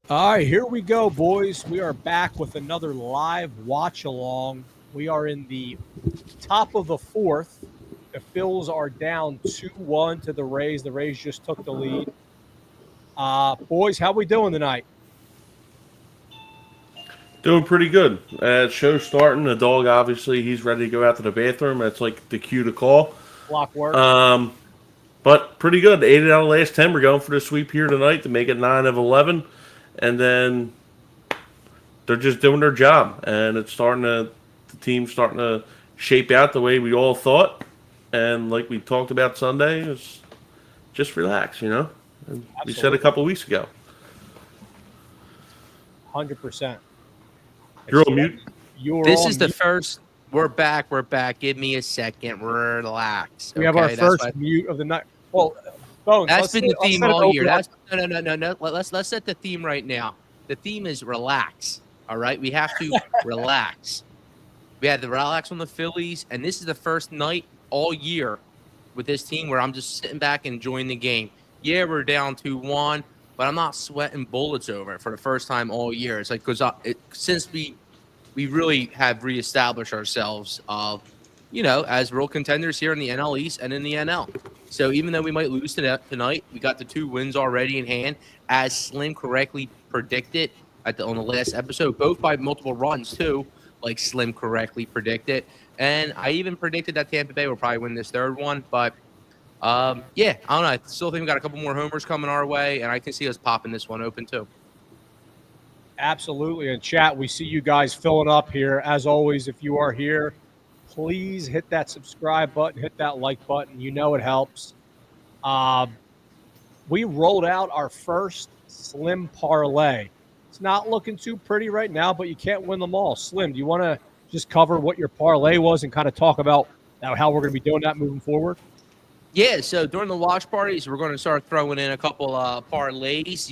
All right, here we go, boys. We are back with another live watch along. We are in the top of the fourth. The Phils are down 2-1 to the Rays. The Rays just took the lead. Boys, how we doing tonight? Doing pretty good. Show's starting. The dog, obviously, he's ready to go out to the bathroom. That's like the cue to call. Clockwork. Um, but pretty good. 8 out of the last 10. We're going for the sweep here tonight to make it 9 of 11. And then they're just doing their job. And the team's starting to shape out the way we all thought. And like we talked about Sunday, is just relax, And we said a Absolutely. couple weeks ago. 100%. And You're on Slim, mute. you're This is on the mute. first. We're back. We're back. Give me a second. Relax. We have our Okay, that's first what. mute of the night. Well, Bones, That's been the let's theme set an all year. over. That's no. Let's set the theme right now. The theme is relax. All right, we have to relax. We had to relax on the Phillies, and this is the first night all year with this team where I'm just sitting back enjoying the game. Yeah, we're down 2-1, but I'm not sweating bullets over it for the first time all year. It's like because since we really have reestablished ourselves, as real contenders here in the NL East and in the NL. So even though we might lose tonight, we got the 2 wins already in hand, as Slim correctly predicted on the last episode, both by multiple runs too, like Slim correctly predicted. And I even predicted that Tampa Bay will probably win this third one, but yeah, I don't know. I still think we got a couple more homers coming our way, and I can see us popping this one open too. Absolutely. In chat, we see you guys filling up here. As always, if you are here, please hit that subscribe button, hit that like button. You know it helps. Um, we rolled out our first Slim parlay. It's not looking too pretty right now, but you can't win them all. Slim, do you want to just cover what your parlay was and kind of talk about how we're going to be doing that moving forward? Yeah, so during the watch parties, we're going to start throwing in a couple parlays.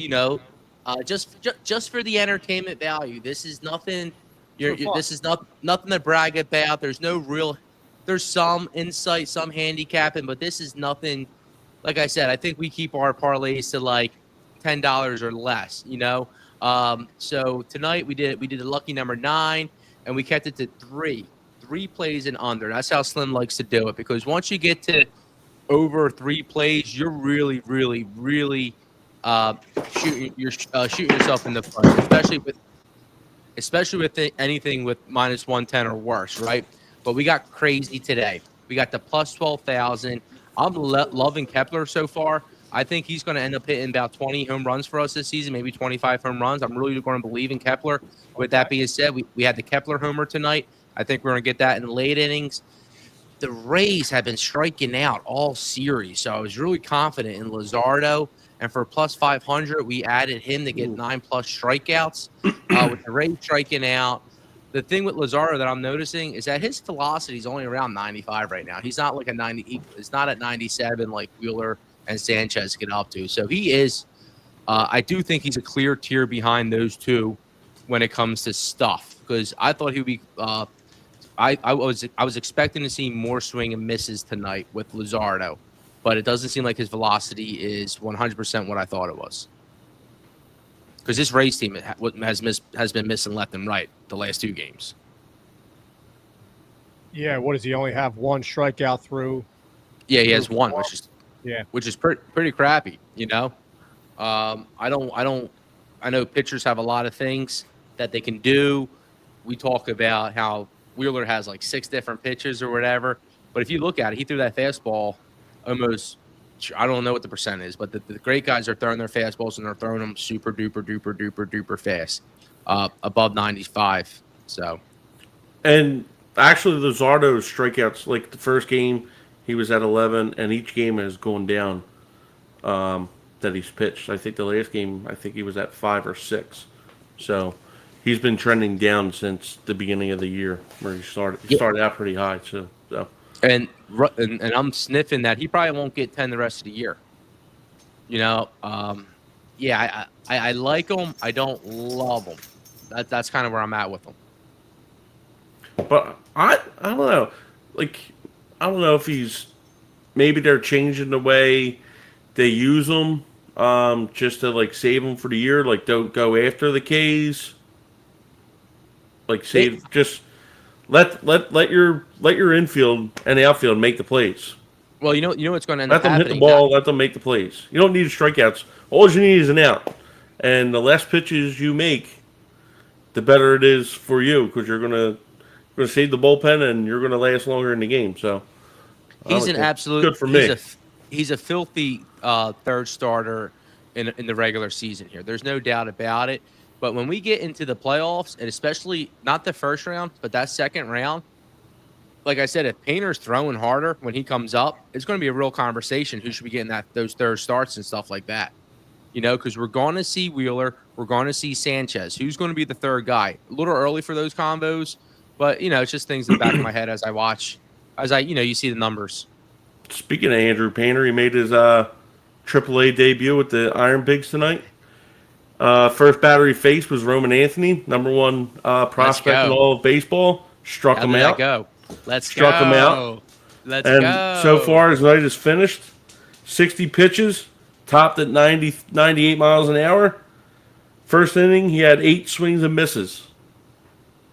Just for the entertainment value. This is nothing. This is nothing to brag about. There's no real. There's some insight, some handicapping, but this is nothing. Like I said, I think we keep our parlays to like $10 or less. So tonight we did a lucky number 9, and we kept it to three plays and under. That's how Slim likes to do it, because once you get to over 3 plays, you're really, really, really shooting yourself in the foot, especially with anything with -110 or worse, right? But we got crazy today. We got the plus 12,000. I'm loving Kepler so far. I think he's going to end up hitting about 20 home runs for us this season, maybe 25 home runs. I'm really going to believe in Kepler. With that being said, we had the Kepler homer tonight. I think we're going to get that in the late innings. The Rays have been striking out all series, so I was really confident in Luzardo. And for plus 500, we added him to get 9+ strikeouts. With the Rays striking out, the thing with Luzardo that I'm noticing is that his velocity is only around 95 right now. He's not like a 90. It's not at 97 like Wheeler and Sanchez get up to. So he is. I do think he's a clear tier behind those two when it comes to stuff, because I thought he would be. I was expecting to see more swing and misses tonight with Luzardo, but it doesn't seem like his velocity is 100% what I thought it was. Because this Rays team has been missing left and right the last 2 games. Yeah, what does he only have one strikeout through? Yeah, he has one, which is pretty crappy. I know pitchers have a lot of things that they can do. We talk about how Wheeler has like 6 different pitches or whatever. But if you look at it, he threw that fastball almost, I don't know what the percent is, but the great guys are throwing their fastballs, and they're throwing them super duper duper duper duper fast, above 95. So. And actually, Luzardo's strikeouts, like the first game, he was at 11, and each game has gone down that he's pitched. I think the last game, I think he was at 5 or 6. So he's been trending down since the beginning of the year, where he started out pretty high. So. And I'm sniffing that he probably won't get 10 the rest of the year. Yeah, I like him. I don't love him. That's kind of where I'm at with him. But I don't know. Like, I don't know if maybe they're changing the way they use him. just to like save them for the year. Like don't go after the K's. Like save just let your infield and the outfield make the plays. Well, you know what's going to end Let up them hit happening. the ball. Let them make the plays. You don't need strikeouts. All you need is an out. And the less pitches you make, the better it is for you because you're gonna save the bullpen and you're gonna last longer in the game. So He's an it's absolute. good for me. He's a filthy third starter in the regular season here. There's no doubt about it. But when we get into the playoffs, and especially not the first round, but that second round, like I said, if Painter's throwing harder when he comes up, it's going to be a real conversation who should be getting those third starts and stuff like that. Because we're going to see Wheeler, we're going to see Sanchez. Who's going to be the third guy? A little early for those combos, but it's just things in the back of my head as I watch, you see the numbers. Speaking of Andrew Painter, he made his AAA debut with the Iron Pigs tonight. First batter he faced was Roman Anthony, number one prospect in all of baseball. Struck him out. Struck him out. Let's go. And so far, his night is finished. 60 pitches, topped at 98 miles an hour. First inning, he had 8 swings and misses.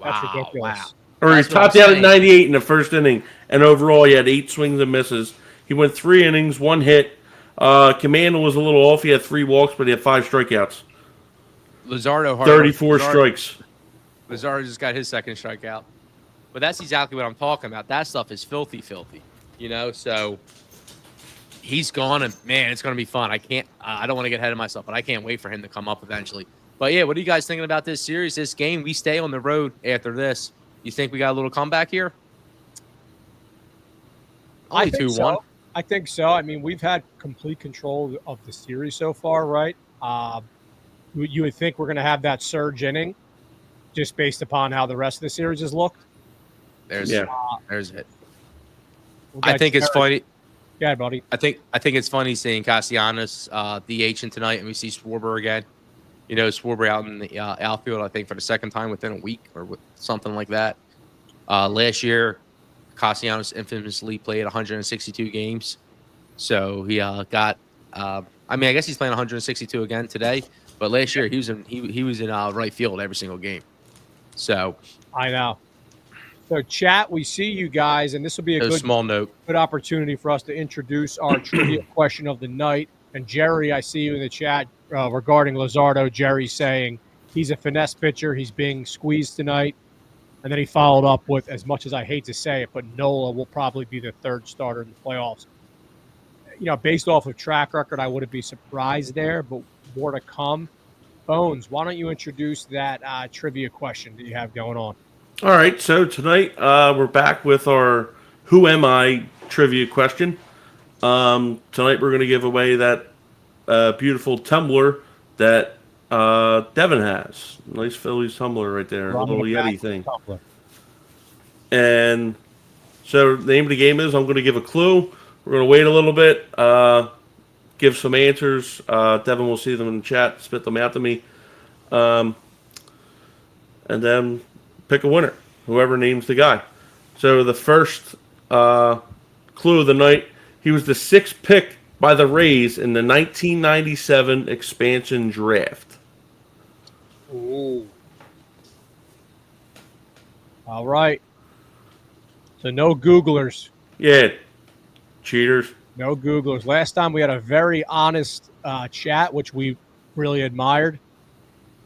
That's ridiculous. Wow. Or he topped out at 98 in the first inning, and overall he had 8 swings and misses. He went 3 innings, 1 hit. Command was a little off. He had 3 walks, but he had 5 strikeouts. Luzardo, 34 strikes. Luzardo just got his second strikeout. But that's exactly what I'm talking about. That stuff is filthy. So he's gone, and man, it's going to be fun. I don't want to get ahead of myself, but I can't wait for him to come up eventually. But yeah, what are you guys thinking about this series, this game? We stay on the road after this. You think we got a little comeback here? Only 2-1. I think so. I mean, we've had complete control of the series so far, right? You would think we're going to have that surge inning just based upon how the rest of the series has looked. There's it. I think it's funny. Yeah, buddy. I think it's funny seeing Castellanos DHing tonight, and we see Schwarber again. Schwarber out in the outfield, I think, for the second time within a week or something like that. Last year, Castellanos infamously played 162 games. So he got I guess he's playing 162 again today. But last year, he was in right field every single game. So I know. So, chat, we see you guys, and this will be a good opportunity for us to introduce our trivia question of the night. And Jerry, I see you in the chat regarding Luzardo. Jerry saying he's a finesse pitcher. He's being squeezed tonight. And then he followed up with, as much as I hate to say it, but Nola will probably be the third starter in the playoffs. Based off of track record, I wouldn't be surprised there, but more to come. Bones, why don't you introduce that trivia question that you have going on? All right, so tonight we're back with our Who Am I trivia question. Tonight we're going to give away that beautiful tumbler that Devin has. Nice Phillies tumbler right there, a little Yeti thing. Tumbler. And so the name of the game is I'm going to give a clue. We're going to wait a little bit, give some answers. Devin will see them in the chat, spit them out to me. And then pick a winner, whoever names the guy. So the first clue of the night, he was the 6th pick by the Rays in the 1997 expansion draft. Ooh. All right. So no Googlers. Yeah. Cheaters. No Googlers. Last time we had a very honest chat, which we really admired.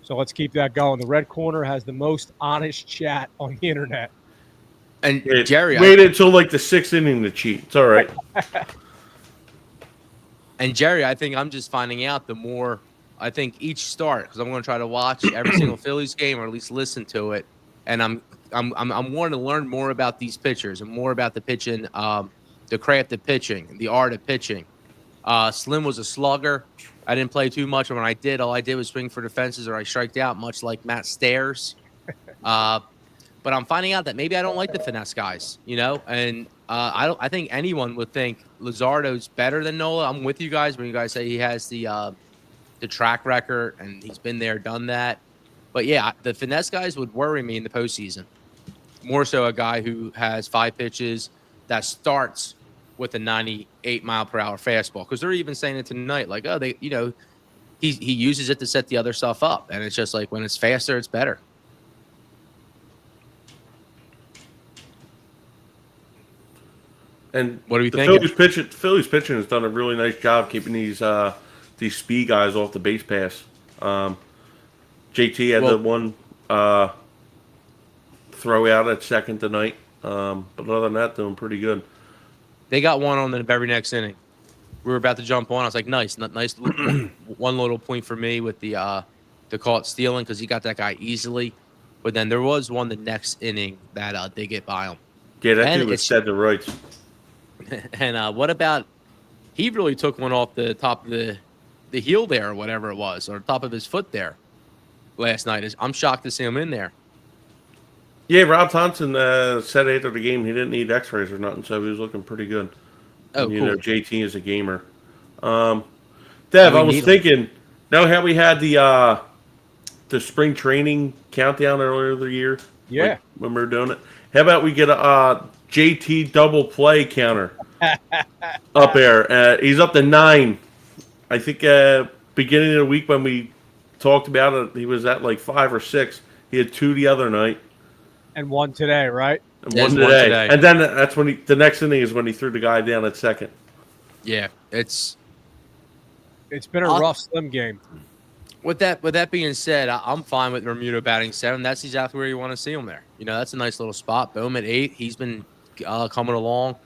So let's keep that going. The red corner has the most honest chat on the internet. And Jerry, waited until like the 6th inning to cheat. It's all right. And Jerry, I think I'm just finding out the more I think each start, because I'm going to try to watch every single Phillies game or at least listen to it, and I'm wanting to learn more about these pitchers and more about the pitching, the craft of pitching, the art of pitching. Slim was a slugger. I didn't play too much, and when I did, all I did was swing for the fences or I striked out, much like Matt Stairs. But I'm finding out that maybe I don't like the finesse guys, and I think anyone would think Luzardo's better than Nola. I'm with you guys when you guys say he has the track record and he's been there, done that. But yeah, the finesse guys would worry me in the postseason. More so a guy who has 5 pitches that starts with a 98 mile per hour fastball, because they're even saying it tonight, like, oh, he uses it to set the other stuff up, and it's just like when it's faster, it's better. And what are we the thinking? Phillies pitching has done a really nice job keeping these speed guys off the base pass. JT had the one throw out at second tonight, but other than that, doing pretty good. They got one on the very next inning. We were about to jump on. I was like, nice one little point for me with the call it stealing because he got that guy easily. But then there was one the next inning that they get by him. Yeah, that dude was set to rights. And what about he really took one off the top of the heel there or whatever it was, or top of his foot there last night. I'm shocked to see him in there. Yeah, Rob Thompson said after the game he didn't need x-rays or nothing, so he was looking pretty good. Oh, you cool. know, JT is a gamer. Dev, I was thinking, know how we had the spring training countdown earlier the year? Yeah. Like when we were doing it? How about we get a JT double play counter up there? He's up to 9. I think beginning of the week when we talked about it, he was at like 5 or 6. He had 2 the other night. And 1 today, right? And one today. And then that's when the next inning is when he threw the guy down at second. Yeah, it's been a rough slim game. With that being said, I'm fine with Bermuda batting 7. That's exactly where you want to see him there. You know, that's a nice little spot. Bohm at 8. He's been coming along.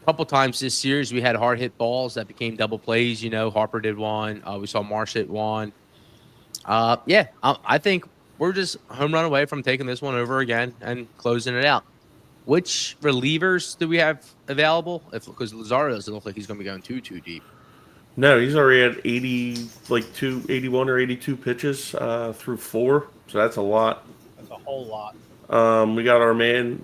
A couple times this series, we had hard hit balls that became double plays. You know, Harper did one. We saw Marsh hit one. I think we're just home run away from taking this one over again and closing it out. Which relievers do we have available? Because Lazaro doesn't look like he's going to be going too deep. No, he's already at 81 or 82 pitches through 4, so that's a lot. That's a whole lot. We got our man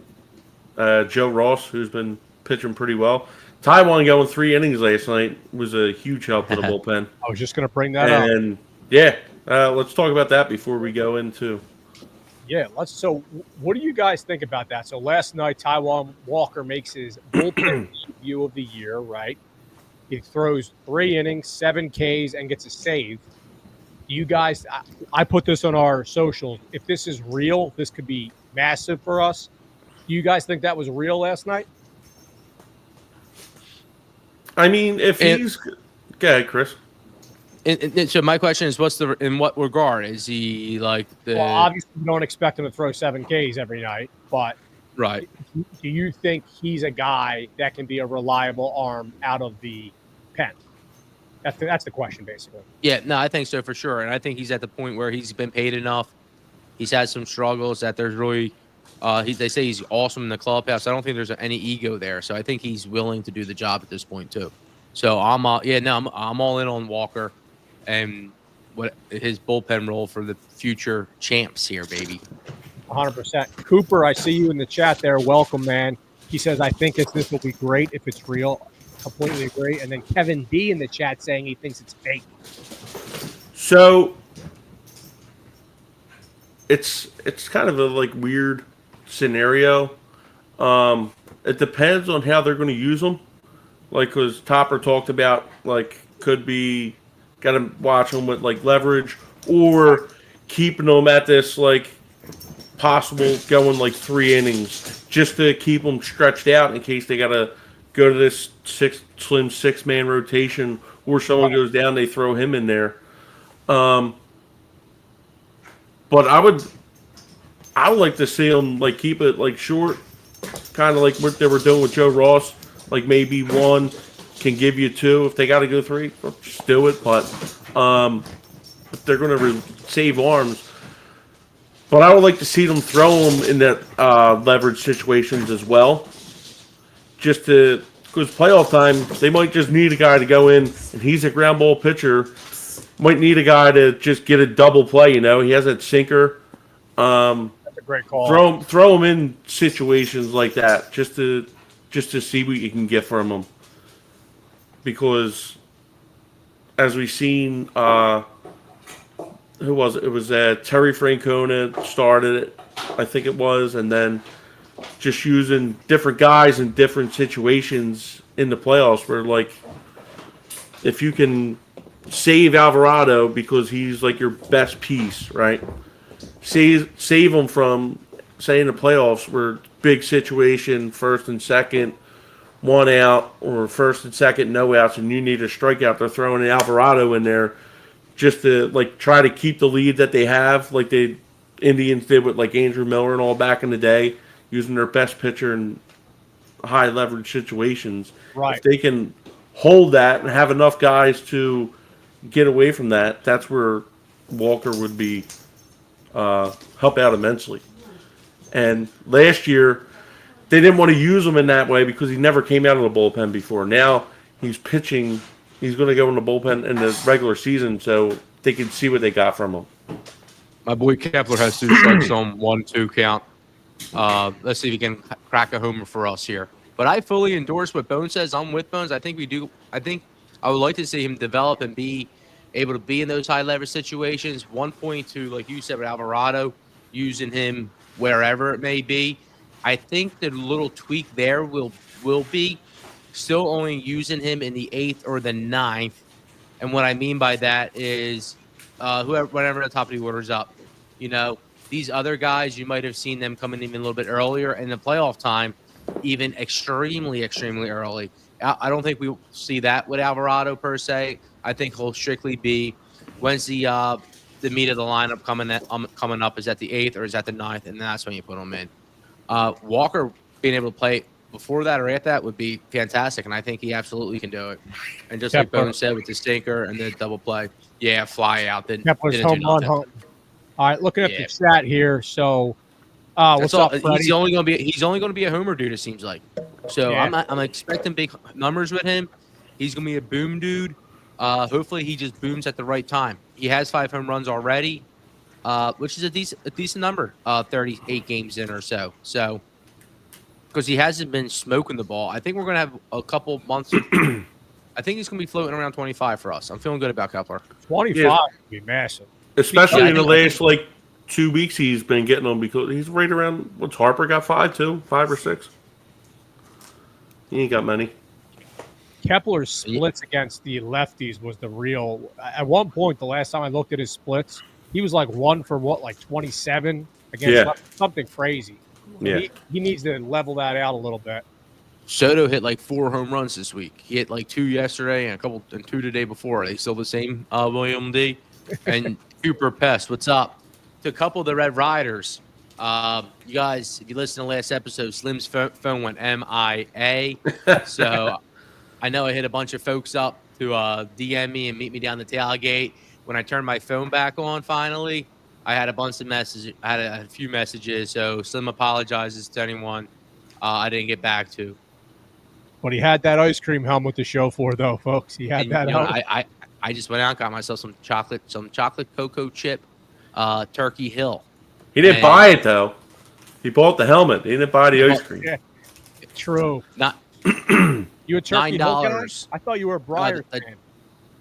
Joe Ross, who's been pitching pretty well. Taiwan going 3 innings last night was a huge help to the bullpen. I was just going to bring that up. And yeah, let's talk about that before we go into. Yeah, So, what do you guys think about that? So last night, Taiwan Walker makes his bullpen debut of the year, right? He throws 3 innings, 7 Ks, and gets a save. You guys, I put this on our socials. If this is real, this could be massive for us. Do you guys think that was real last night? I mean, if he's – go ahead, Chris. And so my question is, in what regard is he like the? Well, obviously, we don't expect him to throw 7 Ks every night, but right. Do you think he's a guy that can be a reliable arm out of the pen? That's the question, basically. Yeah, no, I think so for sure, and I think he's at the point where he's been paid enough. He's had some struggles that there's really. They say he's awesome in the clubhouse. I don't think there's any ego there, so I think he's willing to do the job at this point too. So I'm all in on Walker. And what his bullpen role for the future champs here, baby. 100%. Cooper, I see you in the chat there. Welcome, man. He says, I think this will be great if it's real. Completely agree. And then Kevin D in the chat saying he thinks it's fake. So it's kind of a like weird scenario. It depends on how they're going to use them. Like, because Topper talked about, like, could be got to watch them with like leverage or keeping them at this like possible going like 3 innings just to keep them stretched out in case they got to go to this slim 6-man rotation or someone goes down, they throw him in there. But I would like to see them like keep it like short, kind of like what they were doing with Joe Ross, like maybe 1. Can give you 2 if they got to go 3. Just do it, but if they're going to save arms. But I would like to see them throw them in that leverage situations as well. Just to because playoff time, they might just need a guy to go in, and he's a ground ball pitcher. Might need a guy to just get a double play. You know, he has that sinker. That's a great call. Throw him in situations like that just to see what you can get from him. Because, as we've seen, who was it? It was Terry Francona started it, I think it was, and then just using different guys in different situations in the playoffs where, like, if you can save Alvarado because he's like your best piece, right? Save him from, say, in the playoffs where big situation, first and second, one out, or first and second, no outs, and you need a strikeout. They're throwing Alvarado in there just to like try to keep the lead that they have, like the Indians did with like Andrew Miller and all back in the day, using their best pitcher in high leverage situations. Right. If they can hold that and have enough guys to get away from that, that's where Walker would be help out immensely. And last year, they didn't want to use him in that way because he never came out of the bullpen before. Now he's pitching. He's going to go in the bullpen in the regular season, so they can see what they got from him. My boy Kepler has 2 strikes on 1-2 count. Let's see if he can crack a homer for us here. But I fully endorse what Bones says. I'm with Bones. I think we do. I think I would like to see him develop and be able to be in those high leverage situations. 1.2, like you said with Alvarado, using him wherever it may be. I think the little tweak there will be still only using him in the 8th or the 9th. And what I mean by that is whenever the top of the order is up. You know, these other guys, you might have seen them coming even a little bit earlier in the playoff time, even extremely, extremely early. I don't think we'll see that with Alvarado per se. I think he'll strictly be when's the meat of the lineup coming up is at the 8th or is at the 9th, and that's when you put him in. Walker being able to play before that or after that would be fantastic, and I think he absolutely can do it. And just like Boone said with the sinker and the double play, fly out. Kepler's home run hunt. All right, looking at the chat here. So, what's up, Freddie? He's only going to be a homer dude. It seems like. So I'm expecting big numbers with him. He's going to be a boom dude. Hopefully, he just booms at the right time. He has 5 home runs already, which is a decent number. 38 games in or so. So, because he hasn't been smoking the ball, I think we're going to have a couple months. I think he's going to be floating around 25 for us. I'm feeling good about Kepler. 25 would be massive. Especially in the last, 2 weeks he's been getting them because he's right around, what's Harper got 5 too? 5 or 6? He ain't got many. Kepler's splits against the lefties was the real. At one point, the last time I looked at his splits, he was like 1 for 27 against something crazy. Yeah. He needs to level that out a little bit. Soto hit 4 home runs this week. He hit 2 yesterday and 2 the day before. Are they still the same, William D? And Cooper Pest, what's up? To a couple of the Red Riders, you guys, if you listen to last episode, Slim's phone went MIA. So I know I hit a bunch of folks up to DM me and meet me down the tailgate. When I turned my phone back on, finally, I had a bunch of messages. I had a few messages. So Slim apologizes to anyone I didn't get back to. But he had that ice cream helmet to show for, though, folks. He had that. I just went out and got myself some chocolate cocoa chip Turkey Hill. He didn't buy it though. He bought the helmet. He didn't buy the ice cream. Yeah, true. Not you a Turkey Hill guy? $9. I thought you were a Breyers fan.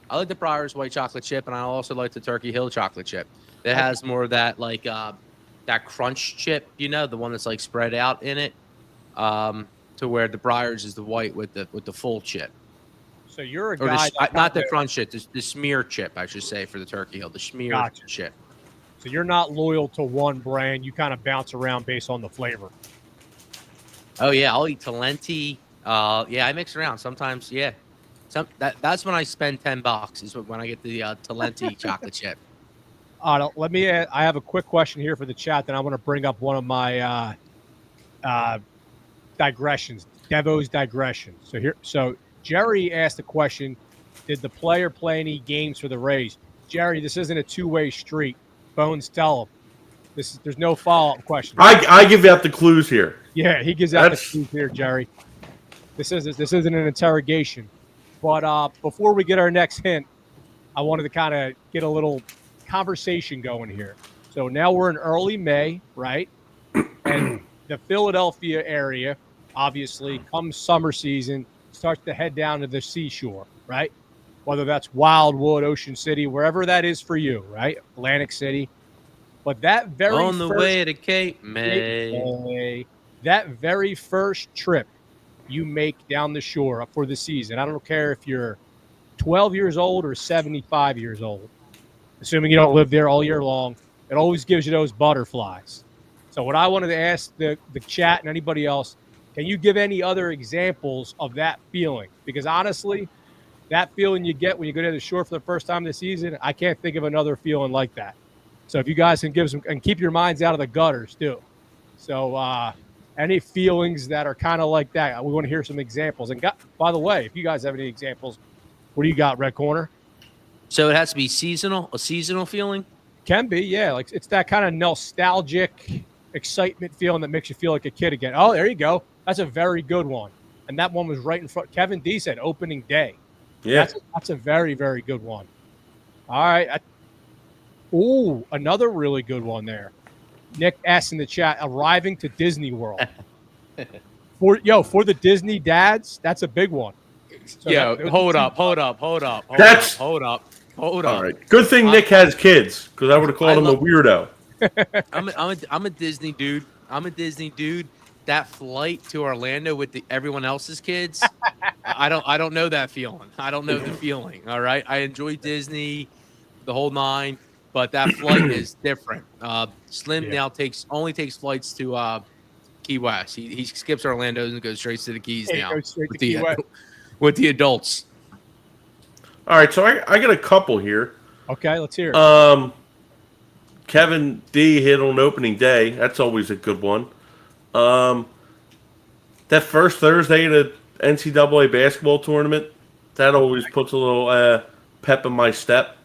I like the Breyers white chocolate chip, and I also like the Turkey Hill chocolate chip. It has more of that that crunch chip, the one that's spread out in it, to where the Breyers is the white with the full chip. So you're a guy not the crunch chip, the smear chip, I should say, for the Turkey Hill, the smear chip. So you're not loyal to one brand. You kind of bounce around based on the flavor. Oh yeah, I'll eat Talenti. I mix around sometimes. Yeah, that's when I spend $10 is when I get the Talenti chocolate chip. I have a quick question here for the chat. Then I want to bring up one of my digressions, Devo's digression. So Jerry asked the question: did the player play any games for the Rays? Jerry, this isn't a two-way street. Bones, tell him. There's no follow-up question. I give out the clues here. Yeah, he gives out the clues here, Jerry. This isn't an interrogation. But before we get our next hint, I wanted to kind of get a little conversation going here. So now we're in early May, right? And the Philadelphia area, obviously, come summer season, starts to head down to the seashore, right? Whether that's Wildwood, Ocean City, wherever that is for you, right? Atlantic City. But that very on the way to Cape May, that very first trip you make down the shore for the season. I don't care if you're 12 years old or 75 years old, assuming you don't live there all year long. It always gives you those butterflies. So what I wanted to ask the chat and anybody else, can you give any other examples of that feeling? Because honestly, that feeling you get when you go to the shore for the first time this season, I can't think of another feeling like that. So if you guys can give some and keep your minds out of the gutters too. So any feelings that are kind of like that, we want to hear some examples. And by the way, if you guys have any examples, what do you got, Red Corner? So it has to be seasonal, a seasonal feeling. Can be, yeah. Like it's that kind of nostalgic excitement feeling that makes you feel like a kid again. Oh, there you go. That's a very good one. And that one was right in front. Kevin D said opening day. Yeah. That's a very, very good one. All right. Ooh, another really good one there. Nick S in the chat, arriving to Disney World. For the Disney dads, that's a big one. So hold up. All All right. Good thing Nick has kids, because I would have called him a weirdo. I'm a Disney dude. That flight to Orlando with everyone else's kids, I don't know that feeling. I don't know the feeling. All right, I enjoy Disney, the whole nine, but that flight is different. Slim now only takes flights to Key West. He skips Orlando and goes straight to the Keys now with the adults. All right, so I got a couple here. Okay, let's hear it. Kevin D hit on opening day. That's always a good one. That first Thursday at the NCAA basketball tournament, that always puts a little pep in my step.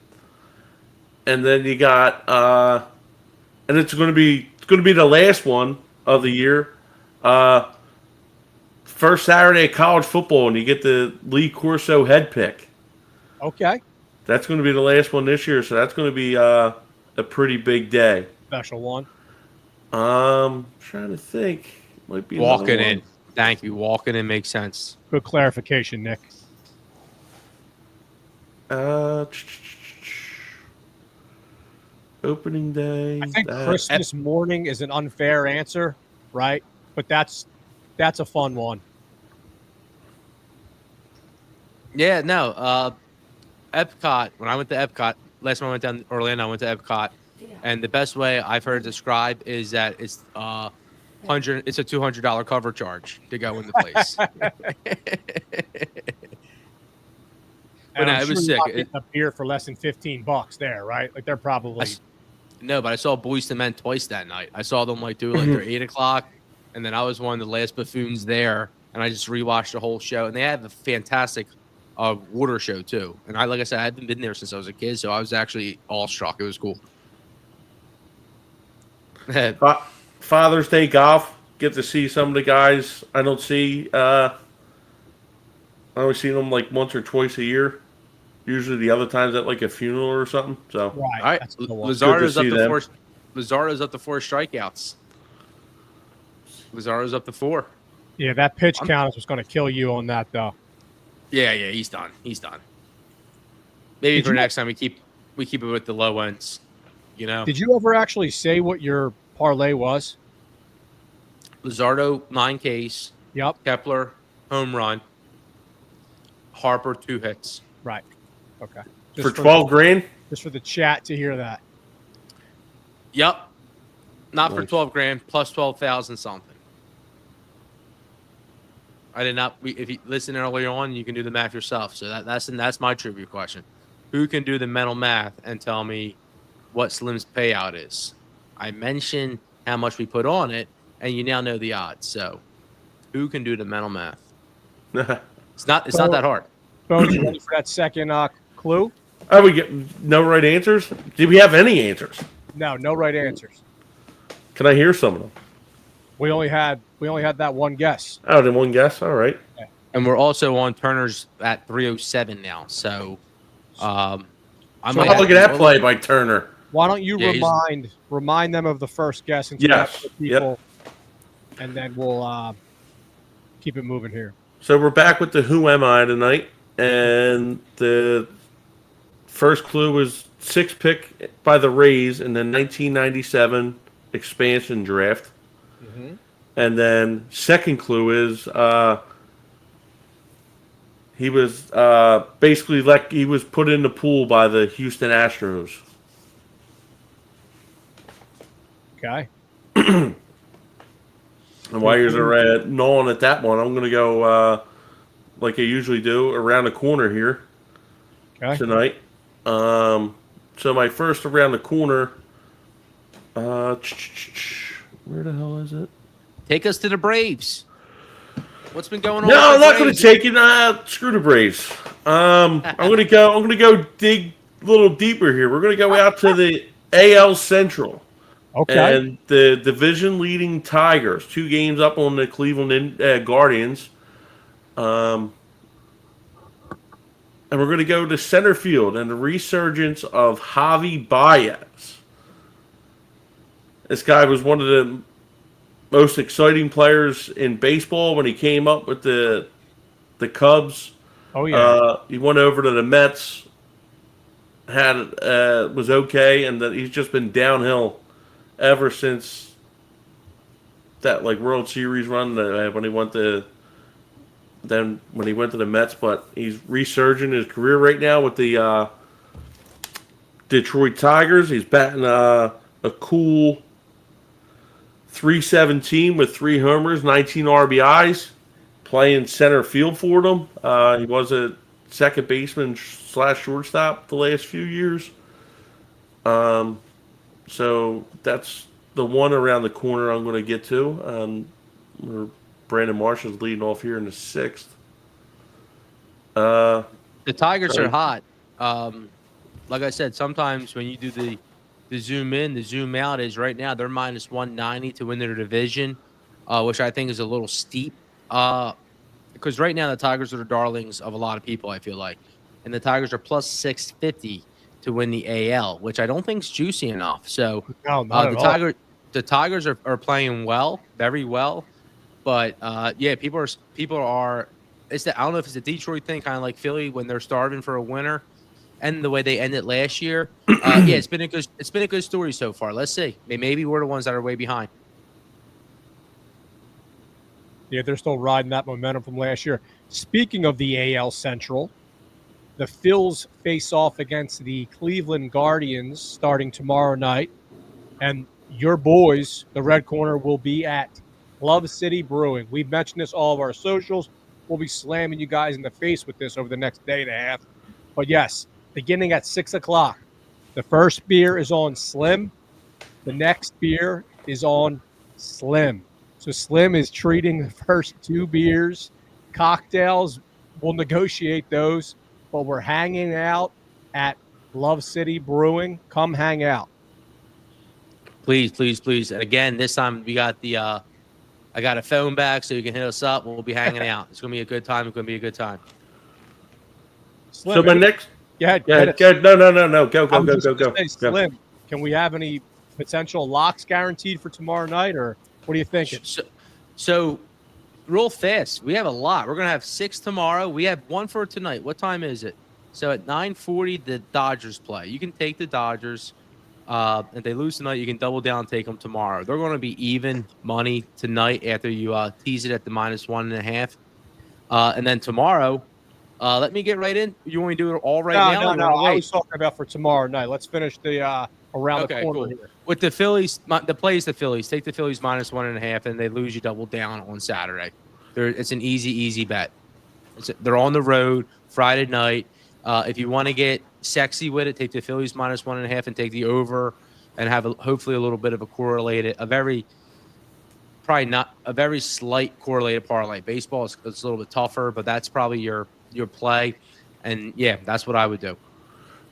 And then you got, and it's going to be the last one of the year. First Saturday of college football, and you get the Lee Corso head pick. Okay. That's going to be the last one this year, so that's going to be a pretty big day. Special one. Trying to think. Might be walking in. Thank you. Walking in makes sense. Good clarification, Nick. Opening day. I think Christmas morning is an unfair answer, right? But that's a fun one. Yeah, no. Epcot. When I went to Epcot, last time I went down to Orlando, I went to Epcot, and the best way I've heard described is that it's it's a $200 cover charge to go in the place. But no, it was sick. A beer for less than $15 there, right? Like they're probably no, but I saw Boyz II Men twice that night. I saw them do their 8 o'clock, and then I was one of the last buffoons there, and I just rewatched the whole show. And they had a fantastic water show too. And like I said, I hadn't been there since I was a kid, so I was actually awestruck. It was cool. Father's Day golf. Get to see some of the guys I don't see. I only see them once or twice a year. Usually the other times at a funeral or something. So right. All right. Lazardo's up to 4 strikeouts. Lazardo's up to 4. Yeah, that pitch count was going to kill you on that though. Yeah, he's done. Maybe for next time we keep it with the low ends. Did you ever actually say what your parlay was? Lazardo 9 Ks. Yep. Kepler home run. Harper 2 hits. Right. Okay. For 12 grand? Just for the chat to hear that. Yep. Not for 12 grand, plus 12,000 something. I did not. If you listen earlier on, you can do the math yourself. So that's my trivia question. Who can do the mental math and tell me what Slim's payout is? I mentioned how much we put on it, and you now know the odds. So, who can do the mental math? It's not that hard. Bones, you ready for that second clue? Oh, we get no right answers? Did we have any answers? No right answers. Can I hear some of them? We only had that one guess. Oh, then one guess. All right. Yeah. And we're also on Turner's at 307 now. So, I'm look at that play by Turner. Why don't you remind them of the first guess and people, and then we'll keep it moving here. So we're back with the Who Am I tonight, and the first clue was 6th pick by the Rays in the 1997 expansion draft. Mm-hmm. And then second clue is He was basically he was put in the pool by the Houston Astros. Okay. And while you're gnawing at that one, I'm going to go like I usually do around the corner here tonight. So my first around the corner. Where the hell is it? Take us to the Braves. What's been going on? No, I'm not going to take it. Screw the Braves. I'm going to go. I'm going to go dig a little deeper here. We're going to go out to the AL Central. Okay. And the division-leading Tigers, 2 games up on the Cleveland Guardians. And we're going to go to center field and the resurgence of Javi Baez. This guy was one of the most exciting players in baseball when he came up with the Cubs. Oh yeah. He went over to the Mets, was okay, and that he's just been downhill ever since that World Series run when he went to the Mets. But he's resurging his career right now with the Detroit Tigers. He's batting a cool .317 with 3 homers, 19 RBIs, playing center field for them. He was a second baseman / shortstop the last few years. So that's the one around the corner I'm going to get to. Where Brandon Marsh is leading off here in the 6th. The Tigers are hot. Like I said, sometimes when you do the zoom in, the zoom out is right now they're minus 190 to win their division, which I think is a little steep. Because right now the Tigers are the darlings of a lot of people, I feel like. And the Tigers are plus 650 to win the AL, which I don't think is juicy enough. So No, not at all. The Tigers are playing well, very well. But yeah, people are I don't know if it's a Detroit thing, kind of like Philly when they're starving for a winner. And the way they ended last year, yeah, it's been a good story so far. Let's see. Maybe we're the ones that are way behind. Yeah, they're still riding that momentum from last year. Speaking of the AL Central, the Phillies face off against the Cleveland Guardians starting tomorrow night, and your boys, the Red Corner, will be at Love City Brewing. We've mentioned this all of our socials. We'll be slamming you guys in the face with this over the next day and a half. But yes, beginning at 6 o'clock. The first beer is on Slim. The next beer is on Slim. So Slim is treating the first 2 beers. Cocktails, we'll negotiate those. But we're hanging out at Love City Brewing. Come hang out. Please, please, please. And again, this time we got I got a phone back so you can hit us up. We'll be hanging out. It's going to be a good time. It's going to be a good time. Slim, so my next... Yeah, go. Go. Slim, can we have any potential locks guaranteed for tomorrow night, or what are you thinking? So real fast, we have a lot. We're going to have 6 tomorrow. We have 1 for tonight. What time is it? So at 9:40, the Dodgers play. You can take the Dodgers. If they lose tonight, you can double down and take them tomorrow. They're going to be even money tonight after you tease it at the minus 1.5. And then tomorrow, let me get right in. You want me to do it all now? No. I was talking about for tomorrow night. Let's finish the around the corner here. With the Phillies, the Phillies. Take the Phillies minus 1.5, and they lose, you double down on Saturday. It's an easy bet. They're on the road Friday night. If you want to get sexy with it, take the Phillies minus 1.5 and take the over, and have hopefully a little bit of a correlated, probably not a very slight correlated parlay. Baseball is a little bit tougher, but that's probably your play, and yeah, that's what I would do.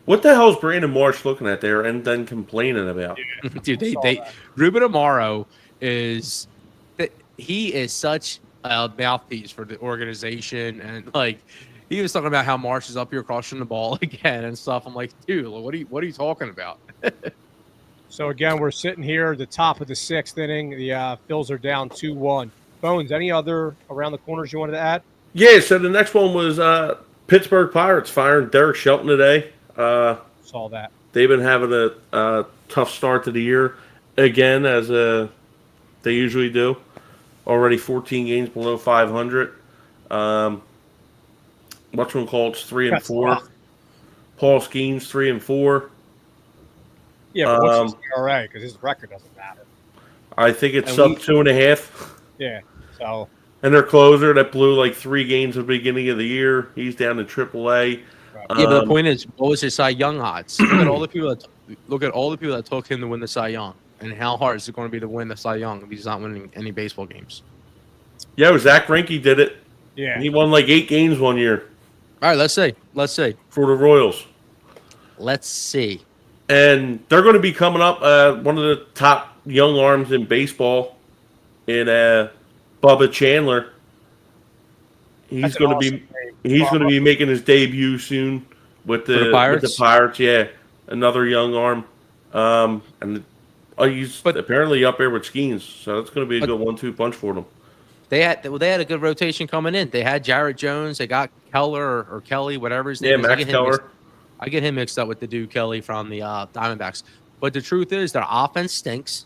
What the hell is Brandon Marsh looking at there and then complaining about? Dude, Ruben Amaro he is such a mouthpiece for the organization, and he was talking about how Marsh is up here crushing the ball again and stuff. I'm like, dude, what are you talking about? So again, we're sitting here at the top of the 6th inning. The Phils are down 2-1. Bones, any other around the corners you wanted to add? Yeah, so the next one was Pittsburgh Pirates firing Derek Shelton today. Saw that. They've been having a tough start to the year again, as they usually do. Already 14 games below 500. whatchamacallit's 3 and That's 4. tough. Paul Skeens 3 and 4. Yeah, but what's his ERA? Because his record doesn't matter. I think it's And up we- 2.5. Yeah. So And their closer that blew like 3 games at the beginning of the year, he's down in AAA. Yeah, but the point is, what was his Cy Young odds? Look at all the people that took him to win the Cy Young, and how hard is it going to be to win the Cy Young if he's not winning any baseball games? Yeah, Zach Greinke did it. yeah, He won like 8 games one year All right, let's see. for the Royals. Let's see. And they're going to be coming up one of the top young arms in baseball in Bubba Chandler. He's That's an going to awesome be name. he's going to be making his debut soon with the Pirates? Yeah, another young arm. And he's apparently up there with Skeens, so it's going to be a good 1-2 punch for them. They had a good rotation coming in. They had Jarrett Jones. They got Keller or Kelly, whatever his name is. Max Keller. I get him mixed up with the dude Kelly from the Diamondbacks. But the truth is, their offense stinks.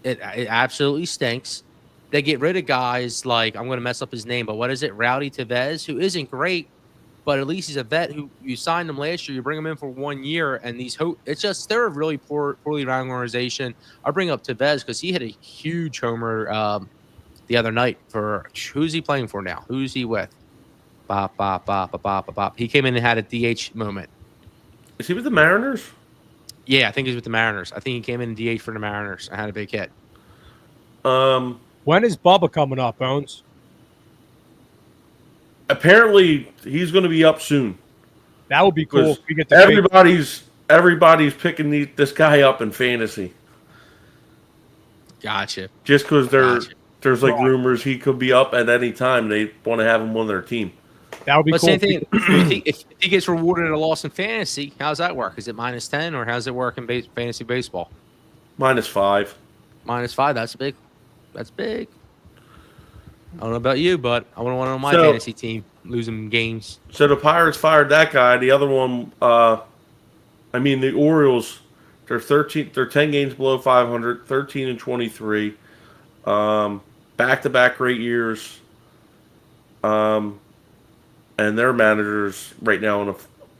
It absolutely stinks. They get rid of guys like, I'm going to mess up his name, but what is it? Rowdy Tevez, who isn't great, but at least he's a vet who you signed him last year. You bring him in for 1 year, and it's just they're a really poorly run organization. I bring up Tevez because he hit a huge homer the other night for who's he playing for now? Who's he with? Bop, bop, bop, bop, bop, bop. He came in and had a DH moment. Is he with the Mariners? Yeah, I think he's with the Mariners. I think he came in and DH for the Mariners and had a big hit. When is Bubba coming up, Bones? Apparently, he's going to be up soon. That would be cool if we get the everybody's picking this guy up in fantasy. Gotcha. Just because there's like rumors he could be up at any time. They want to have him on their team. That would be But cool. same thing. If he gets rewarded at a loss in fantasy, how does that work? Is it -10 or how does it work in fantasy baseball? -5. -5. That's big. That's big. I don't know about you, but I wouldn't want it on my So- fantasy team losing games. So the Pirates fired that guy. The other one, the Orioles, they're 10 games below 500, 13 and 23, back-to-back great years, and their managers right now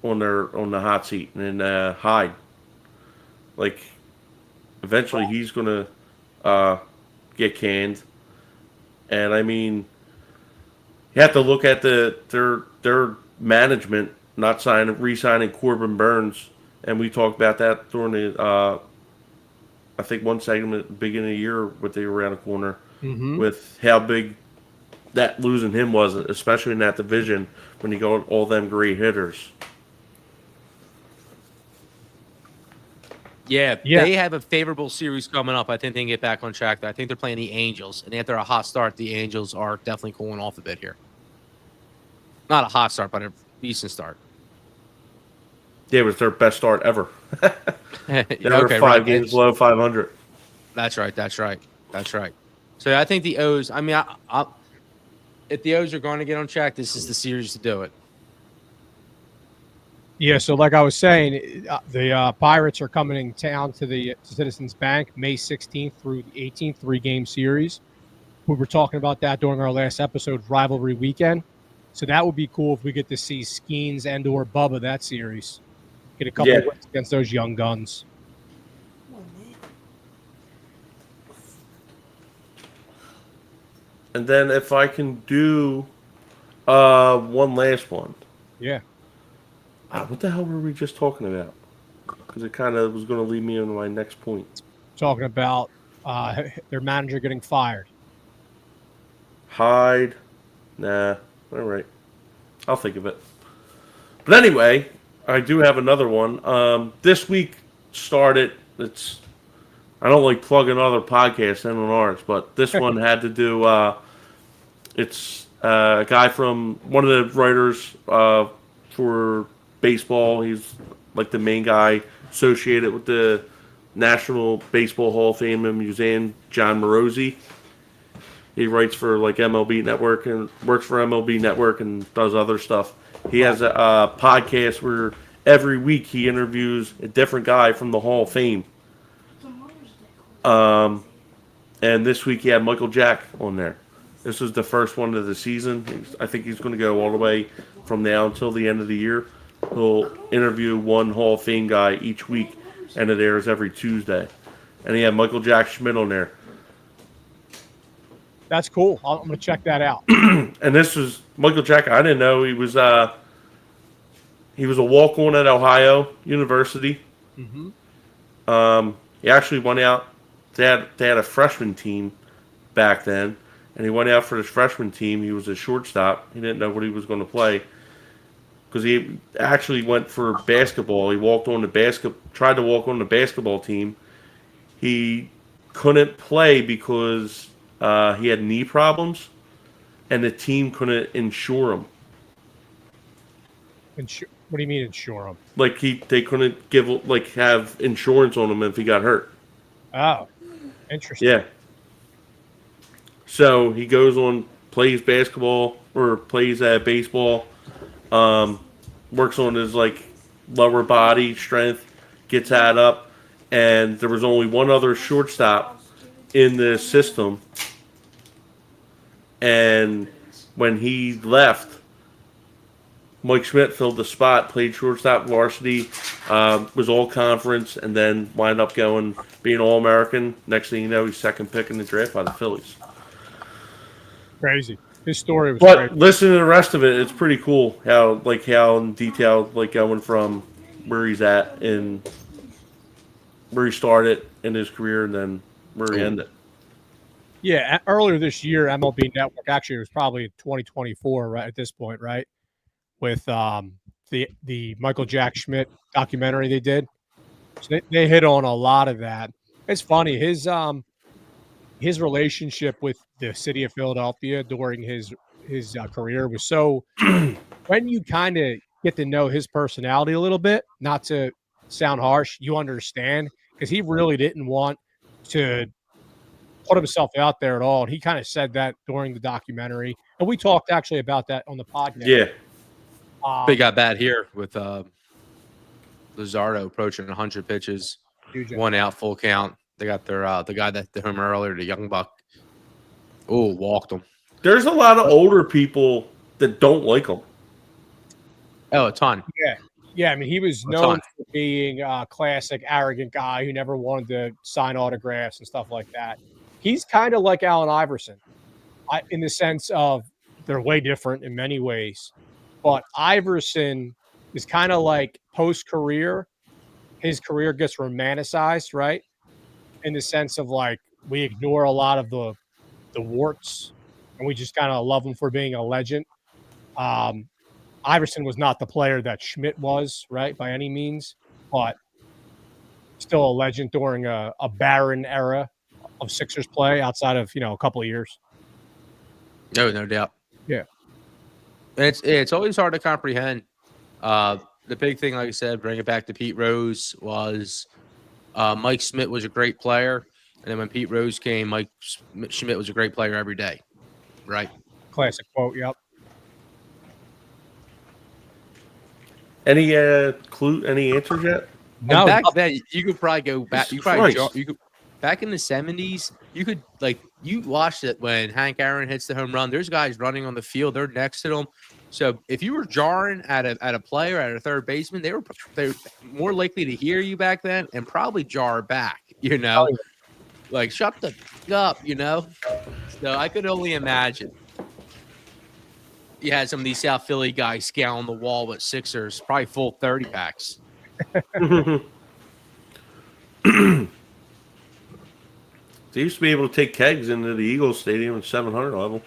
on the hot seat, and Hyde. Like, eventually he's gonna get canned, and I mean. You have to look at their management not re-signing Corbin Burns, and we talked about that during the I think one segment at the beginning of the year when they were around the corner with how big that losing him was, especially in that division when you go all them great hitters. Yeah, they have a favorable series coming up. I think they can get back on track. I think they're playing the Angels, and after a hot start, the Angels are definitely cooling off a bit here. Not a hot start, but a decent start. Yeah, it was their best start ever. They were 5 games below 500. That's right. So I think the O's. I mean, if the O's are going to get on track, this is the series to do it. Yeah, so like I was saying, the Pirates are coming in town to the Citizens Bank May 16th through the 18th, 3-game series. We were talking about that during our last episode, rivalry weekend. So that would be cool if we get to see Skeens and or Bubba that series. Get a couple of wins against those young guns. And then if I can do one last one. Yeah. What the hell were we just talking about? Because it kind of was going to lead me into my next point. Talking about their manager getting fired. Hyde. Nah. All right. I'll think of it. But anyway, I do have another one. This week started. I don't like plugging other podcasts in on ours, but this one had to do. It's a guy from one of the writers for baseball. He's like the main guy associated with the National Baseball Hall of Fame and Museum, John Morosi. He writes for like MLB Network and works for MLB Network and does other stuff. He has a podcast where every week he interviews a different guy from the Hall of Fame. And this week he had Michael Jack on there. This was the first one of the season. I think he's going to go all the way from now until the end of the year. He'll interview one Hall of Fame guy each week, and it airs every Tuesday. And he had Michael Jack Schmidt on there. That's cool. I'm going to check that out. And this was Michael Jack. I didn't know he was a walk-on at Ohio University. He actually went out. They had a freshman team back then, and he went out for his freshman team. He was a shortstop. He didn't know what he was going to play because he actually went for basketball. He tried to walk on the basketball team. He couldn't play because he had knee problems, and the team couldn't insure him. What do you mean insure him? Like they couldn't have insurance on him if he got hurt. Oh, interesting. Yeah. So he goes on, plays basketball or plays baseball, works on his lower body strength, gets that up, and there was only one other shortstop in the system. And when he left, Mike Schmidt filled the spot, played shortstop varsity, was all conference, and then wound up being all American. Next thing you know, he's second pick in the draft by the Phillies. Crazy. His story was But great. listen to the rest of it. It's pretty cool how in detail, going from where he's at and where he started in his career and then where he ended. Yeah, earlier this year, MLB Network, actually it was probably 2024 right at this point, right? With the Michael Jack Schmidt documentary they did. So they hit on a lot of that. It's funny, his relationship with the city of Philadelphia during his career was so when you kind of get to know his personality a little bit, not to sound harsh, you understand, because he really didn't want to put himself out there at all. And he kind of said that during the documentary. And we talked actually about that on the podcast. Yeah. They got bad here with Luzardo approaching 100 pitches, one out, full count. They got their the guy that hit him earlier, the young buck. Oh, walked him. There's a lot of older people that don't like him. Oh, a ton. Yeah. I mean, he was known for being a classic arrogant guy who never wanted to sign autographs and stuff like that. He's kind of like Allen Iverson, in the sense of they're way different in many ways. But Iverson is kind of like post-career. His career gets romanticized, right? In the sense of we ignore a lot of the warts and we just kind of love him for being a legend. Iverson was not the player that Schmidt was, right, by any means, but still a legend during a barren era of Sixers play outside of, a couple of years. No doubt. Yeah. And it's always hard to comprehend. The big thing, like I said, bring it back to Pete Rose, was Mike Schmidt was a great player. And then when Pete Rose came, Mike Schmidt was a great player every day. Right? Classic quote, yep. Any any answers yet? No. Back then, you could probably go back. You could back in the 70s. You could you watched it when Hank Aaron hits the home run. There's guys running on the field. They're next to them. So if you were jarring at a player, at a third baseman, they were more likely to hear you back then and probably jar back. Shut the f- up. So I could only imagine. You had some of these South Philly guys scaling the wall with Sixers, probably full 30 packs. They used to be able to take kegs into the Eagles Stadium at 700 level.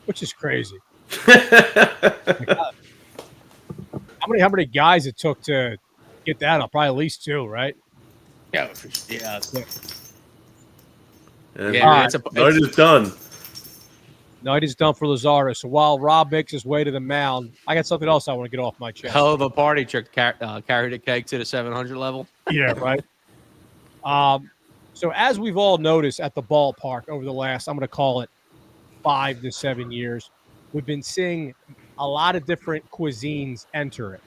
Which is crazy. How many guys it took to get that up? Probably at least two, right? Yeah. Night is done. Night is done for Lazaro. So while Rob makes his way to the mound, I got something else I want to get off my chest. Hell of a party trick. Carried a keg to the 700 level. Yeah, right. So as we've all noticed at the ballpark over the last, I'm going to call it 5 to 7 years, we've been seeing a lot of different cuisines enter it,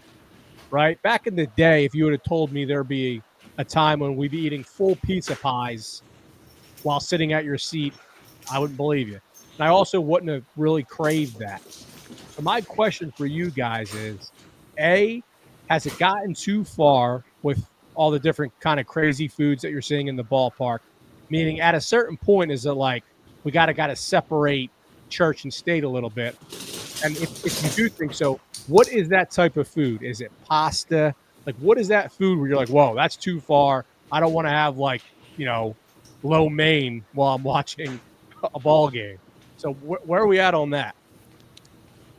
right? Back in the day, if you would have told me there'd be a time when we'd be eating full pizza pies while sitting at your seat, I wouldn't believe you. and I also wouldn't have really craved that. So my question for you guys is, A, has it gotten too far with all the different kind of crazy foods that you're seeing in the ballpark? Meaning at a certain point, is it like we gotta separate church and state a little bit? And if you do think so, what is that type of food? Is it pasta? Like, what is that food where you're like, whoa, that's too far. I don't want to have like, lo mein while I'm watching a ball game. So where are we at on that?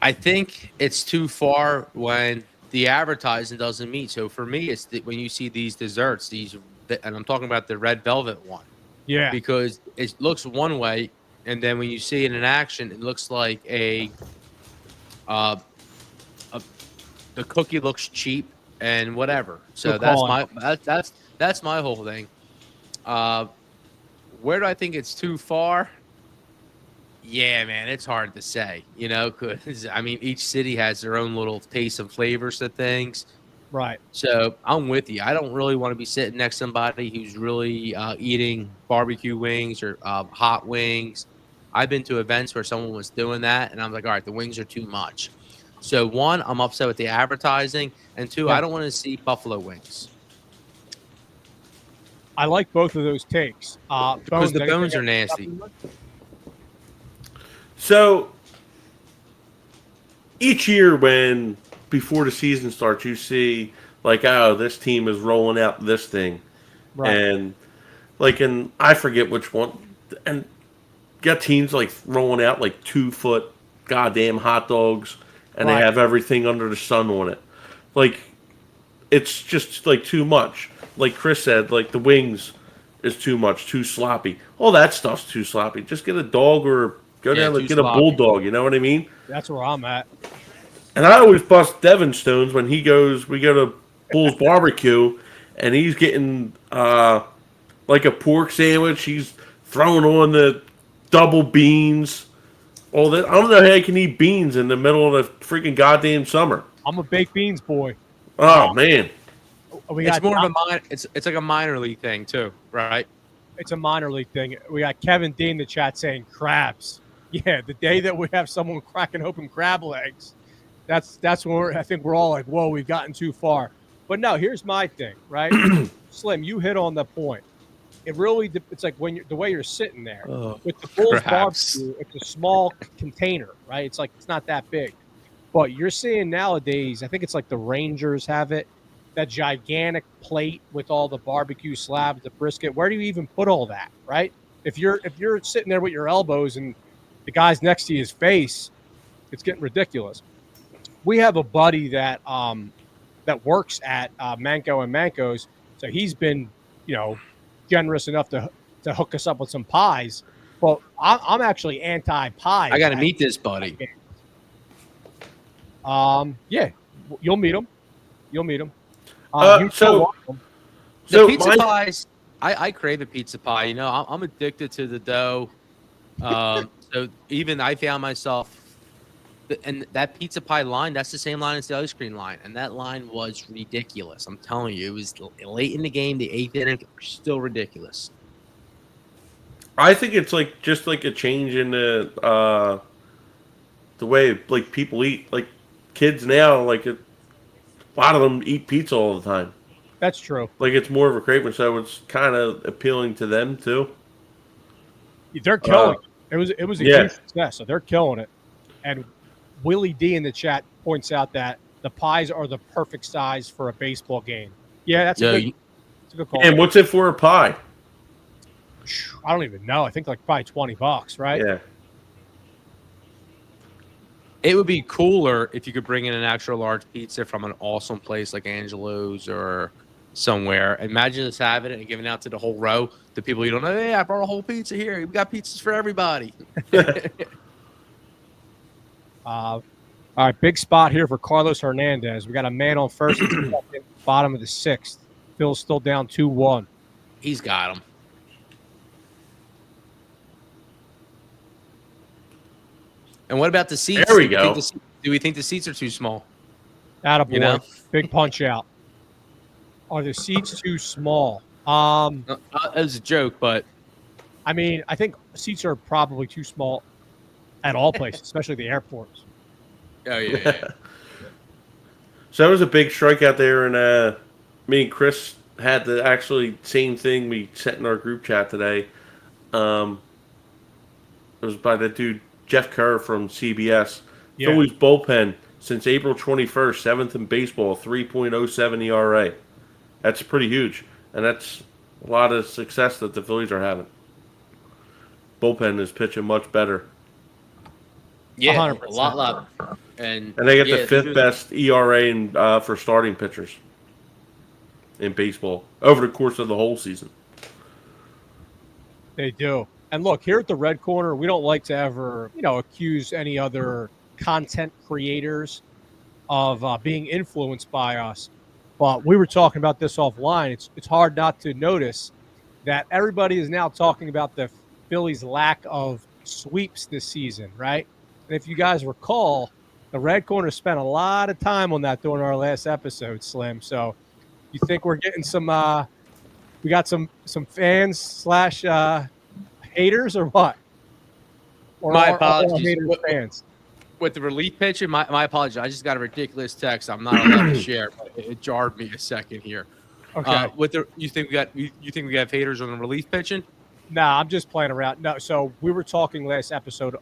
I think it's too far when the advertising doesn't meet. So for me, it's when you see these desserts, and I'm talking about the red velvet one, Yeah, because it looks one way, and then when you see it in action, it looks like uh, the cookie looks cheap and whatever. So good that's calling. that's my whole thing. Where do I think it's too far? Yeah, man, it's hard to say, because I mean, each city has their own little taste and flavors to things. Right. So I'm with you. I don't really want to be sitting next to somebody who's really eating barbecue wings or hot wings. I've been to events where someone was doing that, and I'm like, all right, the wings are too much. So one, I'm upset with the advertising, and two, Yeah. I don't want to see buffalo wings I like both of those takes. because Bones, the bones are anything else? nasty. So each year when before the season starts, you see like, oh, this team is rolling out this thing, Right. and and I forget which one, and got teams like rolling out like 2 foot goddamn hot dogs, and Right. they have everything under the sun on it. Like, it's just like too much. Like Chris said, like the wings is too much, too sloppy. All that stuff's too sloppy. Just get a dog or go Yeah, down and too get sloppy. a bulldog. You know what I mean? That's where I'm at. And I always bust Devin Stones when he goes. We go to Bull's Barbecue, and he's getting like a pork sandwich. He's throwing on the double beans. All that. I don't know how you can eat beans in the middle of the freaking goddamn summer. I'm a baked beans boy. Oh man. It's more of a minor. It's like a minor league thing too, right? It's a minor league thing. We got Kevin D in the chat saying crabs. Yeah, the day that we have someone cracking open crab legs, that's when I think we're all like, whoa, we've gotten too far. But no, here's my thing, right? Slim, you hit on the point. It really, it's like the way you're sitting there with the Bulls barbecue. It's a small container, right? It's like it's not that big. But you're seeing nowadays, I think it's like the Rangers have it, that gigantic plate with all the barbecue slabs, the brisket. Where do you even put all that, right? If you're sitting there with your elbows and the guy's next to his face, it's getting ridiculous. We have a buddy that works at Manco and Manco's, so he's been, generous enough to hook us up with some pies. But I'm actually anti-pie. I got to meet this buddy. Yeah, you'll meet him. You'll meet him. So The pizza pies, I crave a pizza pie. I'm addicted to the dough. So even I found myself, and that pizza pie line, that's the same line as the ice cream line. And that line was ridiculous. I'm telling you, it was late in the game, the 8th inning, still ridiculous. I think it's like just like a change in the way like people eat. Like kids now, like a lot of them eat pizza all the time. That's true. Like it's more of a craving, so it's kind of appealing to them too. They're killing it. It was a huge success, so they're killing it. And Willie D in the chat points out that the pies are the perfect size for a baseball game. Yeah, that's a good call. And what's it for a pie? I don't even know. I think like probably $20, right? Yeah. It would be cooler if you could bring in an extra large pizza from an awesome place like Angelo's or somewhere. Imagine us having it and giving it out to the whole row. The people you don't know, hey, I brought a whole pizza here. We got pizzas for everybody. All right, big spot here for Carlos Hernandez. We got a man on first and second, bottom of the 6th. Phil's still down 2-1. He's got him. And what about the seats? There we go. Do we think the seats are too small? Attaboy. Big punch out. Are the seats too small? It was a joke, but I mean, I think seats are probably too small at all places, especially the airports. Oh yeah. So that was a big strikeout there, and me and Chris had the actually same thing we sent in our group chat today. It was by that dude Jeff Kerr from CBS. Yeah. Phillies bullpen since April 21st, seventh in baseball, 3.07 ERA. That's pretty huge, and that's a lot of success that the Phillies are having. Bullpen is pitching much better, Yeah, 100%. a lot. And and they get yeah, the fifth best ERA for starting pitchers in baseball over the course of the whole season. They do. And look, here at the Red Corner, we don't like to ever, accuse any other content creators of being influenced by us. But we were talking about this offline. It's hard not to notice that everybody is now talking about the Phillies' lack of sweeps this season, right? And if you guys recall, the Red Corner spent a lot of time on that during our last episode, Slim. So you think we're getting some we got some fans / haters or what? Or My are apologies. haters fans? with the relief pitcher, my apologies. I just got a ridiculous text. I'm not allowed to share, but it jarred me a second here. Okay. You think we got haters on the relief pitching? Nah, I'm just playing around. No, so we were talking last episode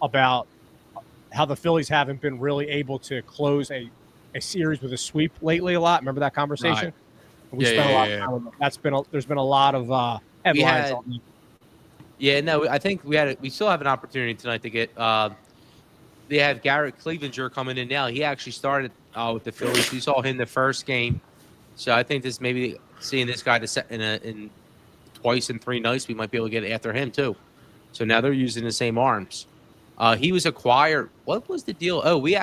about how the Phillies haven't been really able to close a series with a sweep lately a lot. Remember that conversation? Right. We spent a lot of time on that. There's been a lot of headlines on that. Yeah, no, I think we still have an opportunity tonight to get they have Garrett Clevenger coming in now. He actually started with the Phillies. We saw him the first game. So I think this maybe seeing this guy in twice in 3 nights, we might be able to get after him too. So now they're using the same arms. He was acquired. What was the deal? Oh, we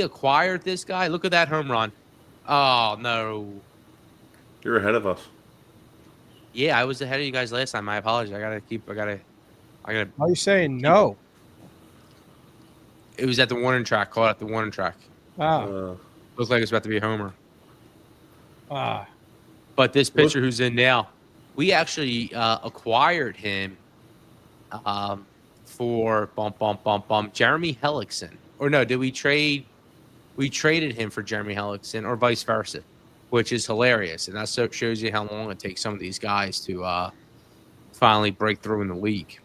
acquired this guy. Look at that home run. Oh no. You're ahead of us. Yeah, I was ahead of you guys last time. I apologize. I gotta. Why are you saying no? It was at the warning track. Caught at the warning track. Ah. Looked like it's about to be a homer. Ah. But this pitcher who's in now, we actually acquired him for Jeremy Hellickson. Or no, did we trade? We traded him for Jeremy Hellickson or vice versa, which is hilarious. And that shows you how long it takes some of these guys to finally break through in the league.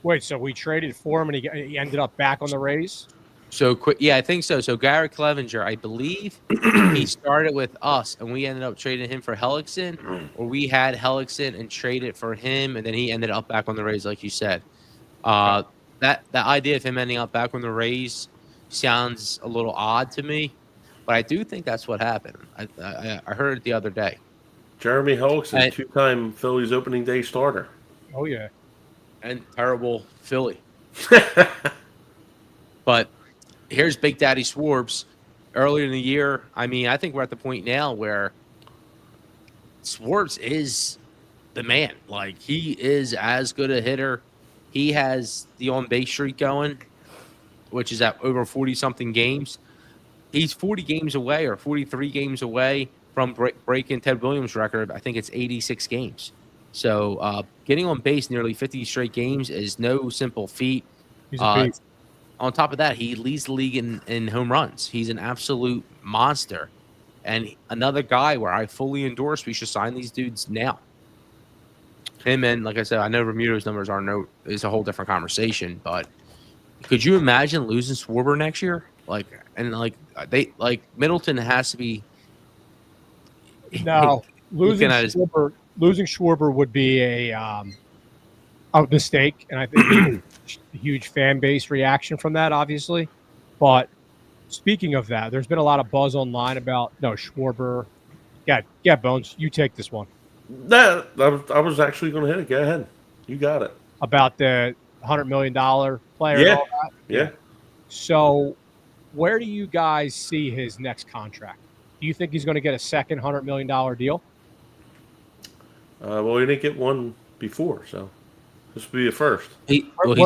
Wait, so we traded for him and he ended up back on the Rays? So quick, yeah, I think so. So Garrett Clevenger, I believe he started with us, and we ended up trading him for Hellickson, or we had Hellickson and traded for him, and then he ended up back on the Rays, like you said. That idea of him ending up back on the Rays sounds a little odd to me, but I do think that's what happened. I heard it the other day. Jeremy Hellickson, 2-time Phillies opening day starter. Oh yeah. And terrible Philly. But here's Big Daddy Swartz. Earlier in the year, I mean, I think we're at the point now where Swartz is the man. Like, he is as good a hitter. He has the on-base streak going, which is at over 40-something games. He's 40 games away or 43 games away from breaking Ted Williams' record. I think it's 86 games. So getting on base nearly 50 straight games is no simple feat. He's a beast. On top of that, he leads the league in home runs. He's an absolute monster. And another guy where I fully endorse we should sign these dudes now. Him and, like I said, I know Remuto's numbers is a whole different conversation, but could you imagine losing Schwarber next year? Middleton has to be. No, losing Schwarber would be a mistake, and I think a huge fan base reaction from that, obviously. But speaking of that, there's been a lot of buzz online about Schwarber. Yeah, Bones, you take this one. I was actually going to hit it. Go ahead, you got it. About the $100 million player. Yeah, and all that? Yeah. So, where do you guys see his next contract? Do you think he's going to get a second $100 million deal? Well, he didn't get one before, so this will be the first. He's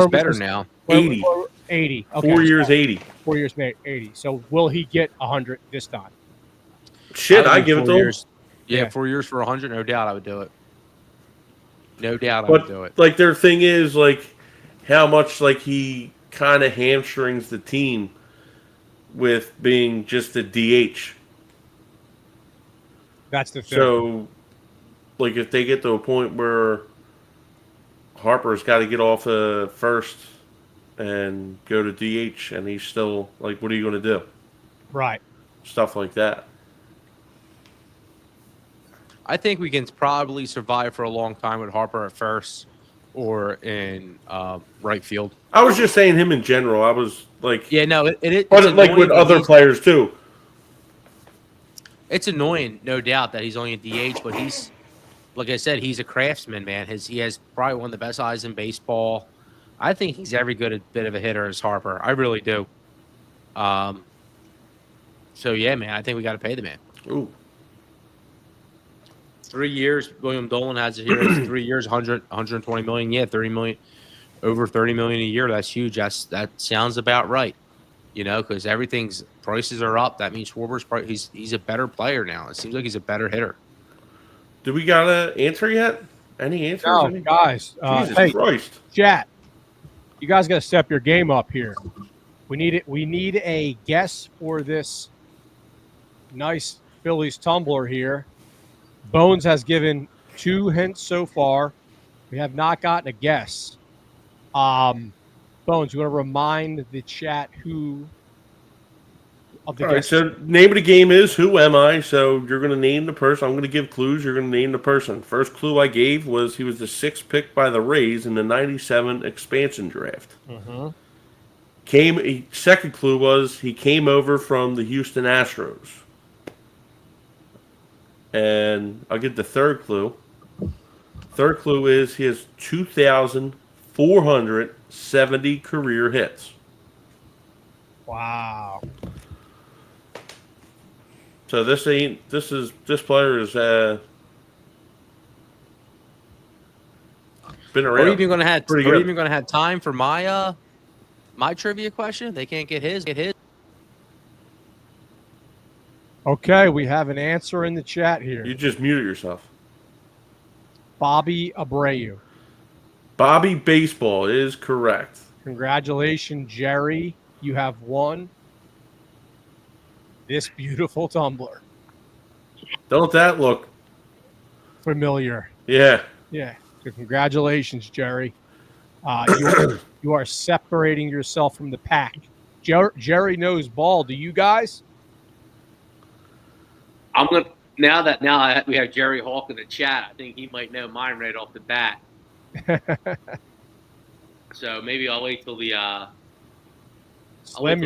better now. 80. 80. Okay. 4 years, 80. 4 years, 80. So will he get 100 this time? Shit, I give it to him. Yeah, 4 years for 100, no doubt I would do it. No doubt I would But do it. like their thing is like how much like he kind of hamstrings the team with being just a DH. That's the thing. So like if they get to a point where Harper's got to get off the first and go to DH, and he's still like, what are you going to do? Right. Stuff like that. I think we can probably survive for a long time with Harper at first or in right field. I was just saying him in general. I was like, Yeah, no, but like with other players too. It's annoying, no doubt, that he's only a DH, but he's, like I said, he's a craftsman, man. He has probably one of the best eyes in baseball. I think he's every good a bit of a hitter as Harper. I really do. So yeah, man, I think we got to pay the man. Ooh. 3 years. William Dolan has it here. It's 3 years, 120 million. Yeah, 30 million, over 30 million a year. That's huge. That sounds about right. You know, because everything's prices are up. That means Schwarber's he's a better player now. It seems like he's a better hitter. Do we got an answer yet? Any answers? No, guys. Jesus Hey, Christ. chat. You guys got to step your game up here. We need it. We need a guess for this nice Phillies tumbler here. Bones has given 2 hints so far. We have not gotten a guess. Bones, you want to remind the chat who of the All right, guess? so name of the game is Who Am I? So you're going to name the person. I'm going to give clues. You're going to name the person. First clue I gave was he was the 6th pick by the Rays in the 97 expansion draft. Mm-hmm. Second clue was he came over from the Houston Astros. And I'll give the third clue. Third clue is he has 2,470 career hits. Wow. So this player is been around. Are we even going to have time for my my trivia question? They can't get his. Okay, we have an answer in the chat here. You just muted yourself. Bobby Abreu. Bobby Baseball is correct. Congratulations, Jerry. You have won this beautiful tumbler. Don't that look Familiar. Yeah. Yeah. So congratulations, Jerry. You are separating yourself from the pack. Jerry knows ball. Do you guys? I'm gonna we have Jerry Hawk in the chat. I think he might know mine right off the bat. So maybe I'll wait till the Slim,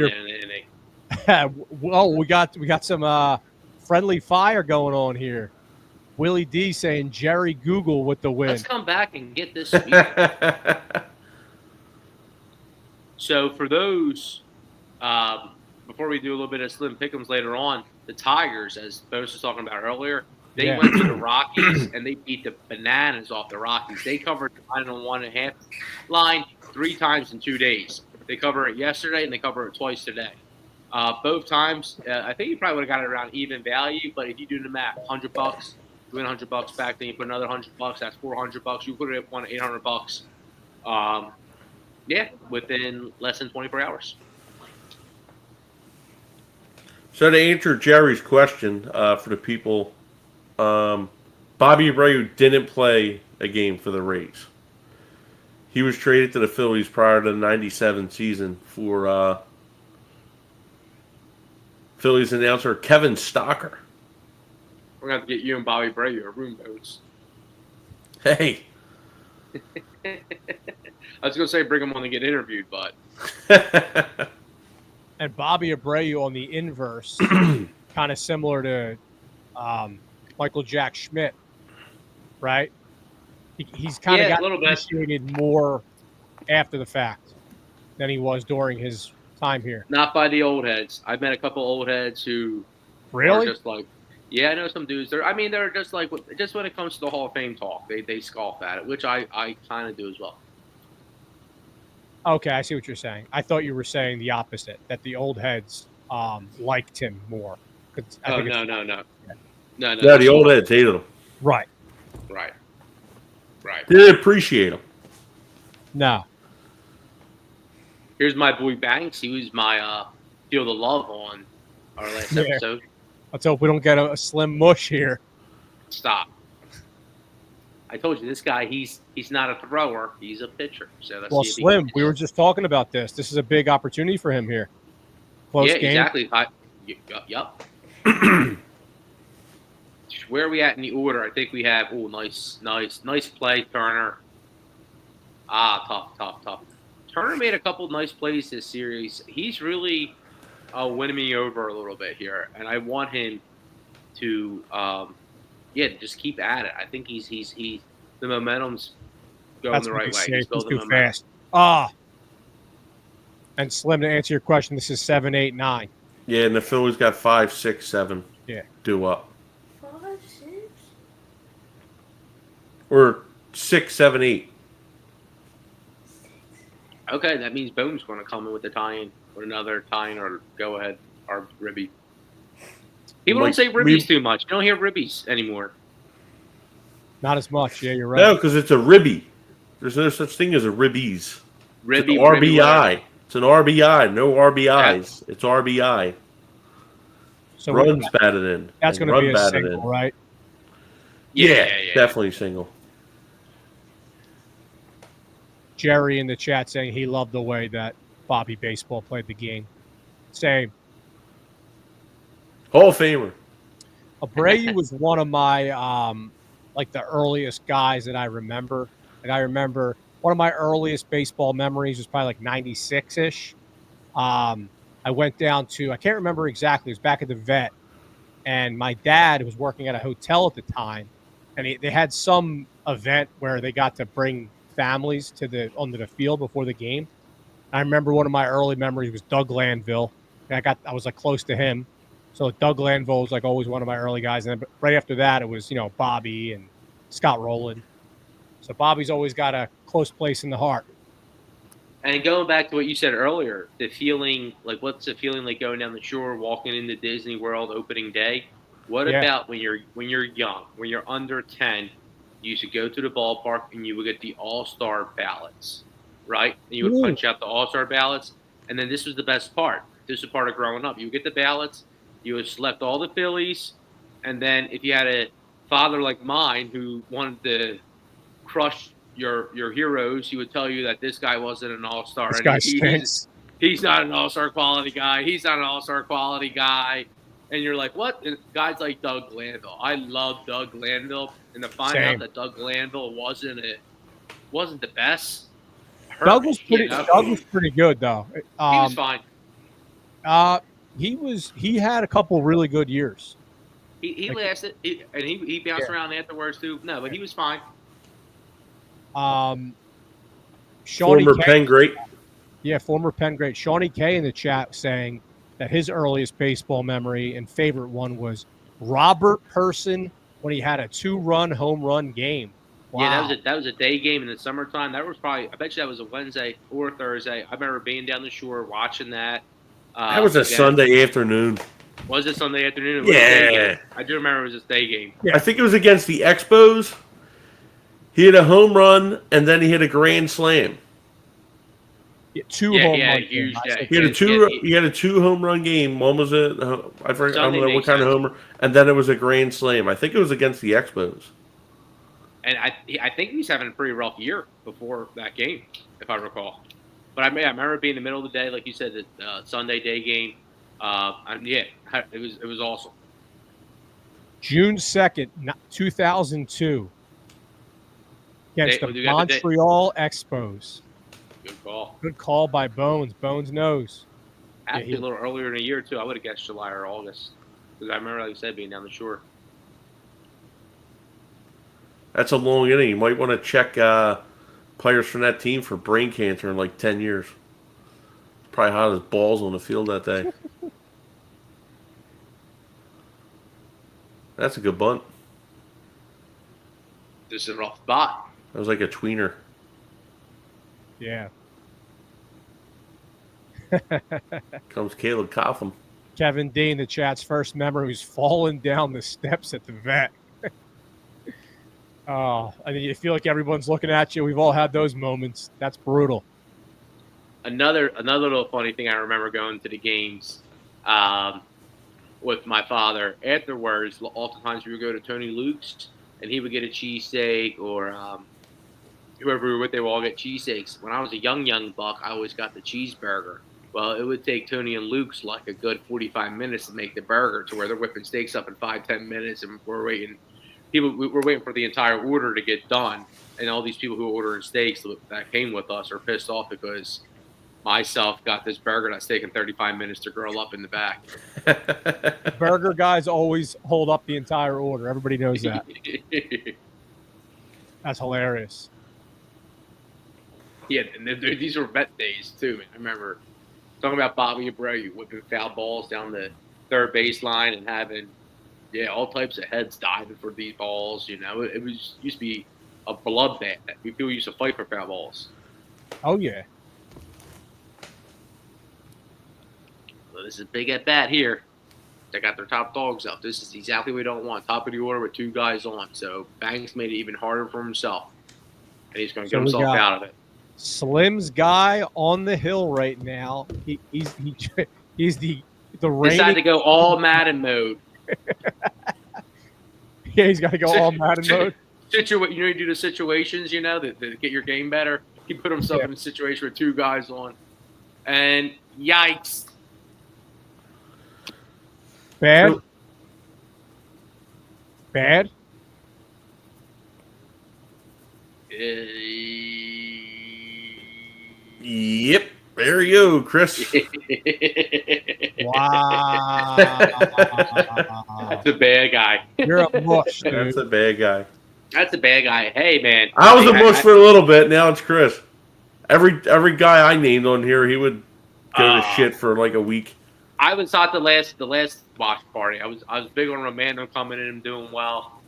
well, we got some friendly fire going on here. Willie D saying Jerry Google with the win. Let's come back and get this sweep. So for those, before we do a little bit of Slim Pick'ems later on, the Tigers, as Bose was talking about earlier, they went to the Rockies and they beat the bananas off the Rockies. They covered the 9.5 line 3 times in 2 days. They covered it yesterday and they covered it twice today. Both times, I think you probably would have got it around even value, but if you do the math, $100, you win $100 back, then you put another $100, that's $400. You could have won $800. Yeah, within less than 24 hours. So to answer Jerry's question for the people, Bobby Abreu didn't play a game for the Rays. He was traded to the Phillies prior to the 97 season for Phillies announcer Kevin Stocker. We're going to have to get you and Bobby Abreu a room votes. Hey. I was going to say bring him on to get interviewed, but. And Bobby Abreu on the inverse, kind of similar to Michael Jack Schmidt, right? He's kind of got appreciated more after the fact than he was during his time here. Not by the old heads. I've met a couple old heads who really are just like, yeah, I know some dudes. They're just like, just when it comes to the Hall of Fame talk, they scoff at it, which I kind of do as well. Okay, I see what you're saying. I thought you were saying the opposite, that the old heads liked him more. No. The old heads hated him. Right. Right. Right. Didn't appreciate him. No. Here's my boy Banks. He was my Feel the Love on our last Yeah. episode. Let's hope we don't get a slim mush here. Stop. I told you this guy. He's not a thrower. He's a pitcher. So let's Well, see if he Slim, can we were just talking about this. This is a big opportunity for him here. Close yeah, game. exactly. Yup. Where are we at in the order? I think we have. Oh, nice play, Turner. Tough. Turner made a couple nice plays this series. He's really winning me over a little bit here, and I want him to, just keep at it. I think he's the momentum's going That's the what right he's way. saying. He's He's building too momentum. fast. And Slim, to answer your question, this is 7, 8, 9. Yeah, and the Phillies got 5, 6, 7. Yeah. Due up. 5, 6. Or 6, 7, 8. Okay, that means Bone's going to come in with the tie-in, or another tie-in, or go ahead, or Ribby. People don't say Ribbies too much. You don't hear Ribbies anymore. Not as much. Yeah, you're right. No, because it's a ribby. There's no such thing as a ribbies. Ribby, It's an RBI. It's an RBI. No RBIs. It's RBI. So Runs batted in. That's going to be a single, right? Yeah, definitely single. Jerry in the chat saying he loved the way that Bobby Baseball played the game. Same. Hall of Famer. Abreu was one of my the earliest guys that I remember. Like I remember one of my earliest baseball memories was probably like 96-ish. I went down to, I can't remember exactly, it was back at the vet, and my dad was working at a hotel at the time, and they had some event where they got to bring families onto the field before the game. I remember one of my early memories was Doug Landville. And I was like close to him. So Doug Landville was like always one of my early guys. And then right after that, it was, Bobby and Scott Rowland. So Bobby's always got a close place in the heart. And going back to what you said earlier, the feeling, like what's the feeling like going down the shore, walking into Disney World opening day? What about when you're young, when you're under 10, you used to go to the ballpark and you would get the all-star ballots, right? And you would punch out the all-star ballots. And then this was the best part. This was part of growing up. You would get the ballots. You would select all the Phillies. And then if you had a father like mine who wanted to crush your heroes, he would tell you that this guy wasn't an all-star. This guy stinks. He's not an all-star quality guy. He's not an all-star quality guy. And you're like, what? And guys like Doug Glanville. I love Doug Glanville. And to find out that Doug Glanville wasn't the best. Doug was pretty good though. He was fine. He had a couple really good years. He lasted, and he bounced around afterwards too. No, but he was fine. Former Penn great. Yeah, former Penn great. Shawnee K in the chat saying that his earliest baseball memory and favorite one was Robert Person when he had a 2-run home run game. Wow. Yeah, that was a day game in the summertime. That was probably, I bet you that was a Wednesday or Thursday. I remember being down the shore watching that. That was a Sunday afternoon. Was it Sunday afternoon? Yeah. I do remember it was a day game. Yeah. I think it was against the Expos. He hit a home run, and then he hit a grand slam. Two home run huge day. He had a 2 home run game. One was I don't know what kind of homer, and then it was a grand slam. I think it was against the Expos. And I think he was having a pretty rough year before that game, if I recall. But I remember being in the middle of the day, like you said, the Sunday day game. It was awesome. June 2nd, 2002, against the Montreal Expos. Good call. Good call by Bones. Bones knows. Actually, a little earlier in the year, too. I would have guessed July or August. Because I remember, like you said, being down the shore. That's a long inning. You might want to check players from that team for brain cancer in like 10 years. Probably hot as balls on the field that day. That's a good bunt. This is a rough spot. That was like a tweener. Yeah. Comes Caleb Coffin. Kevin D in the chat's first memory was falling down the steps at the vet. Oh, I mean, you feel like everyone's looking at you. We've all had those moments. That's brutal. Another little funny thing I remember going to the games with my father. Afterwards, oftentimes we would go to Tony Luke's, and he would get a cheesesteak, or whoever we were with, they would all get cheesesteaks. When I was a young buck, I always got the cheeseburger. Well, it would take Tony and Luke's like a good 45 minutes to make the burger, to where they're whipping steaks up in 5-10 minutes, and we're waiting. We're waiting for the entire order to get done, and all these people who are ordering steaks that came with us are pissed off because myself got this burger that's taking 35 minutes to grill up in the back. Burger guys always hold up the entire order. Everybody knows that. That's hilarious. Yeah, and these were vet days too, man. I remember talking about Bobby Abreu whipping foul balls down the third baseline and having all types of heads diving for these balls. You know, it was used to be a bloodbath. People used to fight for foul balls. Oh yeah. So this is a big at bat here. They got their top dogs up. This is exactly what we don't want. Top of the order with two guys on. So Banks made it even harder for himself, and he's going to get himself out of it. Slim's guy on the hill right now. He's the Decided to go all Madden mode. Yeah, he's got to go all Madden mode. You do the situations, to get your game better. He put himself in a situation with two guys on, and yikes! Bad. Bad. Yep. There you go, Chris. Wow. That's a bad guy. You're a mush, dude. That's a bad guy. That's a bad guy. Hey, man. I was a mush for a little bit. Now it's Chris. Every guy I named on here, he would go to shit for like a week. I was at the last watch party. I was big on Romano coming in and doing well.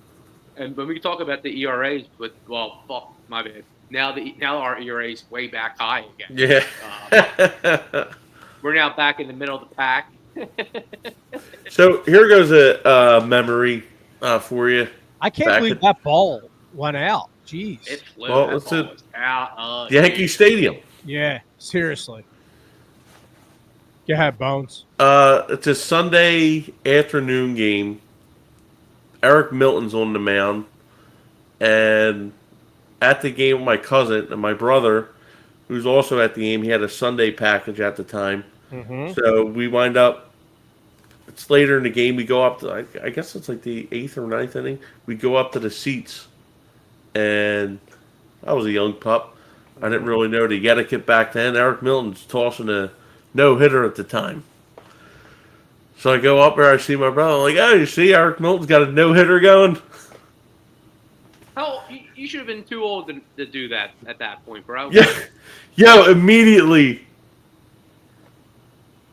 And when we talk about the ERAs, my bad. Now our ERA's way back high again. Yeah. We're now back in the middle of the pack. So here goes a memory for you. I can't believe that ball went out. Jeez. It flew. Well, That it's ball was out. Yankee Stadium. Yeah, seriously. Go ahead, Bones. It's a Sunday afternoon game. Eric Milton's on the mound, and at the game with my cousin and my brother, who's also at the game, he had a Sunday package at the time. Mm-hmm. So we wind up. It's later in the game. We go up to, I guess it's like the 8th or 9th inning. We go up to the seats, and I was a young pup. I didn't really know the etiquette back then. Eric Milton's tossing a no-hitter at the time. So I go up there, I see my brother. I'm like, oh, you see, Eric Milton's got a no-hitter going. Hell, you should have been too old to do that at that point, bro. Yeah. Yo, immediately,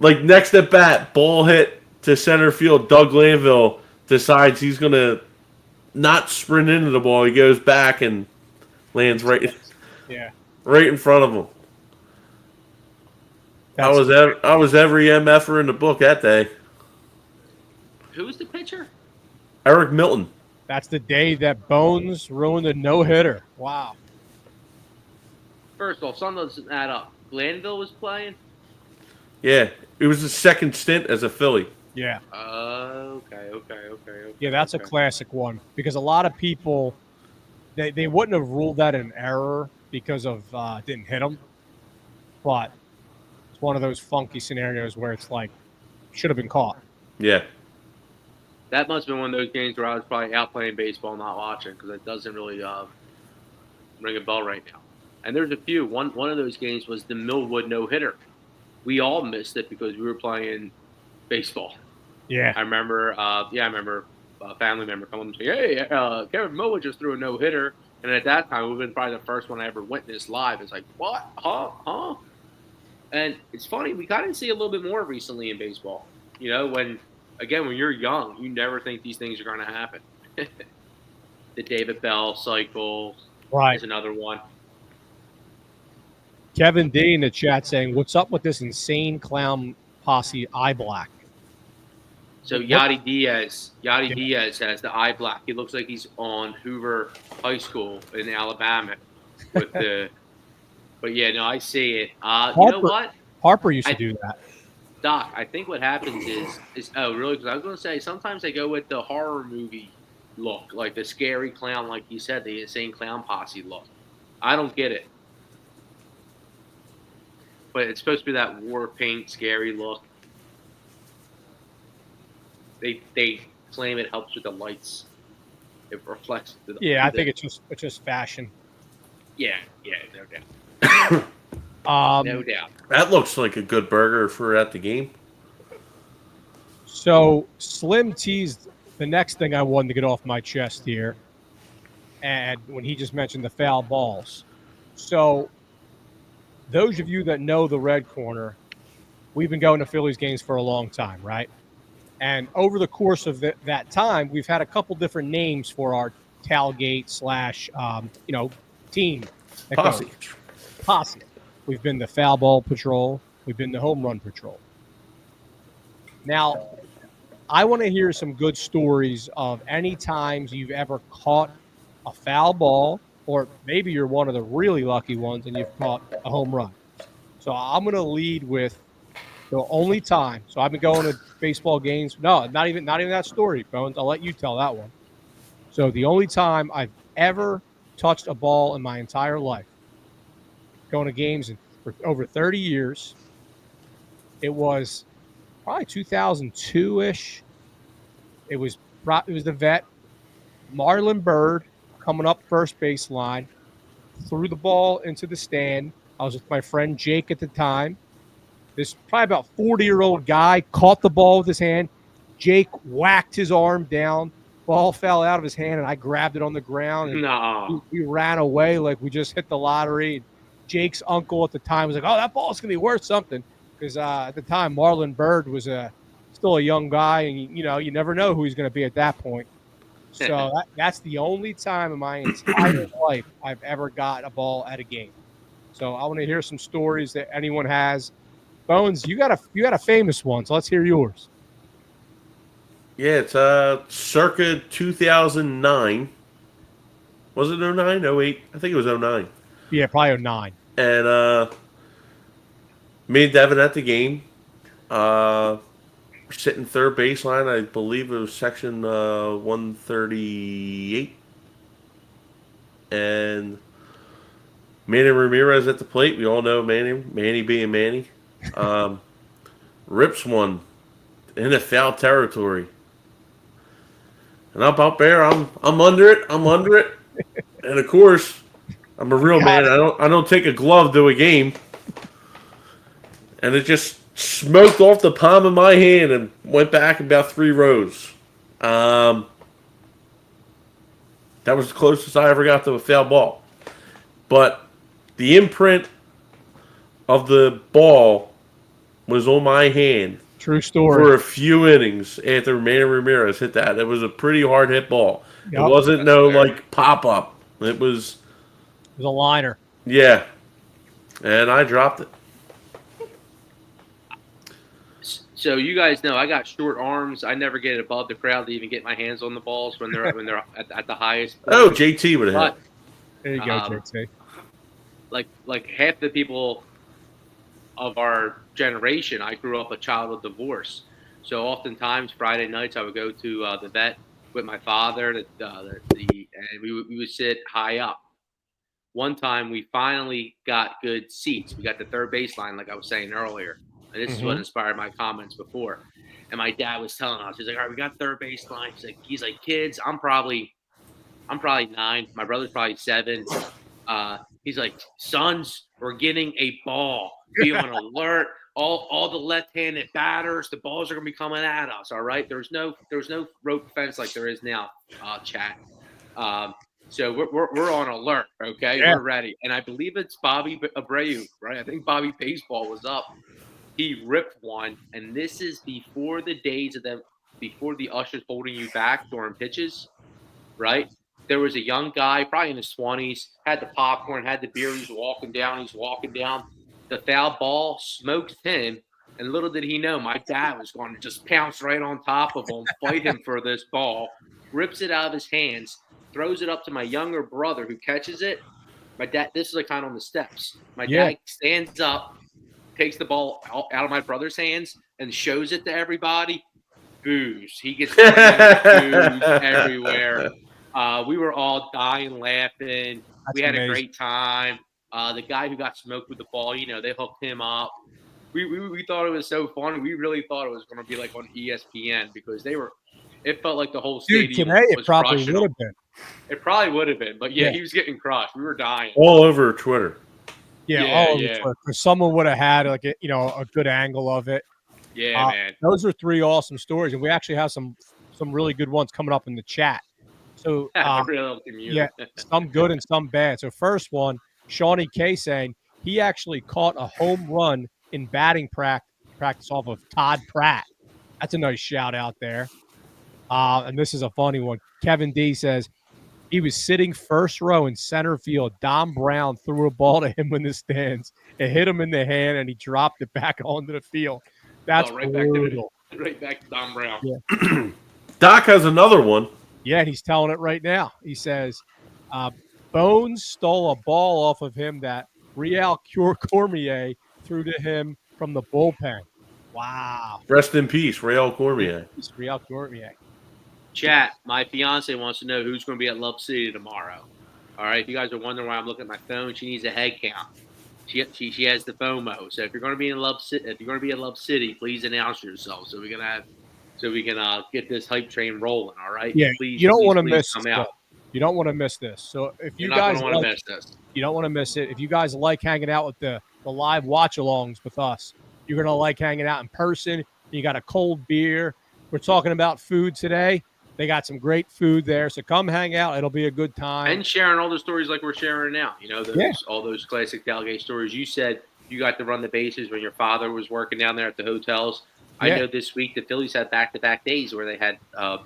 like next at bat, ball hit to center field. Doug Lanville decides he's going to not sprint into the ball. He goes back and lands right in front of him. I was every MFer in the book that day. Who was the pitcher? Eric Milton. That's the day that Bones ruined a no-hitter. Wow. First off, something doesn't add up. Glanville was playing? Yeah. It was his second stint as a Philly. Yeah. Okay. Yeah, that's a classic one because a lot of people, they wouldn't have ruled that an error because of didn't hit him, but it's one of those funky scenarios where it's like should have been caught. Yeah. That must have been one of those games where I was probably out playing baseball, not watching, because it doesn't really ring a bell right now. And there's a few. One of those games was the Millwood no-hitter. We all missed it because we were playing baseball. Yeah. I remember a family member coming and saying, hey, Kevin Millwood just threw a no-hitter. And at that time, it would have been probably the first one I ever witnessed live. It's like, what? Huh? And it's funny, we kind of see a little bit more recently in baseball. You know, when you're young, you never think these things are going to happen. The David Bell cycle is another one. Kevin D in the chat saying, what's up with this insane clown posse eye black? So What- Yachty Diaz has the eye black. He looks like he's on Hoover High School in Alabama with the. But yeah, no, I see it. You know what, Harper used to I do that. Doc? I think what happens is oh really? Because I was going to say sometimes they go with the horror movie look, like the scary clown, like you said, the insane clown posse look. I don't get it, but it's supposed to be that war paint scary look. They claim it helps with the lights. It reflects Yeah, I think it's just fashion. yeah, no doubt. No doubt. That looks like a good burger for at the game. So Slim teased the next thing I wanted to get off my chest here, and when he just mentioned the foul balls. So those of you that know the Red Corner, we've been going to Phillies games for a long time, right? And over the course of that time, we've had a couple different names for our tailgate slash, team. that Posse. goes. Posse. We've been the foul ball patrol. We've been the home run patrol. Now, I want to hear some good stories of any times you've ever caught a foul ball, or maybe you're one of the really lucky ones and you've caught a home run. So I'm going to lead with the only time. So I've been going to baseball games. No, not even that story, Bones. I'll let you tell that one. So the only time I've ever touched a ball in my entire life, going to games for over 30 years, it was probably 2002-ish. It was the vet, Marlon Byrd, coming up first baseline, threw the ball into the stand. I was with my friend Jake at the time. This probably about 40-year-old guy caught the ball with his hand. Jake whacked his arm down. Ball fell out of his hand, and I grabbed it on the ground. And No. we ran away like we just hit the lottery. Jake's uncle at the time was like, "Oh, that ball's gonna be worth something," because at the time Marlon Byrd was still a young guy, and you never know who he's going to be at that point. So that's the only time in my entire life I've ever got a ball at a game. So I want to hear some stories that anyone has. Bones, you got a famous one, so let's hear yours. Yeah, it's circa 2009. Was it 09? 08? I think it was 09. Yeah, probably 09. And me and Devin at the game. Sitting third baseline. I believe it was section 138. And Manny Ramirez at the plate. We all know Manny being Manny. Rips one in the foul territory. And I'm out there. I'm under it. And of course, I'm a real man. I don't take a glove to a game. And it just smoked off the palm of my hand and went back about 3 rows. That was the closest I ever got to a foul ball. But the imprint of the ball was on my hand. True story. For a few innings after Manny Ramirez hit that. It was a pretty hard hit ball. Yep. It wasn't like pop up. It was a liner. Yeah. And I dropped it. So you guys know I got short arms. I never get above the crowd to even get my hands on the balls when they're at the highest. Oh, JT would have hit. There you go, JT. Like half the people of our generation, I grew up a child of divorce. So oftentimes Friday nights I would go to the vet with my father, and we would sit high up. One time we finally got good seats. We got the third baseline, like I was saying earlier. And this is what inspired my comments before. And my dad was telling us, he's like, "All right, we got third baseline." He's like, "Kids, I'm probably 9. My brother's probably 7. He's like, "Sons, we're getting a ball. Be on alert. All the left-handed batters, the balls are gonna be coming at us. All right. There's no rope fence like there is now, chat. So we're on alert. Okay, yeah. We're ready. And I believe it's Bobby Abreu, right? I think Bobby Baseball was up. He ripped one, and this is before the days of them, before the ushers holding you back during pitches, right? There was a young guy, probably in his 20s, had the popcorn, had the beer. He's walking down. The foul ball smoked him, And little did he know, my dad was going to just pounce right on top of him, fight him for this ball, rips it out of his hands, throws it up to my younger brother who catches it. My dad, this is like kind of on the steps. My Yeah. dad stands up, takes the ball out of my brother's hands, and shows it to everybody. Boos. He gets boos everywhere. We were all dying laughing. That's We had amazing. a great time. The guy who got smoked with the ball, they hooked him up. We thought it was so fun. We really thought it was going to be like on ESPN because it felt like the whole Dude, stadium today it was probably crushing would him. have been. It probably would have been, but yeah, Yeah. he was getting crushed. We were dying. All over Twitter. Yeah, Yeah, all over yeah. Twitter. Because someone would have had like a good angle of it. Yeah, man. Those are 3 awesome stories, and we actually have some really good ones coming up in the chat. So yeah, some good and some bad. So first one, Shawnee K saying he actually caught a home run in batting practice off of Todd Pratt. That's a nice shout out there. And this is a funny one. Kevin D says he was sitting first row in center field. Dom Brown threw a ball to him in the stands. It hit him in the hand, and he dropped it back onto the field. That's brutal. Right back to Dom Brown. Yeah. Doc has another one. Yeah, and he's telling it right now. He says, Bones stole a ball off of him that Real Cormier threw to him from the bullpen. Wow. Rest in peace, Real Cormier. Real Cormier. Chat, my fiance wants to know who's going to be at Love City tomorrow. All right, if you guys are wondering why I'm looking at my phone, she needs a head count. She has the FOMO. So if you're going to be in Love City, please announce yourself so we can get this hype train rolling. All right. Yeah, please, you don't want to please miss come this. out. You don't want to miss this. So if you You're guys not going to want to miss this. you don't want to miss it. If you guys like hanging out with the live watch-alongs with us, you're going to like hanging out in person. You got a cold beer. We're talking about food today. They got some great food there, so come hang out. It'll be a good time. And sharing all the stories like we're sharing now. All those classic tailgate stories. You said you got to run the bases when your father was working down there at the hotels. I know this week the Phillies had back-to-back days where they had, I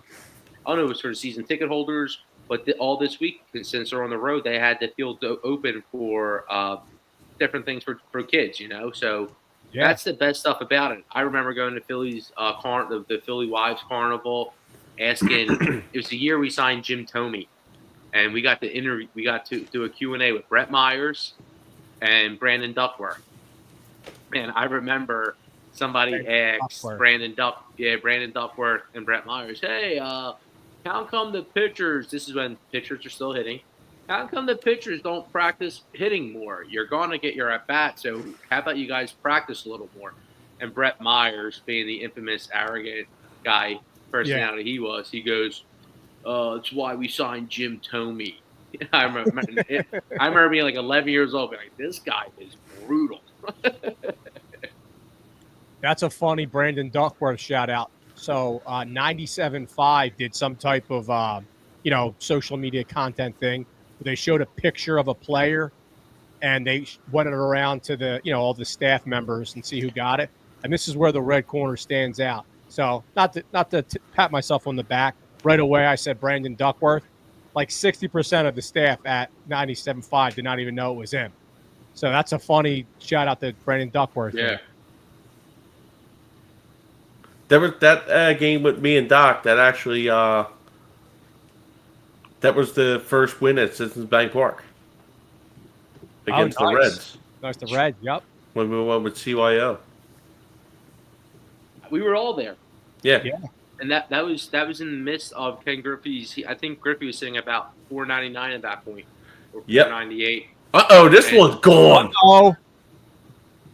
don't know if it was for the season ticket holders, but all this week, since they're on the road, they had the field open for different things for kids, So that's the best stuff about it. I remember going to Phillies the Philly Wives Carnival, asking. It was the year we signed Jim Thome, and we got to do a Q&A with Brett Myers and Brandon Duckworth. Man, I remember somebody asked Brandon Duckworth and Brett Myers, hey, how come the pitchers, this is when pitchers are still hitting, how come the pitchers don't practice hitting more? You're going to get your at-bat, so how about you guys practice a little more? And Brett Myers, being the infamous arrogant guy personality he goes, it's why we signed Jim Thome. I remember being like 11 years old, being like, this guy is brutal. That's a funny Brandon Duckworth shout out. So 97.5 did some type of social media content thing. They showed a picture of a player, and they went it around to the all the staff members and see who got it. And this is where the red corner stands out. So not to pat myself on the back, right away I said Brandon Duckworth. Like 60% of the staff at 97.5 did not even know it was him. So that's a funny shout out to Brandon Duckworth. Yeah. There was that game with me and Doc that actually that was the first win at Citizens Bank Park against the Reds. Nice, the Reds. Yep. When we went with CYO. We were all there. Yeah. And that was in the midst of Ken Griffey's. I think Griffey was sitting about $4.99 at that point, or $4.98. Uh-oh, this one's gone. Uh-oh.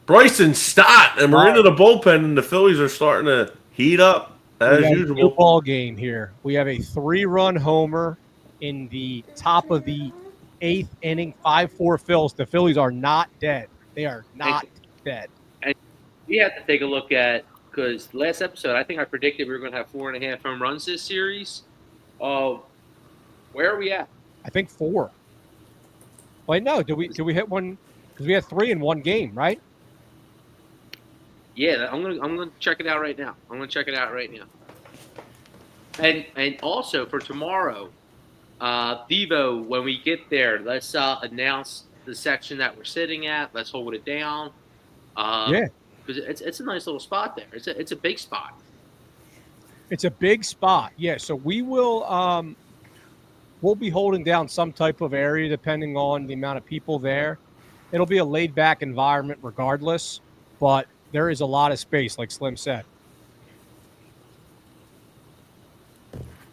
Bryson Stott, and we're into the bullpen, and the Phillies are starting to heat up as usual. New ball game here. We have a 3-run homer in the top of the 8th inning, 5-4 Phils. The Phillies are not dead. They are not dead. And we have to take a look at, because last episode, I think I predicted we were going to have 4.5 home runs this series. Where are we at? I think 4. Wait, no. Did we hit one? Because we had 3 in one game, right? Yeah, I'm gonna check it out right now. And also for tomorrow, Devo, when we get there, let's announce the section that we're sitting at. Let's hold it down. Because because it's a nice little spot there. It's a big spot. It's a big spot. Yeah. So we will we'll be holding down some type of area depending on the amount of people there. It'll be a laid back environment regardless, but there is a lot of space, like Slim said.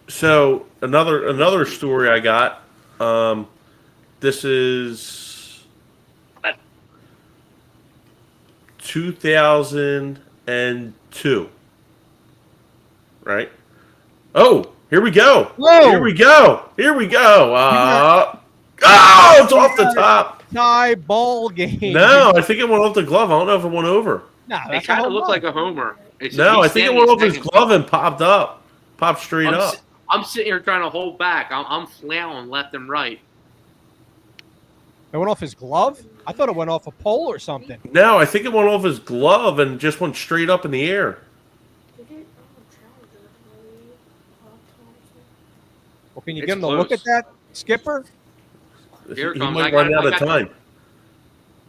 So another story I got. This is 2002, right? Oh, here we go. Whoa! Here we go. Here we go. It's off the top. Tie ball game. No, I think it went off the glove. I don't know if it went over. No, It kind of looked like a homer. No, I think it went off his glove and popped up. Popped straight up. I'm sitting here trying to hold back. I'm flailing left and right. It went off his glove? I thought it went off a pole or something. No, I think it went off his glove and just went straight up in the air. Well, can you get him to look at that, Skipper? Here He comes. might run out of time.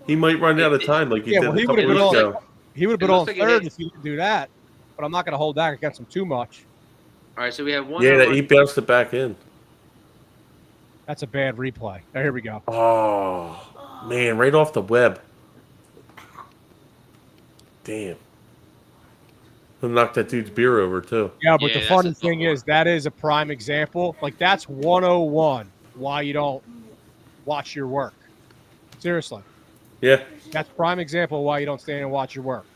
He might run out of time like he did a couple weeks ago. He would have been on third if he didn't do that. But I'm not going to hold back against him too much. All right, so we have one. Yeah, he bounced it back in. That's a bad replay. Oh, here we go. Oh, man, right off the web. Damn. He'll knock that dude's beer over, too. Yeah, but the funny thing is, that is a prime example. Like, that's 101 why you don't watch your work. Seriously. Yeah. That's prime example why you don't stand and watch your work.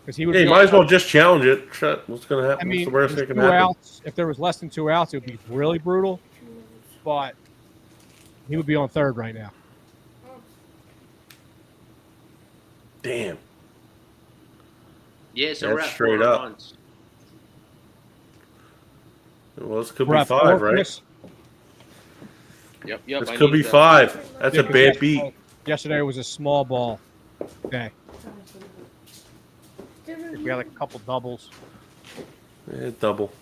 Because he would. Hey, you might as well just challenge it. What's going to happen? I mean, what's the worst that can two happen? outs. If there was less than 2 outs, it would be really brutal. But he would be on third right now. Damn. Yeah, so That's we're at straight 4 up. runs. Well, this could We're be at 5, four, right? Chris. Yep. This I could need be that. 5. That's Yeah, a 'cause bad beat. Yesterday was a small ball day. We had like a couple doubles. Yeah, double.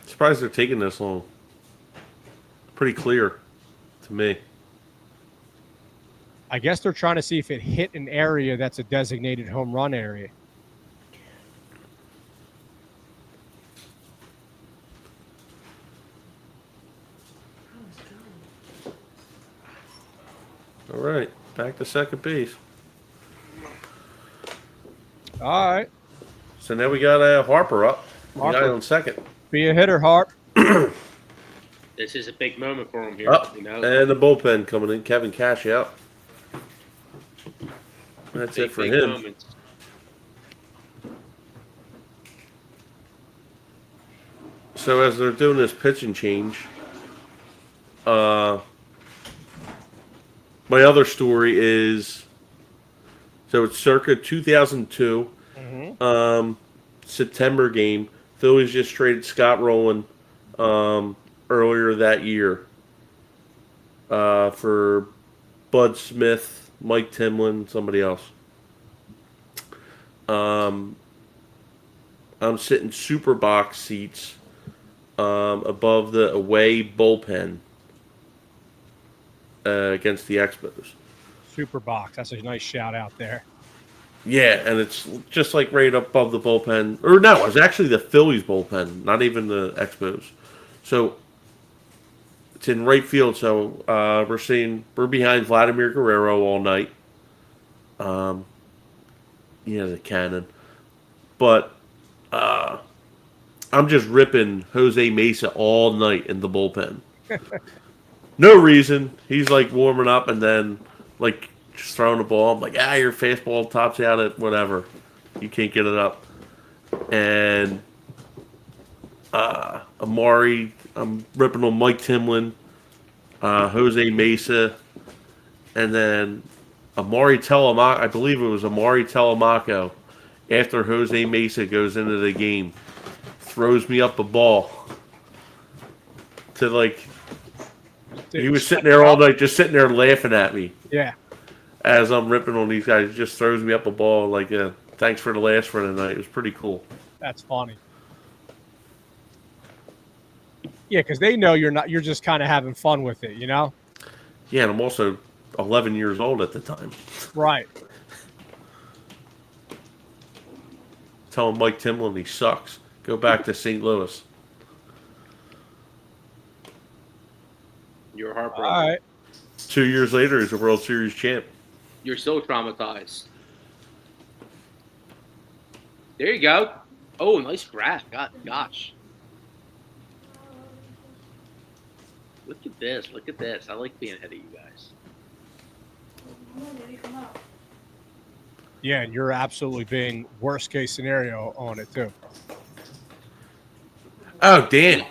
Surprised they're taking this long. Pretty clear to me. I guess they're trying to see if it hit an area that's a designated home run area. All right, back to second base. All right. So now we got Harper up. We got Harper. it on second. Be a hitter, Harp. This is a big moment for him here. Up. You know, And the bullpen coming in. Kevin Cash out. That's big, it for big him. moments. So as they're doing this pitching change, my other story is, so it's circa 2002, September game. Phillies just traded Scott Rowland earlier that year for Bud Smith, Mike Timlin, somebody else. I'm sitting super box seats above the away bullpen against the Expos. Super box. That's a nice shout out there. Yeah, and it's just like right above the bullpen. Or no, it was actually the Phillies bullpen, not even the Expos. So it's in right field. So we're behind Vladimir Guerrero all night. The cannon. But I'm just ripping Jose Mesa all night in the bullpen. No reason. He's like warming up and then like just throwing the ball. I'm like, your fastball tops out at whatever. You can't get it up. And Amari, I'm ripping on Mike Timlin, Jose Mesa, and then Amari Telemaco. I believe it was Amari Telemaco. After Jose Mesa goes into the game, throws me up a ball to like. He was sitting there all night, just sitting there laughing at me. Yeah. As I'm ripping on these guys, he just throws me up a ball like, thanks for the last for the night. It was pretty cool. That's funny. Yeah, because they know you're not. You're just kind of having fun with it, you know. Yeah, and I'm also 11 years old at the time. Right. telling Mike Timlin he sucks. Go back to St. Louis. You're heartbroken. All right. 2 years later, he's a World Series champ. You're still traumatized. There you go. Oh, nice grab. Gosh. Look at this. Look at this. I like being ahead of you guys. Yeah, and you're absolutely being worst case scenario on it too. Oh, damn.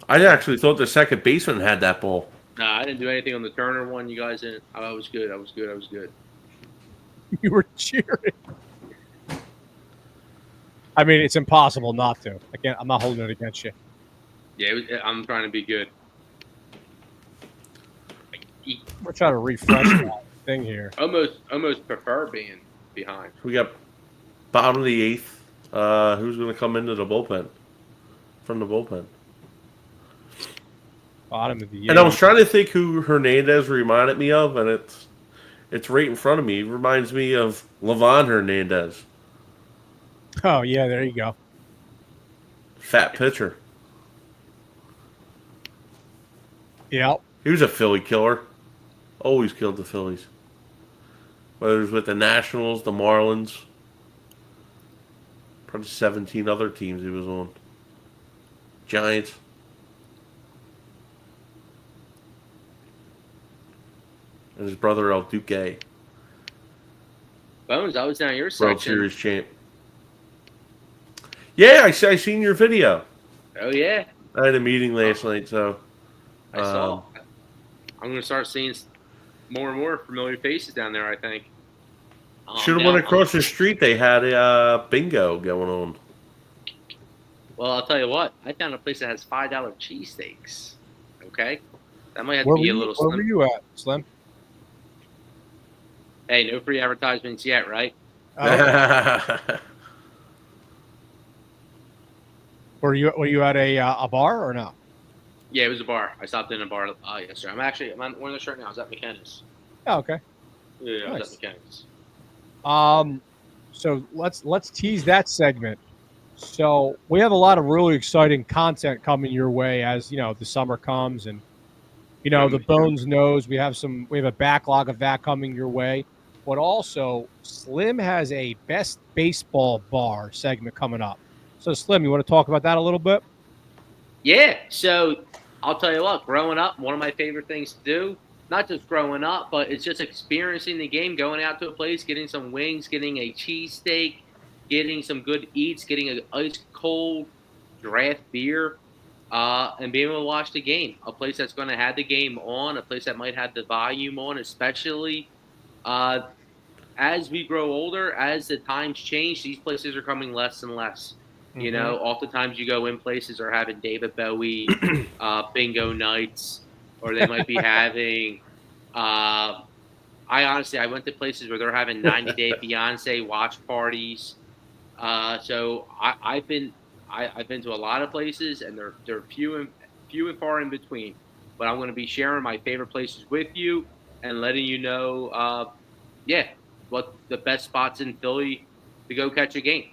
I actually thought the second baseman had that ball. Nah, I didn't do anything on the Turner one. You guys didn't. I was good. I was good. You were cheering. I mean, it's impossible not to. I'm not holding it against you. Yeah, I'm trying to be good. We're trying to refresh that thing here. Almost prefer being behind. We got bottom of the eighth. Who's going to come into the bullpen? From the bullpen. Bottom of the eighth. And I was trying to think who Hernandez reminded me of, and it's right in front of me. It reminds me of Levon Hernandez. Oh, yeah, there you go. Fat pitcher. Yep. He was a Philly killer. Always killed the Phillies. Whether it was with the Nationals, the Marlins, probably 17 other teams he was on. Giants. And his brother El Duque. Bones, I was down your World section. Series champ. Yeah, I seen your video. Oh, yeah. I had a meeting last night, so. I saw. I'm going to start seeing more and more familiar faces down there, I think. Should have went across the street. They had a bingo going on. Well, I'll tell you what. I found a place that has $5 cheesesteaks. Okay? That might have to Where be a little were you at, Slim? Hey, no free advertisements yet, right? Were you at a bar or no? Yeah, it was a bar. I stopped in a bar yesterday. I'm wearing the shirt now. I was at McKenna's. Oh, okay. Yeah, I Nice. was at McKenna's. So let's tease that segment. So we have a lot of really exciting content coming your way as the summer comes, and the Bones knows we have a backlog of that coming your way. But also, Slim has a best baseball bar segment coming up. So Slim, you want to talk about that a little bit? Yeah, so I'll tell you what, growing up, one of my favorite things to do, not just growing up, but it's just experiencing the game, going out to a place, getting some wings, getting a cheesesteak, getting some good eats, getting an ice cold draft beer, and being able to watch the game. A place that's going to have the game on, a place that might have the volume on, especially as we grow older, as the times change, these places are coming less and less. You know, oftentimes you go in places are having David Bowie bingo nights, or they might be having. I went to places where they're having 90-day fiance watch parties. So I've been to a lot of places, and they're few and far in between. But I'm going to be sharing my favorite places with you and letting you know, what the best spots in Philly to go catch a game.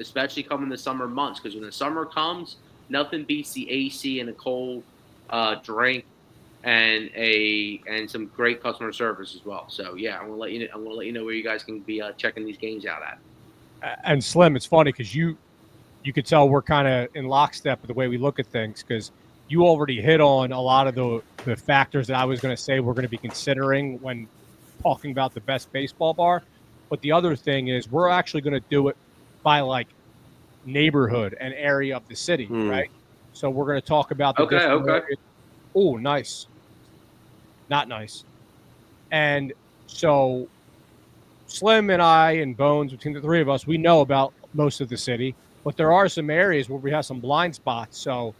Especially coming the summer months, because when the summer comes, nothing beats the AC and a cold drink and some great customer service as well. So yeah, I'm gonna let you know where you guys can be checking these games out at. And Slim, it's funny because you could tell we're kind of in lockstep with the way we look at things, because you already hit on a lot of the factors that I was going to say we're going to be considering when talking about the best baseball bar. But the other thing is we're actually going to do it by like neighborhood and area of the city, right? So we're going to talk about the different areas. Oh, nice. Not nice. And so Slim and I and Bones, between the three of us, we know about most of the city, but there are some areas where we have some blind spots. So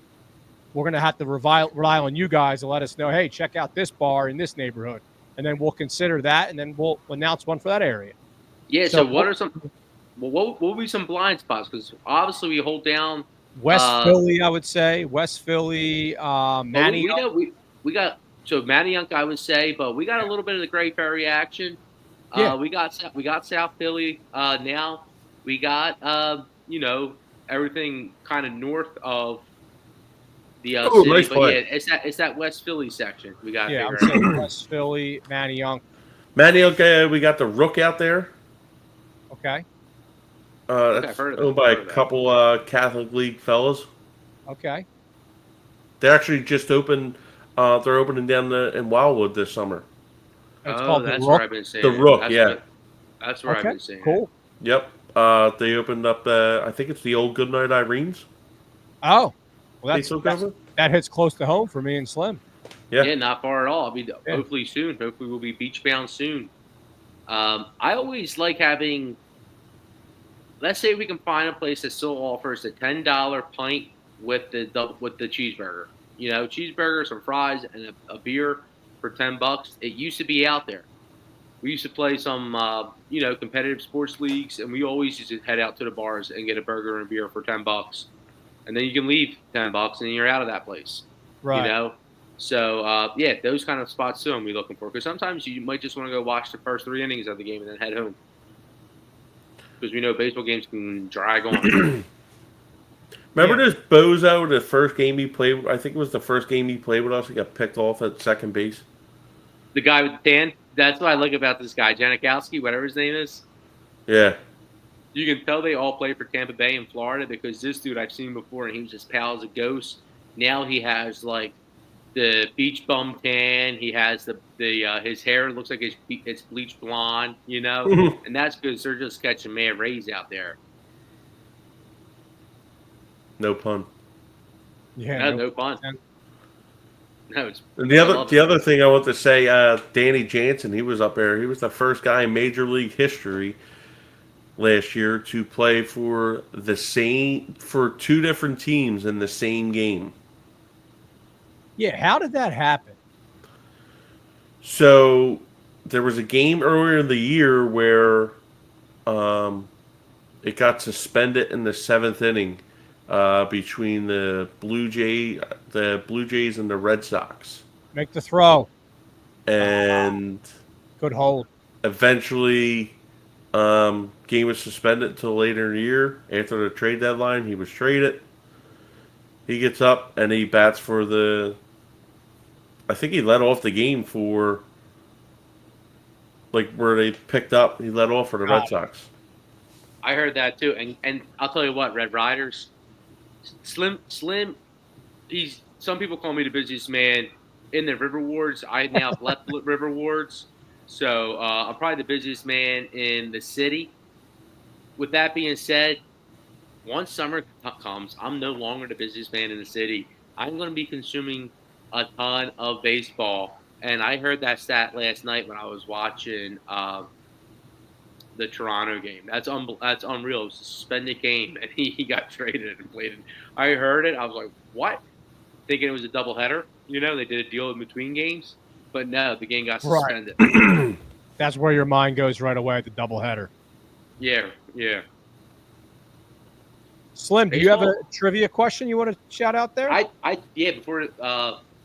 we're going to have to rely on you guys to let us know, hey, check out this bar in this neighborhood. And then we'll consider that, and then we'll announce one for that area. Yeah, so what are some... Well, what would be some blind spots? Because obviously we hold down West Philly, I would say. West Philly, Manayunk. We got Manayunk, I would say, but we got a little bit of the Great Ferry action. Yeah. We got South Philly now. We got everything kind of north of the Oh, city, nice but play. yeah, it's that West Philly section we got to Yeah, I'm figure out. saying West Philly, Manayunk. Manny, okay, we got the Rook out there. Okay. Okay, I've That's heard of that. owned by Heard a of that. couple Catholic League fellas. Okay. They actually just opened. They're opening down in Wildwood this summer. It's Oh, called the that's where Rook. I've been seeing The it. Rook, yeah. That's where I've Okay. been seeing it. Cool. Yep. They opened up. I think it's the old Goodnight Irene's. Oh, well, They took over. that hits close to home for me and Slim. Yeah. Yeah, not far at all. I mean, Yeah. hopefully soon. Hopefully we'll be beach bound soon. I always like having. Let's say we can find a place that still offers the $10 pint with the cheeseburger. Cheeseburger, some fries, and a beer for $10. It used to be out there. We used to play some, competitive sports leagues, and we always used to head out to the bars and get a burger and a beer for $10, and then you can leave $10, and you're out of that place. Right. So those kind of spots too I'm looking for, because sometimes you might just want to go watch the first 3 innings of the game and then head home, because we know baseball games can drag on. Remember this bozo? The first game he played. I think it was the first game he played with us. He got picked off at second base. The guy with the tan. That's what I like about this guy, Janikowski, whatever his name is. Yeah. You can tell they all play for Tampa Bay in Florida, because this dude I've seen before, and he was just pale as a ghost. Now he has like the beach bum tan. He has the his hair looks like it's bleached blonde, and that's because they're just catching mad rays out there. No pun. Yeah. No pun. No, it's And the other thing I want to say, Danny Jansen, he was up there. He was the first guy in Major League history last year to play for two different teams in the same game. Yeah. How did that happen? So there was a game earlier in the year where it got suspended in the 7th inning between the Blue Jays and the Red Sox. Make the throw. And Good hold. eventually, game was suspended until later in the year. After the trade deadline, he was traded. He gets up and he bats for I think he led off the game for, like, where they picked up. He led off for the Red Sox. I heard that too, and I'll tell you what, Red Riders, Slim. Some people call me the busiest man in the River Wards. I now have left River Wards, so I'm probably the busiest man in the city. With that being said, once summer comes, I'm no longer the busiest man in the city. I'm going to be consuming a ton of baseball, and I heard that stat last night when I was watching the Toronto game. That's unreal. It was a suspended game, and he got traded and played it. I heard it. I was like, what? Thinking it was a doubleheader. They did a deal in between games. But no, the game got suspended. Right. That's where your mind goes right away at the doubleheader. Yeah. Slim, do you have a trivia question you want to shout out there?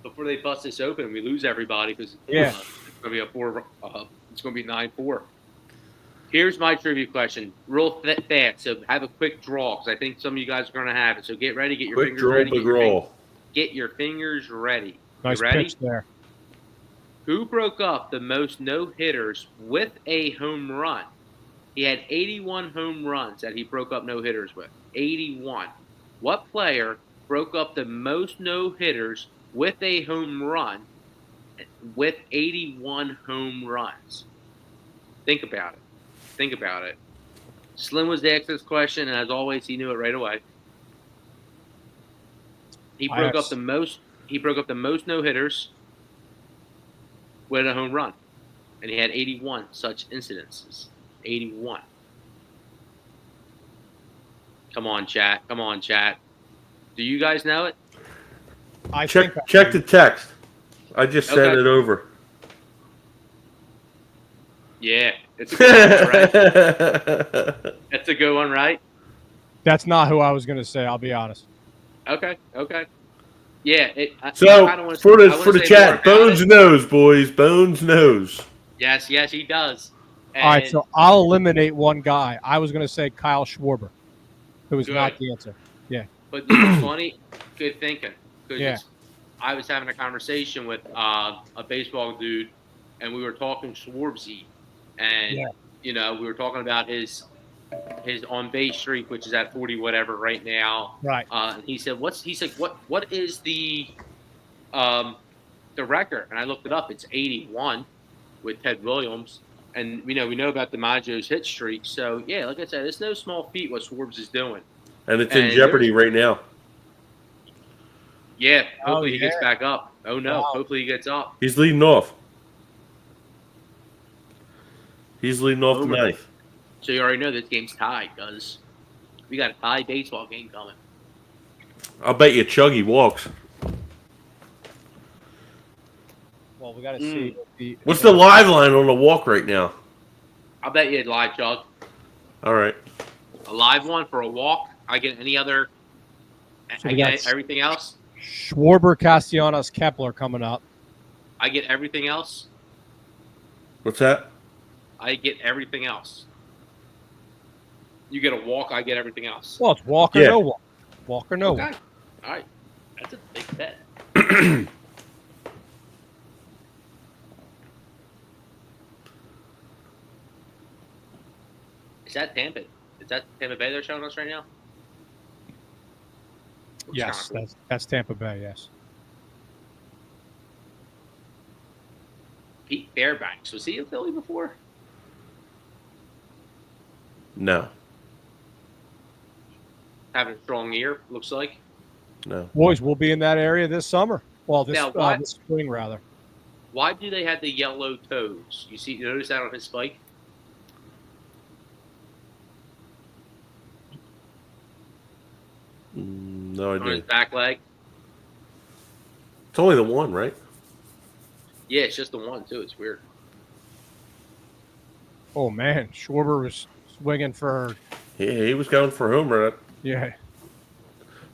Before they bust this open, we lose everybody, because Yeah. it's going to be it's going to be 9-4. Here's my trivia question, real fast. So have a quick draw, because I think some of you guys are going to have it. So get ready, get your Quick fingers draw, ready. big roll. Get your fingers ready. Nice You ready? pitch there. Who broke up the most no-hitters with a home run? He had 81 home runs that he broke up no-hitters with. 81. What player broke up the most no-hitters with a home run with 81 home runs? Think about it. Slim was asked this question, and as always, he knew it right away. He broke up the most no-hitters with a home run, and he had 81 such incidences. 81. Come on, chat. Do you guys know it? Check the text. I just sent it over. Yeah, it's a good one, right? That's a good one, right? That's not who I was going to say, I'll be honest. Okay. Yeah. For the chat, Bones knows, boys. Bones knows. Yes, he does. And All right, so I'll eliminate one guy. I was going to say Kyle Schwarber, who was not Good. the answer. Yeah. But you know what's funny? Good thinking. Because Yeah. I was having a conversation with a baseball dude, and we were talking Schwarbsy, and Yeah. you know we were talking about his on base streak, which is at 40 whatever right now. Right. And he said, what is the record? And I looked it up. It's 81 with Ted Williams. And we know about DiMaggio's hit streak. So yeah, like I said, it's no small feat what Schwartz is doing. And it's in And jeopardy right now. Yeah, Oh, hopefully he yeah. gets back up. Oh no, Wow. hopefully he gets up. He's leading off. He's leading off the Homer. ninth. So you already know this game's tied, because we got a tie baseball game coming. I'll bet you Chuggy walks. Well, we got to see. What's the live line on the walk right now? I'll bet you a live Chug. All right. A live one for a walk. I get any other. So I we get got- everything else. Schwarber, Castellanos, Kepler coming up. I get everything else. What's that? I get everything else. You get a walk. I get everything else. Well, it's walk or Yeah. no walk. Walk or no Okay. walk. All right. That's a big bet. Is that Tampa? Is that Tampa Bay they're showing us right now? Looks Yes, kinda cool. that's Tampa Bay, yes. Pete Fairbanks. Was he in Philly before? No. Having a strong year, looks like. No. Boys, we'll be in that area this summer. Well, Now, why- this spring, rather. Why do they have the yellow toes? You notice that on his spike? No On his idea. back leg? It's only the one, right? Yeah, it's just the one, too. It's weird. Oh, man. Schwarber was swinging for, Yeah, he was going for a home run. yeah.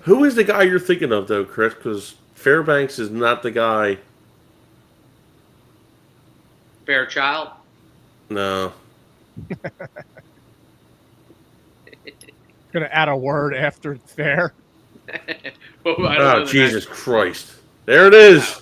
Who is the guy you're thinking of, though, Chris? Because Fairbanks is not the guy. Fairchild? No. Going to add a word after fair. Well, I don't know Oh, the Jesus Christ. There it is.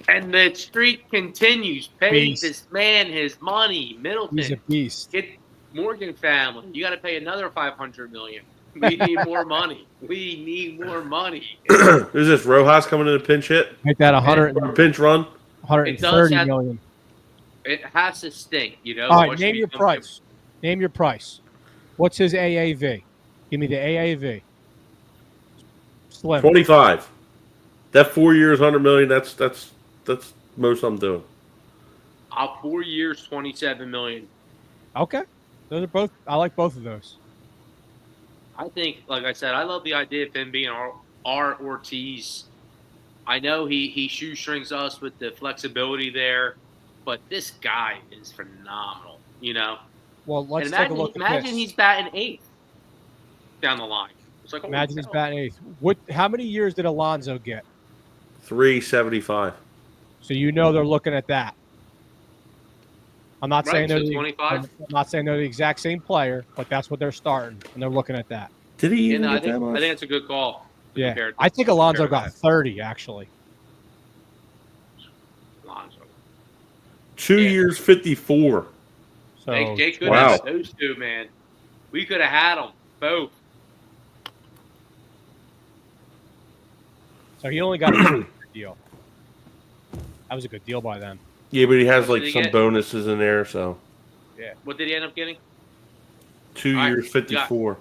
And the streak continues. Pay Beast. this man his money. Middleton. He's a beast. Get Morgan family. You got to pay another $500 million. We need more money. We need more money. Who's this? Rojas coming in a pinch hit? Make that 100, Or a pinch run? 130 have- million. It has to stink, you know. All right, what name should your be- price. Name your price. What's his AAV? Give me the AAV. Slim. 25. That 4 years, 100 million, that's most I'm doing. 4 years, $27 million. Okay. Those are both. I like both of those. I think, like I said, I love the idea of him being our Ortiz. I know he shoestrings us with the flexibility there, but this guy is phenomenal, you know. Well, let's And take a look at imagine this. he's batting eighth down the line. It's like, holy Imagine he's cow. batting eighth. How many years did Alonso get? 375. So you know they're looking at that. I'm not Right, saying so they're 25? I'm not saying they're the exact same player, but that's what they're starting, and they're looking at that. Did he Yeah, even no, I get that think much? it's a good call. Yeah, compared- I think Alonso compared to got 30 actually. Alonso. 2 Yeah. years, 54. So They could Wow. have those two, man. We could have had them both. so he only got a 2-year deal. That was a good deal by them. Yeah, but he has What like did he some get? bonuses in there, so What did he end up getting? 2 All right, years, we got- 54.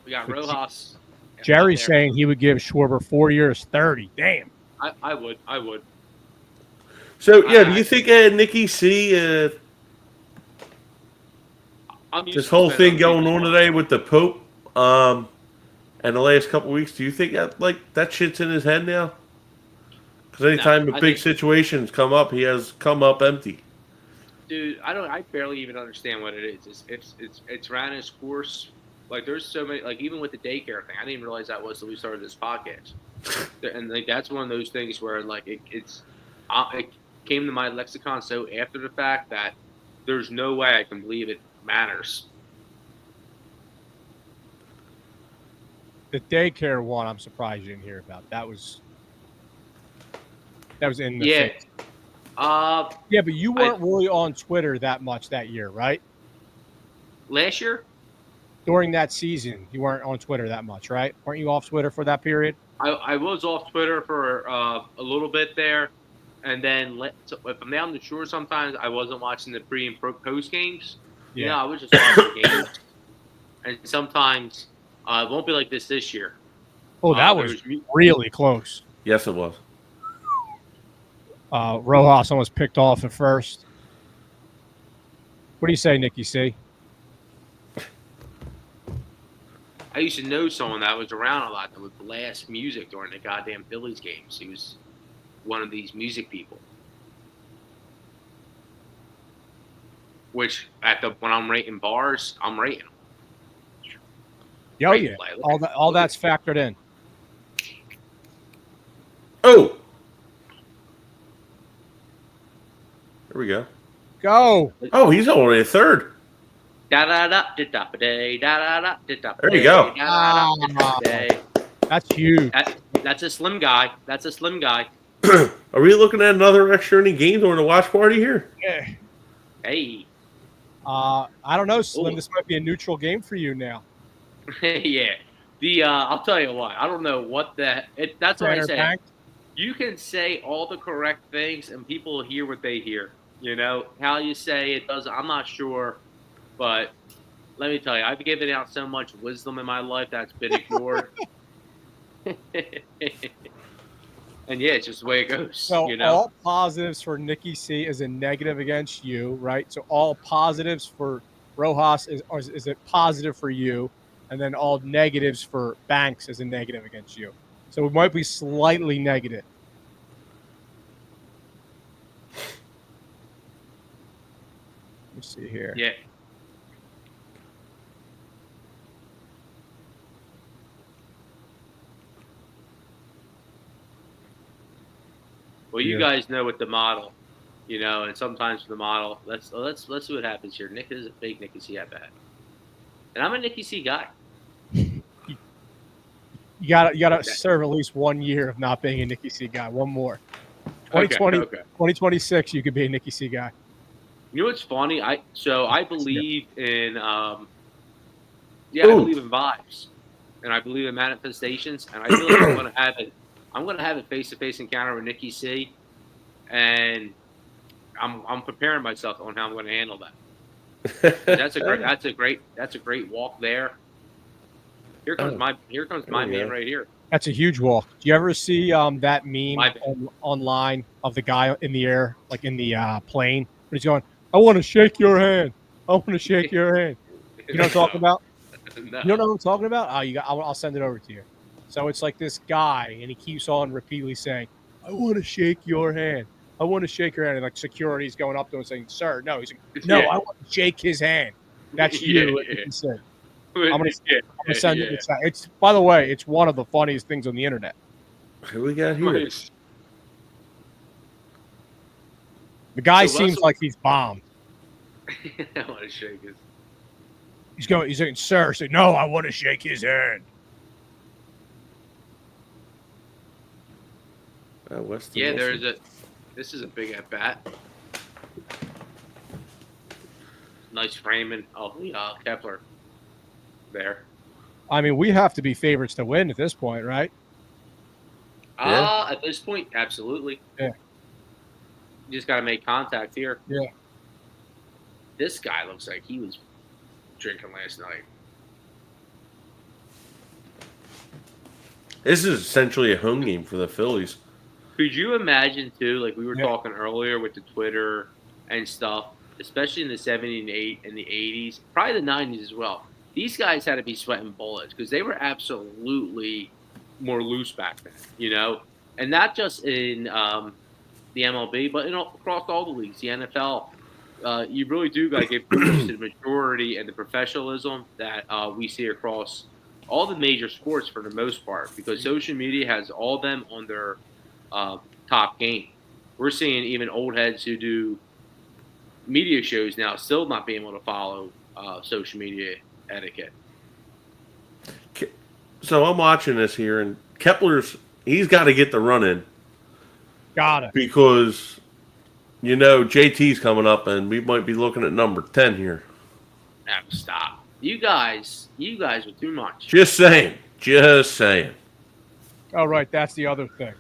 We got Rojas. Jerry's out there. saying he would give Schwarber 4 years, 30. Damn. I would. So yeah, do you think Nikki C, I'm used this to whole spending thing going people's on money. today with the Pope, and the last couple of weeks, do you think that shit's in his head now? Because anytime No, the I big think- situations come up, he has come up empty. Dude, I barely even understand what it is. It's ran its course. Like there's so many, like even with the daycare thing, I didn't even realize that was till we started this podcast. And like that's one of those things where like came to my lexicon so after the fact that there's no way I can believe it matters. The daycare one, I'm surprised you didn't hear about. That was in the Yeah. face. Yeah, but you weren't really on Twitter that much that year, right? Last year? During that season, you weren't on Twitter that much, right? Weren't you off Twitter for that period? I was off Twitter for a little bit there. And then so if I'm down the shore sometimes, I wasn't watching the pre and post games. Yeah. You know, I was just watching games. And sometimes it won't be like this year. Oh, that was really close. Yes, it was. Rojas almost picked off at first. What do you say, Nicky C? I used to know someone that was around a lot that would blast music during the goddamn Phillies games. He was one of these music people. Which when I'm rating bars, I'm rating them. Oh yeah, all that's factored in. Oh, there we go. Go. Oh, he's already a third. There you go. That's huge. That's a slim guy. That's a slim guy. Are we looking at another extra inning game during the watch party here? Yeah. Hey. I don't know, Slim. Ooh. This might be a neutral game for you now. Yeah. I'll tell you what. I don't know what that's what I say. You can say all the correct things, and people will hear what they hear. You know how you say it does. I'm not sure, but let me tell you, I've given out so much wisdom in my life that's been ignored. And yeah, it's just the way it goes. So you know? All positives for Nicky C is a negative against you, right? So all positives for Rojas is a positive for you, and then all negatives for Banks is a negative against you. So it might be slightly negative. Let me see here. Yeah. Well, you guys know what the model, you know, and sometimes the model. Let's see what happens here. Nick is a big Nicky C at bat, and I'm a Nicky C guy. You gotta serve at least 1 year of not being a Nicky C guy. One more. 2020, 2026, you could be a Nicky C guy. You know what's funny? I believe in I believe in vibes, and I believe in manifestations, and I feel like I'm gonna have a face-to-face encounter with Nicky C, and I'm preparing myself on how I'm going to handle that. That's a great walk there. Here comes my man right here. That's a huge walk. Do you ever see that meme online of the guy in the air, like in the plane, but he's going, "I want to shake your hand. I want to shake your hand." You know what I'm talking about? No. You don't know what I'm talking about? I'll send it over to you. So it's like this guy, and he keeps on repeatedly saying, "I want to shake your hand. I want to shake your hand." And like security's going up to him and saying, "Sir, no." He's like, "No, I want to shake his hand." That's you. He said. I'm gonna send it. It's by the way, it's one of the funniest things on the internet. Who we got here? The guy seems like he's bombed. I want to shake his. He's saying, "Sir," say, "No, I want to shake his hand." This is a big at bat. Nice framing of Kepler there. I mean, we have to be favorites to win at this point, right? At this point, absolutely. Yeah. You just got to make contact here. Yeah. This guy looks like he was drinking last night. This is essentially a home game for the Phillies. Could you imagine, too, like we were talking earlier with the Twitter and stuff, especially in the 70s and the 80s, probably the 90s as well. These guys had to be sweating bullets because they were absolutely more loose back then, you know? And not just in the MLB, but across all the leagues, the NFL. You really do got to give kudos to the maturity and the professionalism that we see across all the major sports for the most part, because social media has all them on their top game, we're seeing even old heads who do media shows now still not being able to follow social media etiquette. So I'm watching this here, and he's got to get the run in. Got it. Because, JT's coming up, and we might be looking at number 10 here. Stop. You guys are too much. Just saying. Just saying. Oh, right. That's the other thing.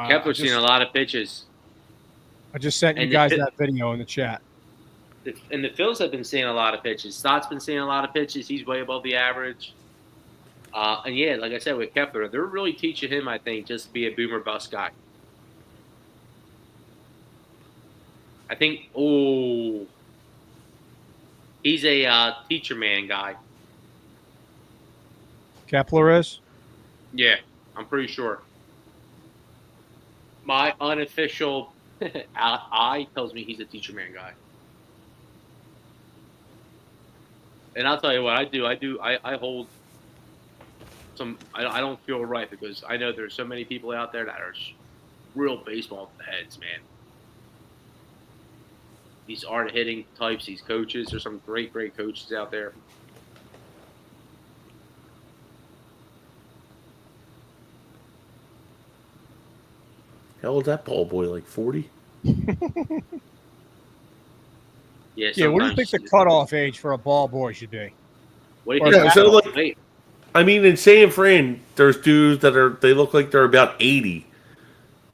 Kepler's seen a lot of pitches. I just sent you guys that video in the chat. And the Phils have been seeing a lot of pitches. Stott's been seeing a lot of pitches. He's way above the average. And yeah, like I said with Kepler, they're really teaching him, I think, just to be a boomer bust guy. I think, he's a teacher man guy. Kepler is? Yeah, I'm pretty sure. My unofficial eye tells me he's a teacher man guy. And I'll tell you what I do. I hold some. I don't feel right because I know there's so many people out there that are real baseball heads, man. These art hitting types, these coaches. There's some great coaches out there. How old's that ball boy? Like 40? Yeah, what do you think the cutoff age for a ball boy should be? What do you think? In San Fran, there's dudes they look like they're about 80,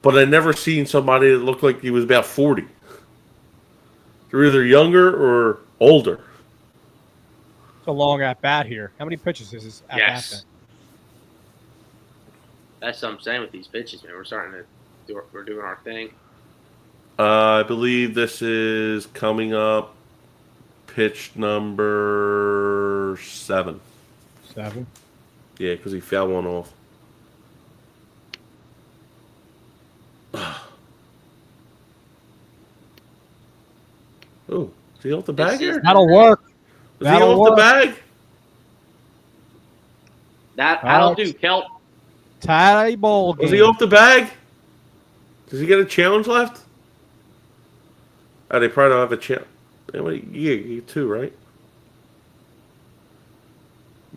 but I never seen somebody that looked like he was about 40. They're either younger or older. It's a long at bat here. How many pitches is this at bat then? That's what I'm saying with these pitches, man. We're starting to we're doing our thing. I believe this is coming up pitch number 7. 7? Yeah, because he fouled one off. Oh, is he off the bag here? That'll work. Is he off the bag? That'll do, Kelp. Tie ball game. Was he off the bag? Does he get a challenge left? Oh, they probably don't have a challenge. Yeah, you 2, right?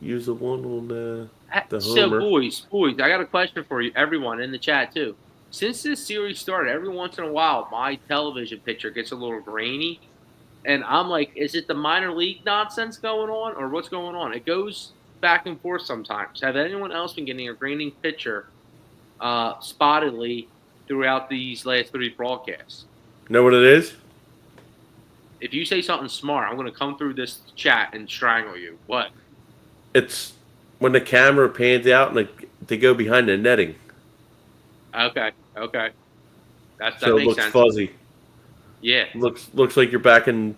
Use the one on the homer. So, boys, I got a question for you, everyone in the chat too. Since this series started, every once in a while, my television picture gets a little grainy, and I'm like, is it the minor league nonsense going on, or what's going on? It goes back and forth sometimes. Have anyone else been getting a graining picture spottedly throughout these last 3 broadcasts? Know what it is? If you say something smart, I'm going to come through this chat and strangle you. What? It's when the camera pans out and they go behind the netting. Okay. That so makes it looks sense. fuzzy. Yeah. Looks like you're back in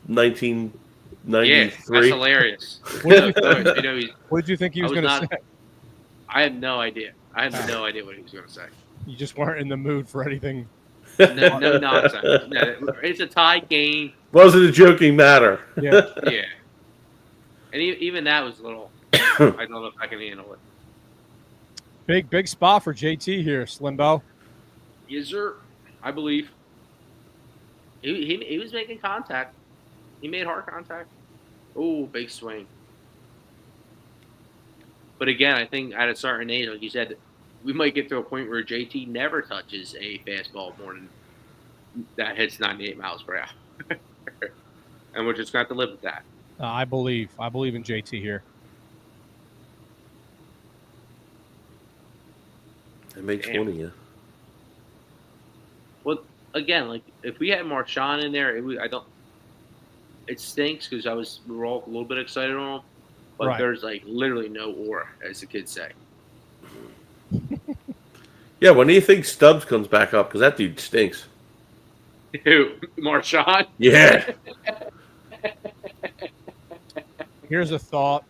1993. Yeah, that's hilarious. What did you think he was going to say? I have no idea. I have no idea what he was going to say. You just weren't in the mood for anything. No nonsense. No, it's a tie game. Wasn't a joking matter. Yeah. Yeah. And even that was a little. I don't know if I can handle it. Big spot for JT here, Slimbo. Yes, sir. I believe. He was making contact. He made hard contact. Oh, big swing. But again, I think at a certain age, like you said, we might get to a point where JT never touches a fastball more than that hits 98 miles per hour. And we're just going to have to live with that. I believe in JT here. It makes fun of you. Well, again, like if we had Marchand in there, it stinks because we were all a little bit excited on him, but there's like literally no aura, as the kids say. Yeah, when do you think Stubbs comes back up? Because that dude stinks. Who? Marchand? Yeah. Here's a thought.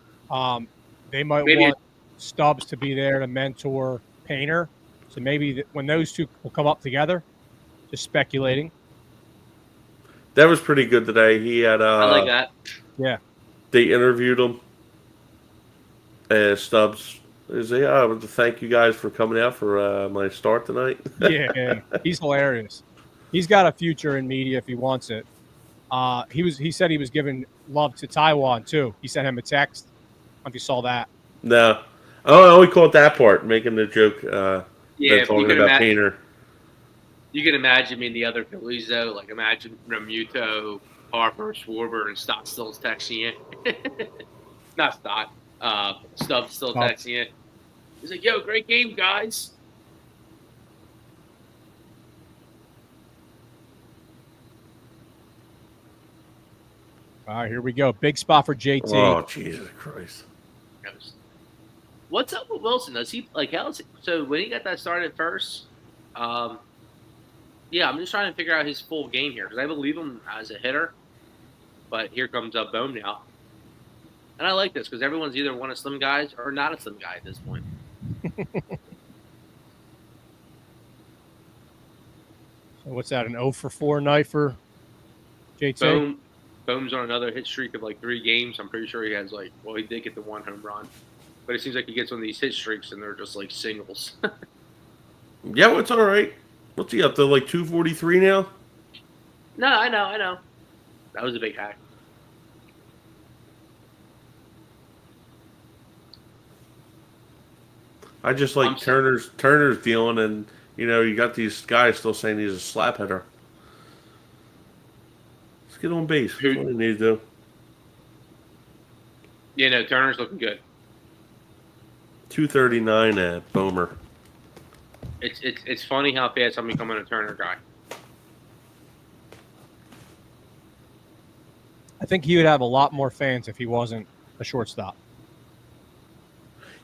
They might want Stubbs to be there to mentor Painter. So maybe when those two will come up together, just speculating. That was pretty good today. He had I like that. Yeah. They interviewed him. Stubbs I want to thank you guys for coming out for my start tonight. Yeah, he's hilarious. He's got a future in media if he wants it. He said he was giving love to Taiwan too. He sent him a text. I don't know if you saw that. No. Oh, I only caught that part, making the joke Yeah, that talking about Painter. You can imagine me and the other Phillies, though. Like, imagine Remuto, Harper, Schwarber, and Stott still texting you. Not Stott. Stubbs still texting you. He's like, yo, great game, guys. All right, here we go. Big spot for JT. Oh, Jesus Christ. What's up with Wilson? Does he, like, so when he got that started first, yeah, I'm just trying to figure out his full game here because I believe him as a hitter. But here comes Bohm now. And I like this because everyone's either one of slim guys or not a slim guy at this point. So what's that, an 0 for 4 night for JT? Bohm's on another hit streak of like 3 games. I'm pretty sure he has he did get the 1 home run. But it seems like he gets one of these hit streaks and they're just like singles. Yeah, well, it's all right. What's he up to, like 243 now? No, I know. That was a big hack. I just like Turner's dealing, and you got these guys still saying he's a slap hitter. Let's get on base. That's what he needs to do. Yeah, no, Turner's looking good. 239 at Bomer. It's funny how fast I'm becoming a Turner guy. I think he would have a lot more fans if he wasn't a shortstop.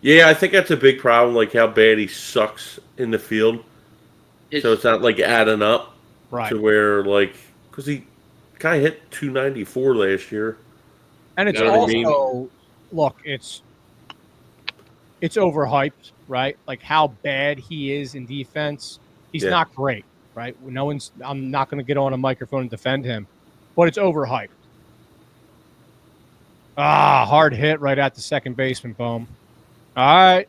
Yeah, I think that's a big problem, like how bad he sucks in the field. So it's not like adding up to where, like, because he kind of hit 294 last year. And it's also, look, it's overhyped, right? Like how bad he is in defense. He's not great, right? I'm not going to get on a microphone and defend him, but it's overhyped. Hard hit right at the second baseman, Bohm. All right.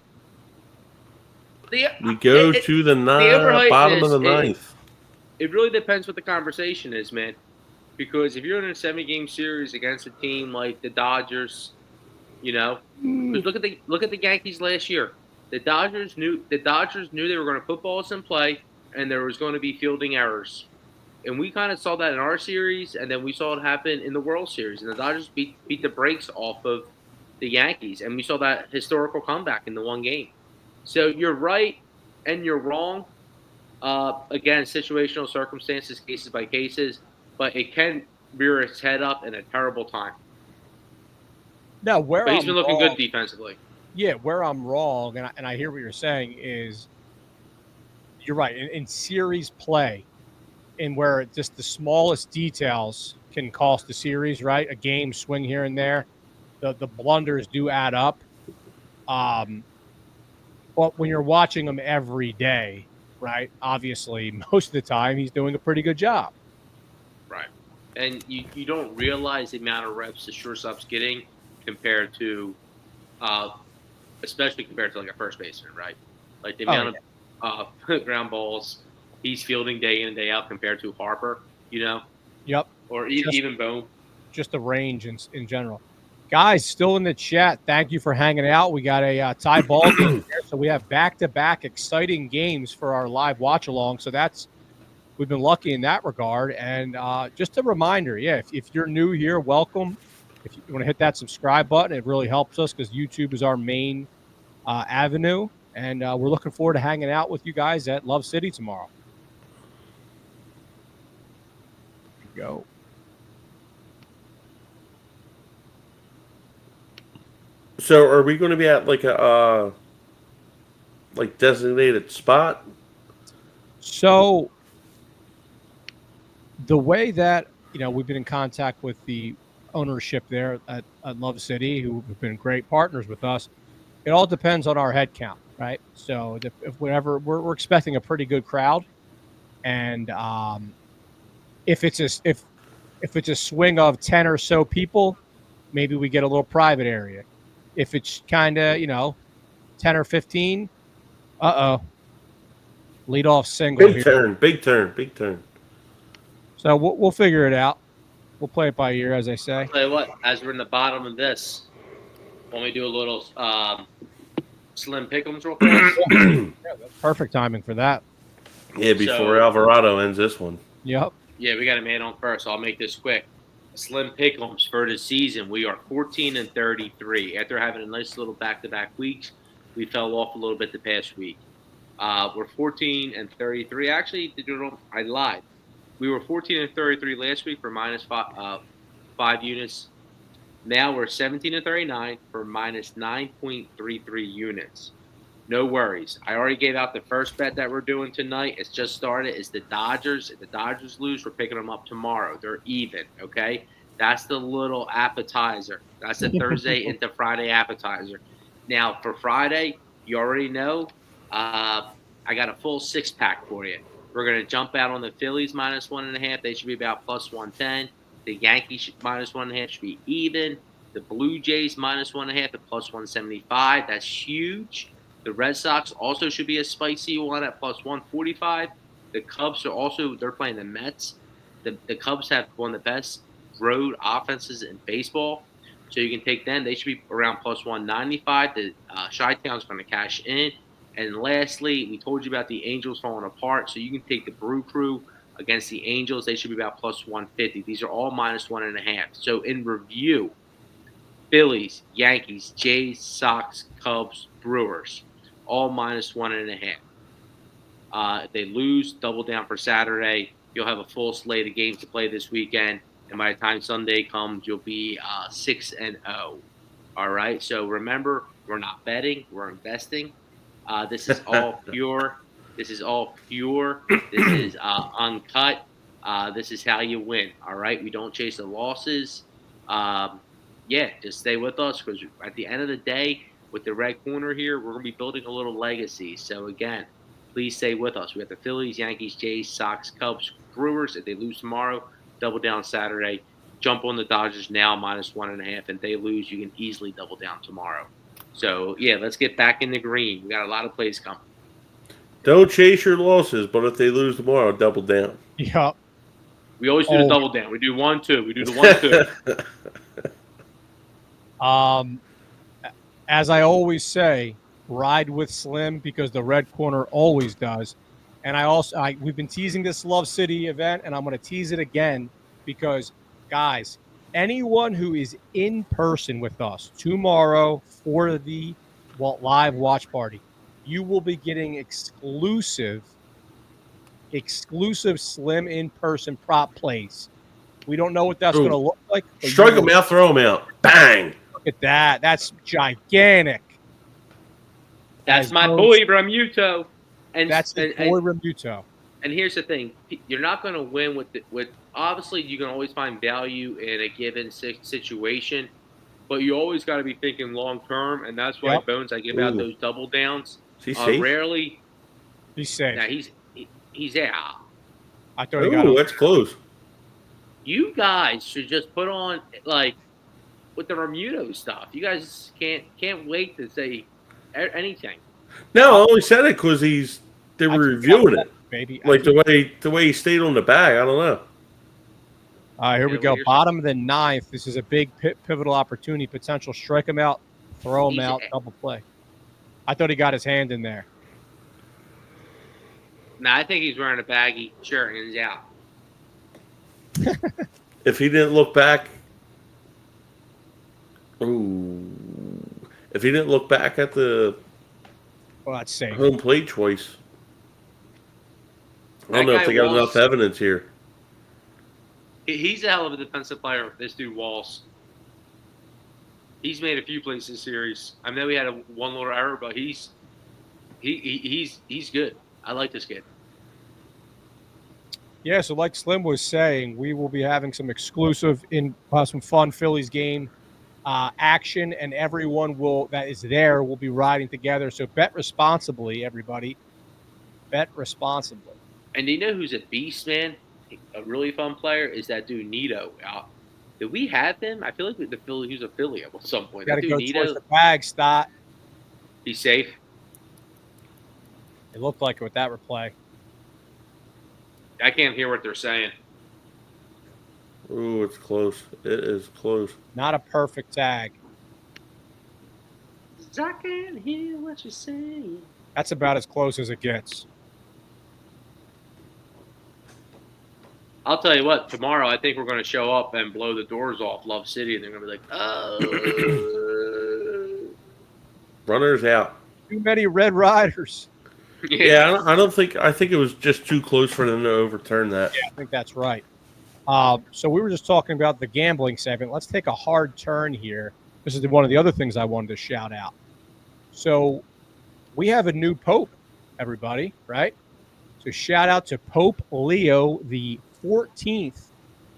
We go to the bottom of the ninth. It really depends what the conversation is, man. Because if you're in a 7-game series against a team like the Dodgers, look at the Yankees last year. The Dodgers knew they were going to put balls in play, and there was going to be fielding errors. And we kind of saw that in our series, and then we saw it happen in the World Series. And the Dodgers beat the brakes off of the Yankees, and we saw that historical comeback in the 1 game. So you're right and you're wrong. Again, situational circumstances, cases by cases, but it can rear its head up in a terrible time. Now, but he's been looking good defensively. Yeah, where I'm wrong, and I hear what you're saying, is you're right. In series play, and where just the smallest details can cost the series, right? A game swing here and there, the blunders do add up. But when you're watching him every day, right, obviously, most of the time, he's doing a pretty good job. Right. And you don't realize the amount of reps the shortstop's getting compared to, especially compared to like a first baseman, right? Like the amount of ground balls he's fielding day in and day out compared to Harper, Yep. Or even Bohm. Just the range in general. Guys, still in the chat, thank you for hanging out. We got a tie ball game here, so we have back-to-back exciting games for our live watch-along. So we've been lucky in that regard. And just a reminder, if you're new here, welcome. If you want to hit that subscribe button, it really helps us because YouTube is our main avenue. And we're looking forward to hanging out with you guys at Love City tomorrow. Here we go. So are we going to be at like a designated spot? So the way that, we've been in contact with the ownership there at Love City, who have been great partners with us, it all depends on our head count, right? So if we're expecting a pretty good crowd, and if it's a swing of 10 or so people, maybe we get a little private area. If it's kind of, 10 or 15. Leadoff single Big here. turn, big turn, big turn. So we'll figure it out. We'll play it by ear, as I say. Tell you what, as we're in the bottom of this, when we do a little slim pick'ems real fast. Yeah, that's perfect timing for that. Yeah, before So- Alvarado ends this one. Yep. Yeah, we got a man on first, so I'll make this quick. Slim pick'ems for the season. We are 14-33. After having a nice little back-to-back weeks, we fell off a little bit the past week. We're 14-33. Actually, I lied. We were 14-33 last week for minus 5 units. Now we're 17-39 for minus 9.33 units. No worries. I already gave out the first bet that we're doing tonight. It's just started. It's the Dodgers. If the Dodgers lose, we're picking them up tomorrow. They're even, okay? That's the little appetizer. That's the Thursday into Friday appetizer. Now, for Friday, you already know, I got a full six-pack for you. We're going to jump out on the Phillies minus 1.5. They should be about plus 110. The Yankees minus 1.5 should be even. The Blue Jays minus 1.5 at plus 175. That's huge. The Red Sox also should be a spicy one at plus 145. The Cubs are also, they're playing the Mets. The Cubs have one of the best road offenses in baseball. So you can take them. They should be around plus 195. The Chi-Town's going to cash in. And lastly, we told you about the Angels falling apart. So you can take the Brew Crew against the Angels. They should be about plus 150. These are all minus 1.5. So in review, Phillies, Yankees, Jays, Sox, Cubs, Brewers, all minus 1.5. If they lose, double down for Saturday. You'll have a full slate of games to play this weekend. And by the time Sunday comes, you'll be 6-0. All right. So remember, we're not betting, we're investing. This is all pure. This is all pure. This is uncut. This is how you win. All right. We don't chase the losses. Just stay with us because at the end of the day, with the red corner here, we're going to be building a little legacy. So again, please stay with us. We have the Phillies, Yankees, Jays, Sox, Cubs, Brewers. If they lose tomorrow, double down Saturday. Jump on the Dodgers now minus 1.5. If they lose, you can easily double down tomorrow. So yeah, let's get back in the green. We got a lot of plays coming. Don't chase your losses, but if they lose tomorrow, double down. Yep. We always do the double down. We do 1-2. We do the 1-2. As I always say, ride with Slim because the red corner always does. And we've been teasing this Love City event, and I'm going to tease it again because, guys, anyone who is in person with us tomorrow for the live watch party, you will be getting exclusive Slim in-person prop plays. We don't know what that's going to look like. Strike them out, throw them out. Bang! Look at that. That's gigantic. That's my boy Remuto. And that's the boy Remuto. And here's the thing: you're not going to win with. Obviously, you can always find value in a given situation, but you always got to be thinking long term, and that's why Bones I give out those double downs. Is he safe? Rarely. He's safe. Now he's out. I thought he got him. That's close. You guys should just put on with the Remuto stuff. You guys can't wait to say anything. No, I only said it because they were reviewing it. Baby. Like the way he stayed on the bag. I don't know. Here we go. Bottom of the ninth. This is a big pivotal opportunity. Potential. Strike him out. Throw him out. Double play. I thought he got his hand in there. No, I think he's wearing a baggy shirt and he's out. If he didn't look back. If he didn't look back at the that's safe. Home plate choice. I don't know if they got enough evidence here. He's a hell of a defensive player, this dude Walls. He's made a few plays this series. I know he had one little error, but he's good. I like this kid. Yeah, so like Slim was saying, we will be having some exclusive some fun Phillies game action, and everyone that is there will be riding together. So bet responsibly, everybody. Bet responsibly. And you know who's a beast, man? A really fun player is that dude Nito. Did we have him? I feel like he was a Philly at some point. Got to go towards the bag, Stott. He's safe. It looked like it with that replay. I can't hear what they're saying. Ooh, it's close. It is close. Not a perfect tag. I can't hear what you're saying. That's about as close as it gets. I'll tell you what. Tomorrow, I think we're going to show up and blow the doors off Love City, and they're going to be like, "Oh, Runners out. Too many Red Riders. Yeah, I don't think. I think it was just too close for them to overturn that. Yeah, I think that's right. So we were just talking about the gambling segment. Let's take a hard turn here. This is one of the other things I wanted to shout out. So we have a new pope, everybody, right? So shout out to Pope Leo the 14th,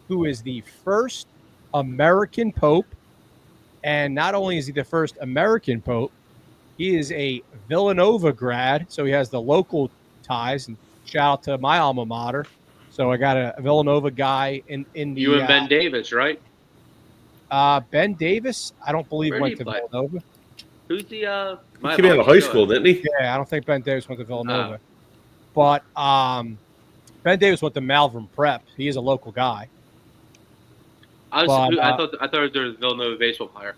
who is the first American pope. And not only is he the first American pope, he is a Villanova grad, so he has the local ties. And shout out to my alma mater. So I got a Villanova guy in the. You and Ben Davis, right? Ben Davis, I don't believe Where went did to he play? Villanova. Who's the? He came out of high school, didn't he? Yeah, I don't think Ben Davis went to Villanova. But Ben Davis went to Malvern Prep. He is a local guy. I thought there was a Villanova baseball player.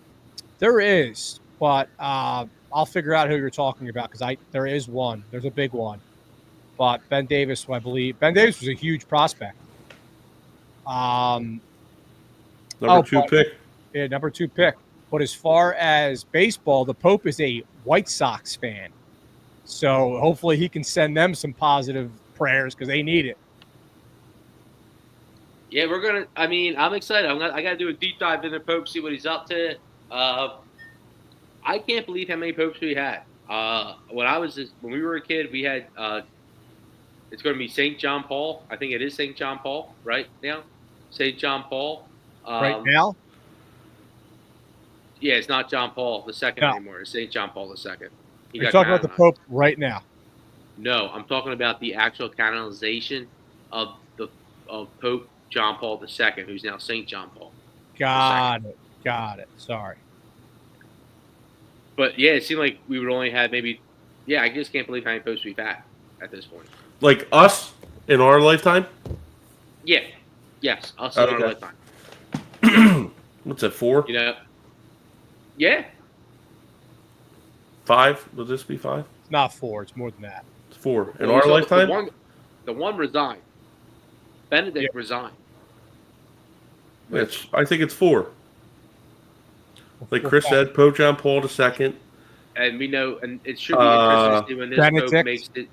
There is, but I'll figure out who you're talking about because there is one. There's a big one. But Ben Davis, I believe. Ben Davis was a huge prospect. Number 2 pick. Yeah, number 2 pick. But as far as baseball, the Pope is a White Sox fan. So hopefully he can send them some positive prayers because they need it. Yeah, we're gonna. I mean, I'm excited. I got to do a deep dive into Pope, see what he's up to. I can't believe how many popes we had. When we were a kid, we had. It's going to be St. John Paul. I think it is St. John Paul right now. St. John Paul. Right now? Yeah, it's not John Paul II anymore. It's St. John Paul II. You're talking about the Pope right now? No, I'm talking about the actual canonization of Pope John Paul II, who's now St. John Paul. Got it. Sorry. But yeah, it seemed like we would only have maybe. Yeah, I just can't believe how many popes we've had at this point. Like us in our lifetime? Yeah. Yes, us in our lifetime. What's that, 4? You know? Yeah. 5? Would this be 5? It's not 4. It's more than that. It's 4. In our lifetime? The one resigned. Benedict resigned. I think it's 4. Like Chris said, Pope John Paul II. And we know, and it should be interesting to see when this Benedict. Pope makes it.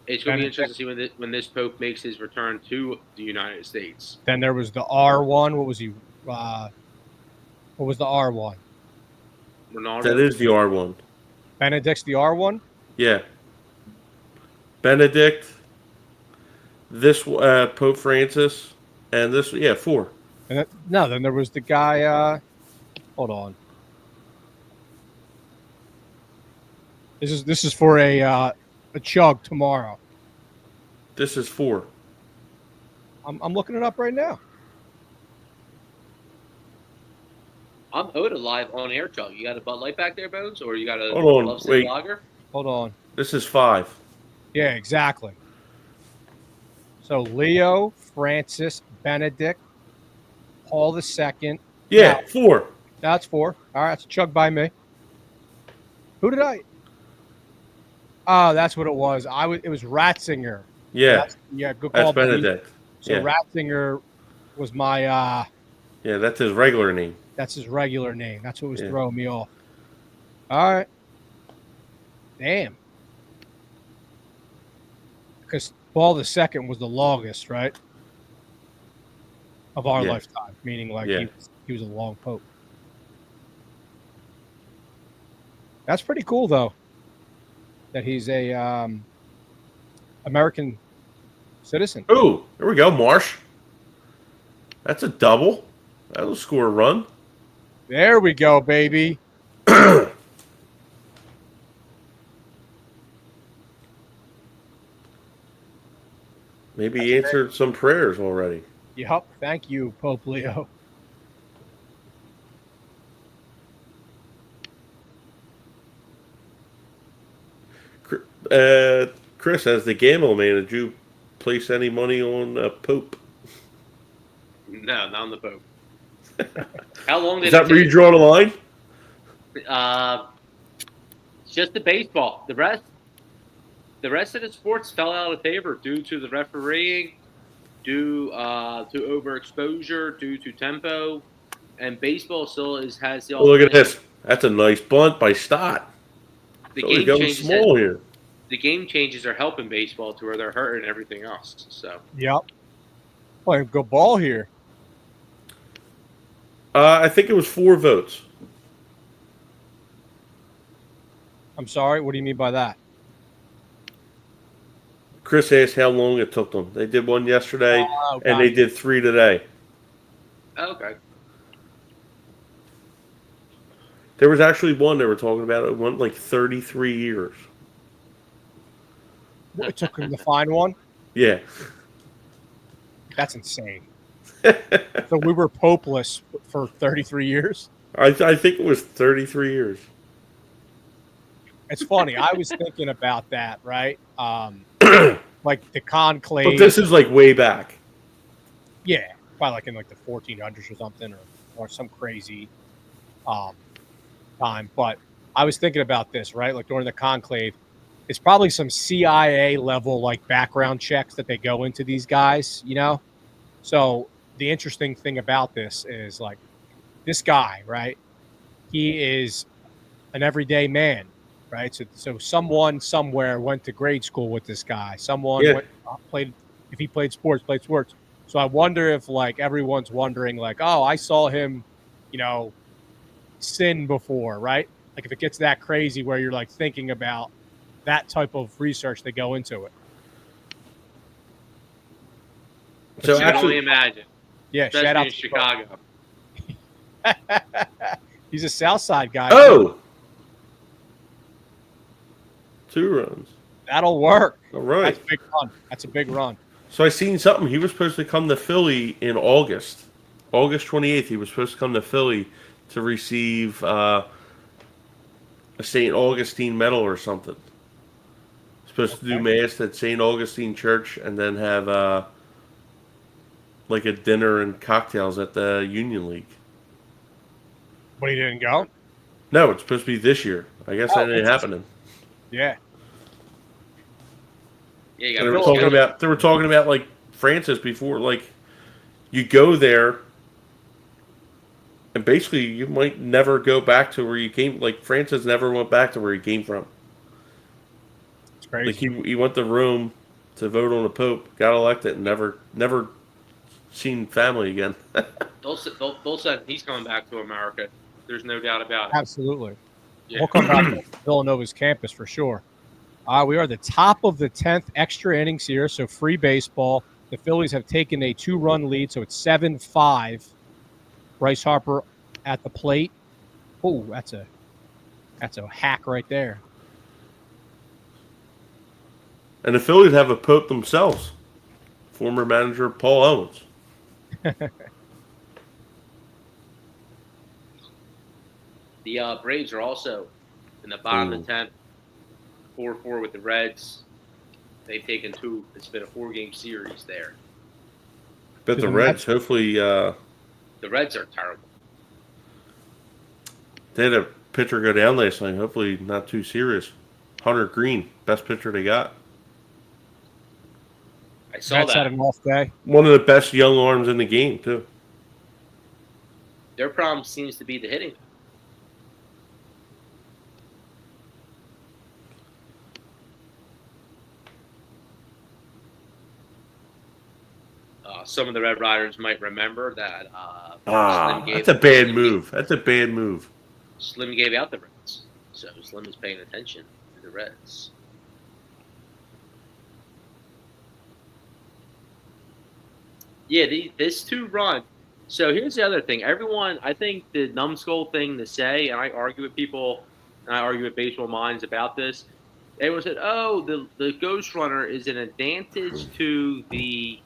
It's going to be interesting to see when this Pope makes his return to the United States. Then there was the R1. What was he? What was the R1? Ronaldo? That is the R1. Benedict's the R1? Yeah. Benedict, this Pope Francis, and this, 4. And then there was the guy. Hold on. This is for a chug tomorrow. This is 4. I'm looking it up right now. I'm Oda live on air chug. You got a Bud Light back there, Bones, or you got a Hold on, wait. lager? Hold on. This is 5. Yeah, exactly. So Leo, Francis, Benedict, Paul II. Yeah, 4. That's 4. All right, that's a chug by me. Who did I? Oh, that's what it was. It was Ratzinger. Yeah. Good call. That's Benedict. So Ratzinger was my. Yeah, that's his regular name. That's his regular name. That's what was throwing me off. All right. Damn. Because Paul II was the longest, right? Of our lifetime, meaning like he was a long pope. That's pretty cool, though, that he's a American citizen. Ooh, there we go, Marsh. That's a double. That'll score a run. There we go, baby. Maybe he answered some prayers already. Yep. Thank you, Pope Leo. Chris, as the gamble man, did you place any money on Pope? No, not on the Pope. How long Is did it that where you take? draw the line? It's just the baseball. The rest of the sports fell out of favor due to the refereeing, due to overexposure, due to tempo, and baseball still has the Oh, look at alternative. this. That's a nice bunt by Stott. The Philly's game going changes. small here. The game changes are helping baseball to where they're hurting everything else. So Yep. Playing good ball here. I think it was 4 votes. I'm sorry. What do you mean by that? Chris asked how long it took them. They did one yesterday, Oh, and they gotcha. did 3 today. okay. There was actually one they were talking about. It went like 33 years. It took him to find one. Yeah. That's insane. So we were popeless for 33 years. I think it was 33 years. It's funny. I was thinking about that, right? Like the conclave. But this is like way back. Yeah, probably like in like the 1400s or something, or some crazy time. But I was thinking about this, right? Like during the conclave, it's probably some CIA level like background checks that they go into these guys, you know? So the interesting thing about this is like this guy, right? He is an everyday man, right? So someone somewhere went to grade school with this guy. Someone played, if he played sports, played sports. So I wonder if like everyone's wondering like, oh, I saw him, you know, sin before, right? Like if it gets that crazy where you're like thinking about that type of research that go into it. So I can only actually, imagine. Yeah, Especially shout out in to Chicago. He's a South Side guy. oh, 2 runs. That'll work. All right. That's a big run. That's a big run. So I seen something. He was supposed to come to Philly in August. August 28th, he was supposed to come to Philly to receive a St. Augustine medal or something. Supposed to do mass at St. Augustine Church and then have like a dinner and cocktails at the Union League. But he didn't go? No, it's supposed to be this year. I guess that ain't happening. Yeah. Yeah, you And got they were talking about like Francis before, like you go there and basically you might never go back to where you came. Like Francis never went back to where he came from. It's crazy. Like he went to Rome to vote on the Pope, got elected, and never seen family again. They'll say he's coming back to America. There's no doubt about it. Absolutely. Yeah. We'll come back to Villanova's campus for sure. We are the top of the 10th extra innings here, so free baseball. The Phillies have taken a 2-run lead, so it's 7-5. Bryce Harper at the plate. Oh, that's a hack right there. And the Phillies have a Pope themselves, former manager Paul Owens. The Braves are also in the bottom of the 10th, 4-4 with the Reds. They've taken 2. It's been a 4-game series there. But the Reds, hopefully, the Reds are terrible. they had a pitcher go down last night. Hopefully, not too serious. Hunter Green, best pitcher they got. I saw Reds that. had an off day. One of the best young arms in the game, too. Their problem seems to be the hitting. Some of the Red Riders might remember that. That's a bad move. That's a bad move. Slim gave out the Reds, so Slim is paying attention to the Reds. Yeah, this 2-run. So here's the other thing. Everyone, I think the numbskull thing to say, and I argue with people, and I argue with baseball minds about this. Everyone said, "Oh, the ghost runner is an advantage to the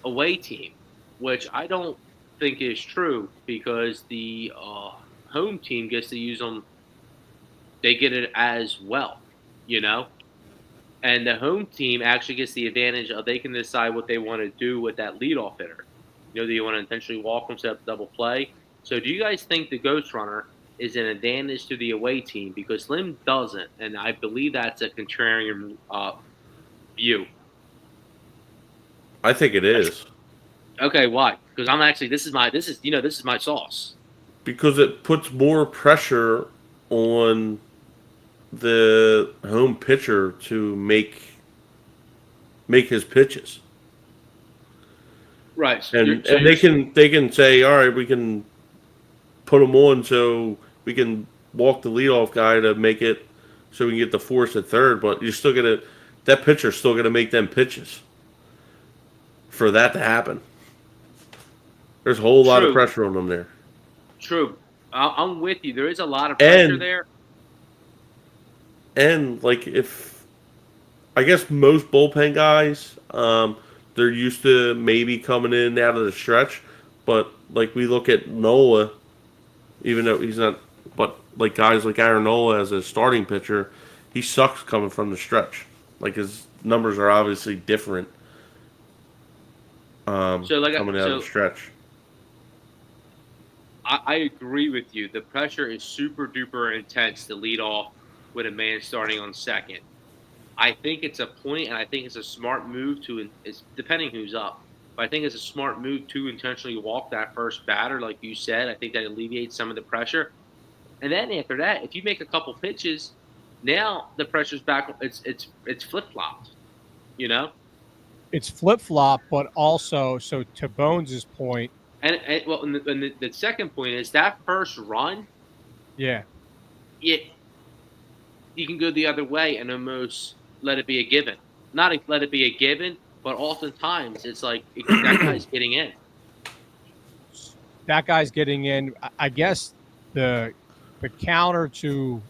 away team," which I don't think is true because the home team gets to use them. They get it as well. you know? And the home team actually gets the advantage of they can decide what they want to do with that leadoff hitter. Do you want to intentionally walk them, set up double play? So do you guys think the ghost runner is an advantage to the away team? Because Slim doesn't, and I believe that's a contrarian view. I think it is Okay, why? Because I'm actually this is my sauce. because it puts more pressure on the home pitcher to make his pitches. Right. And they can say, all right, we can put him on so we can walk the leadoff guy to make it so we can get the force at third. But you're still gonna that pitcher's still gonna make them pitches for that to happen. There's a whole lot of True. pressure on them there. True. I'm with you. There is a lot of pressure there. And like if I guess most bullpen guys, they're used to maybe coming in out of the stretch, but like we look at Nola, even though he's not, but like guys like Aaron Nola as a starting pitcher, he sucks coming from the stretch. Like his numbers are obviously different. Coming out of the stretch. I agree with you. The pressure is super duper intense to lead off with a man starting on second. I think it's a point, and I think it's a smart move it's depending who's up. But I think it's a smart move to intentionally walk that first batter, like you said. I think that alleviates some of the pressure. And then after that, if you make a couple pitches, now the pressure's back. It's flip flopped. It's flip flop, but also so to Bones' point. And the second point is that first run. Yeah. You can go the other way and almost let it be a given. Not let it be a given, but oftentimes it's like that guy's getting in. That guy's getting in. I guess the counter to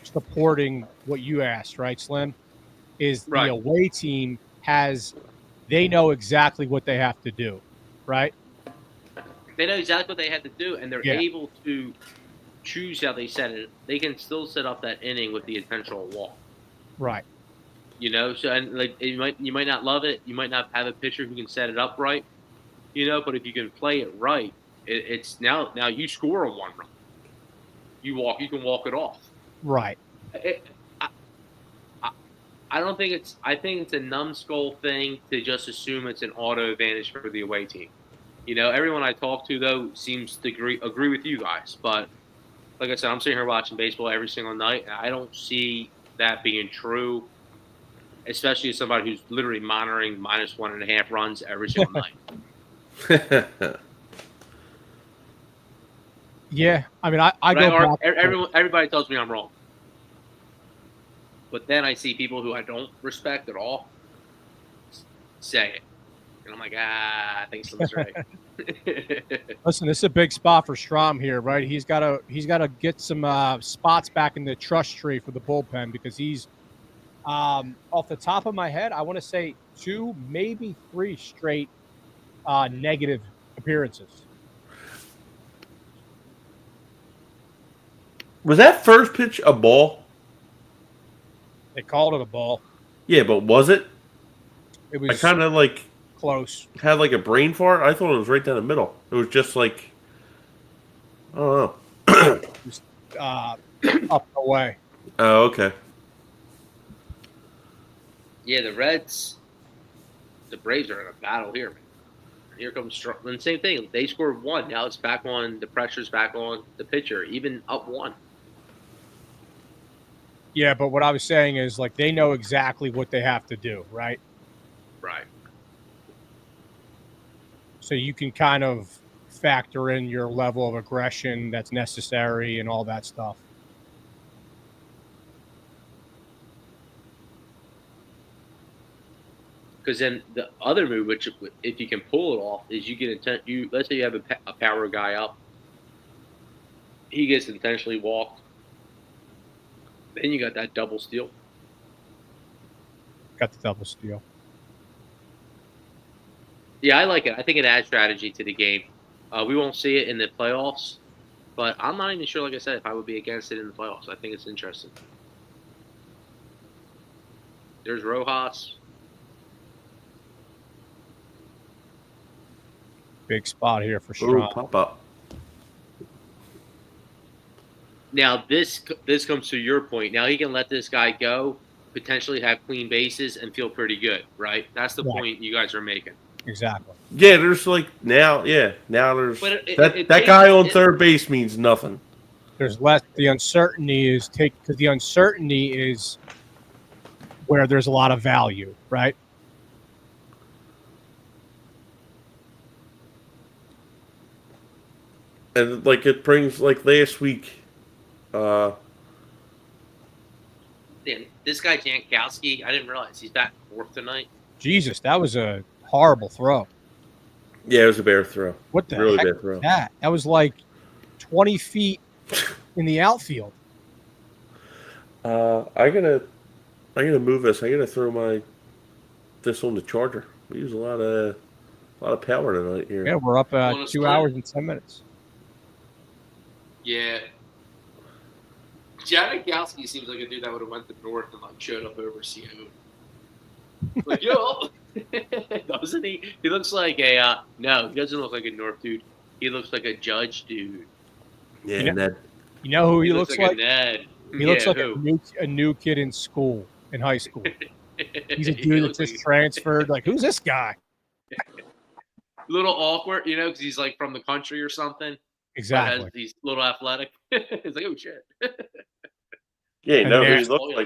supporting what you asked, right, Slim, is the away team they know exactly what they have to do, right? They know exactly what they had to do, and they're able to choose how they set it. They can still set up that inning with the intentional walk. Right. So and like you might not love it. You might not have a pitcher who can set it up right. But if you can play it right, it's now you score a one run. You can walk it off. Right. I don't think it's. I think it's a numbskull thing to just assume it's an auto advantage for the away team. Everyone I talk to though seems to agree with you guys. But like I said, I'm sitting here watching baseball every single night, and I don't see that being true. Especially as somebody who's literally monitoring -1.5 runs every single night. Yeah, I mean, I go back. Everybody tells me I'm wrong. But then I see people who I don't respect at all say it. And I'm like, I think someone's right. Listen, this is a big spot for Strom here, right? He's got to get some spots back in the trust tree for the bullpen because he's off the top of my head, I want to say 2, maybe 3 straight negative appearances. Was that first pitch a ball? They called it a ball. Yeah, but was it? It was. I kind of like close. Had like a brain fart. I thought it was right down the middle. It was just like I don't know. Just, up and away. Oh, okay. Yeah, the Braves are in a battle here. Here comes Strom. And same thing. They scored 1. Now it's back on. The pressure's back on the pitcher, even up 1. Yeah, but what I was saying is like they know exactly what they have to do, right? Right. So you can kind of factor in your level of aggression that's necessary and all that stuff. Because then the other move, which if you can pull it off, is you get let's say you have a power guy up, he gets intentionally walked. Then you got that double steal. Got the double steal. Yeah, I like it. I think it adds strategy to the game. We won't see it in the playoffs, but I'm not even sure, like I said, if I would be against it in the playoffs. I think it's interesting. There's Rojas. Big spot here for Ooh, Strom. pop up. Now this comes to your point. Now he can let this guy go, potentially have clean bases, and feel pretty good, right? That's the Right. point you guys are making. Exactly. Yeah, there's like now there's But that it guy takes on it, third base means nothing. There's less. The uncertainty is because the uncertainty is where there's a lot of value, right? And like it brings like last week, Man, this guy Jankowski, I didn't realize he's batting fourth tonight. Jesus, that was a horrible throw. yeah, it was a bear throw. What the Really heck bad was throw. that? That was like 20 feet in the outfield. I'm gonna move this. I'm gonna throw this on the charger. We use a lot of power tonight here. Yeah, we're up On a 2 split. hours and 10 minutes. Yeah. Jankowski seems like a dude that would have went to North and like showed up over CO. Like, yo, doesn't he? He looks like a no, he doesn't look like a North dude. He looks like a Judge dude. Yeah, You know- Ned. You know who he looks like like? a Ned. He looks like who? a new kid in school, in high school. He's a He dude that looks just like transferred. Like, who's this guy? a little awkward, you know, because he's like from the country or something. Exactly. But he's a little athletic. It's like, oh shit. Yeah, And no, then- he looked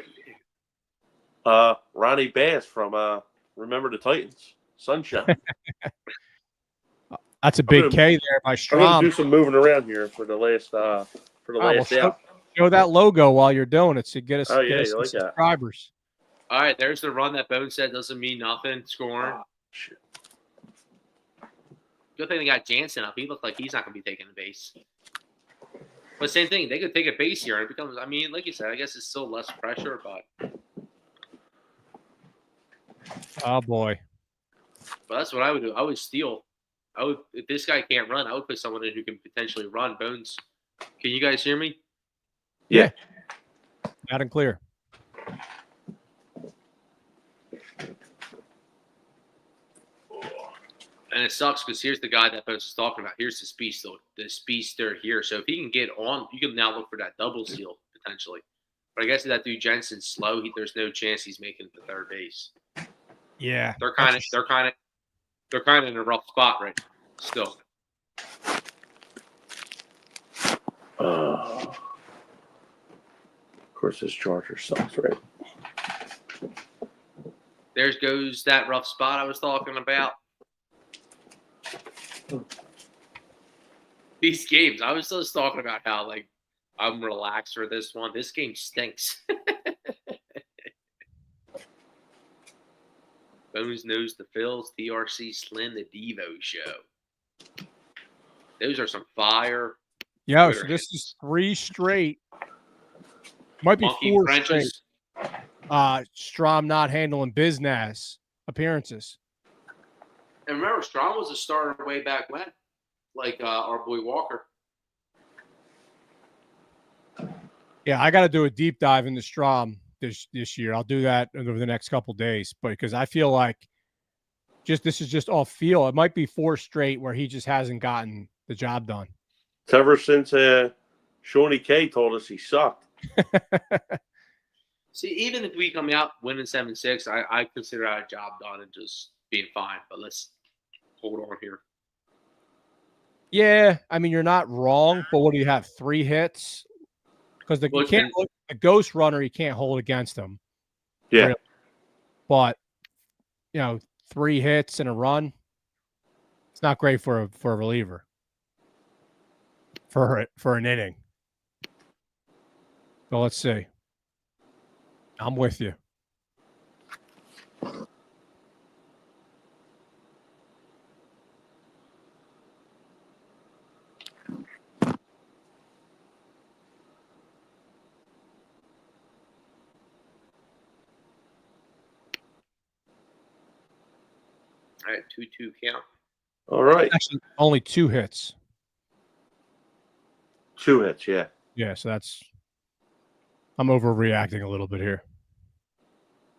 like Ronnie Bass from Remember the Titans, Sunshine. That's a big gonna- K there by I'm gonna Strom. do some moving around here for the last Oh, well, out. show that logo while you're doing it to get us, Oh, get yeah, us you some like that. subscribers. All right, there's the run that Bone said doesn't mean nothing. Scoring. Shit. Good thing they got Jansen up. He looked like he's not going to be taking the base. But same thing, they could take a base here. And it becomes, I mean, like you said, I guess it's still less pressure, but Oh, boy. that's what I would do. I would steal. I would if this guy can't run, I would put someone in who can potentially run. Bones, can you guys hear me? Yeah. Loud and clear. And it sucks because here's the guy that Bones was talking about. Here's the speedster here. So if he can get on, you can now look for that double steal potentially. But I guess if that dude Jensen's slow, there's no chance he's making the third base. Yeah. They're kind of in a rough spot right now. Still. Of course, this charger sucks, right? There goes that rough spot I was talking about. These games, I was just talking about how like I'm relaxed for this one. This game stinks. Bones knows the Phillies, TRC Slim, the Devo show. Those are some fire. Yeah, so this is 3 straight. Might be Monkey 4 Frenches. straight. Strom not handling business appearances. And remember, Strom was a starter way back when, like our boy Walker. Yeah, I got to do a deep dive into Strom this year. I'll do that over the next couple days, but because I feel like this is just off feel. It might be 4 straight where he just hasn't gotten the job done. It's ever since Shawnee K told us he sucked. See, even if we come out winning 7-6, I consider our job done and just being fine. But let's hold on here. Yeah, I mean, you're not wrong, but what do you have? 3 hits? Because the ghost runner, you can't hold against him. Yeah. Really. But, 3 hits and a run, it's not great for a reliever. For an inning. So let's see. I'm with you. All right, 2-2 count. All right. Actually, only 2 hits. 2 hits, yeah. Yeah, so I'm overreacting a little bit here.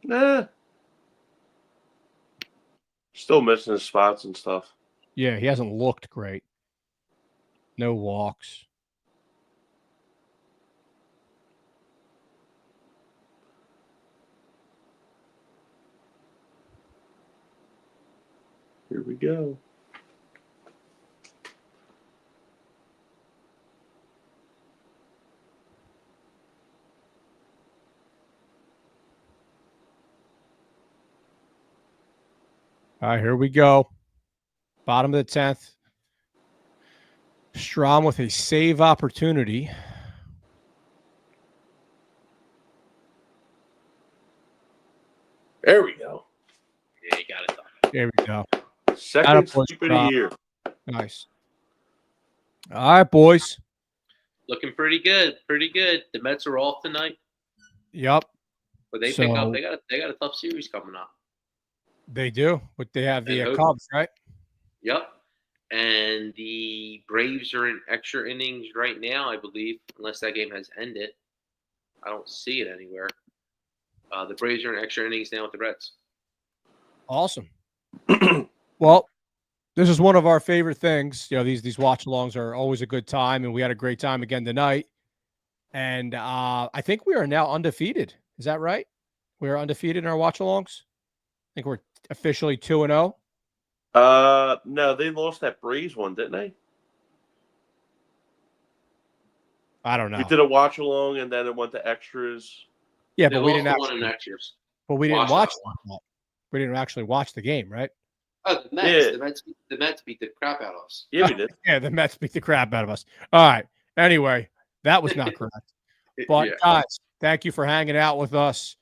Nah. Still missing his spots and stuff. Yeah, he hasn't looked great. No walks. Here we go. All right, here we go. Bottom of the 10th. Strom with a save opportunity. There we go. Yeah, you got it. There we go. Second sweep of the year. Nice. All right, boys. Looking pretty good. Pretty good. The Mets are off tonight, Yep. but they pick up. They got a tough series coming up. They do, but they have the And Cubs, right? Yep. And the Braves are in extra innings right now, I believe, unless that game has ended. I don't see it anywhere. The Braves are in extra innings now with the Reds. Awesome. Well, this is one of our favorite things. You know, these watch-alongs are always a good time, and we had a great time again tonight. And I think we are now undefeated. Is that right? We are undefeated in our watch-alongs. I think we're officially 2-0. No, they lost that Braves one, didn't they? I don't know. We did a watch along, and then it went to extras. Yeah, They but we lost didn't the one in actually. extras. But we didn't Watch watch. We didn't actually watch the game, right? Oh, the Mets. Yeah. The Mets beat the crap out of us. Yeah, we did. Yeah, the Mets beat the crap out of us. All right. Anyway, that was not correct. But Yeah. guys, thank you for hanging out with us.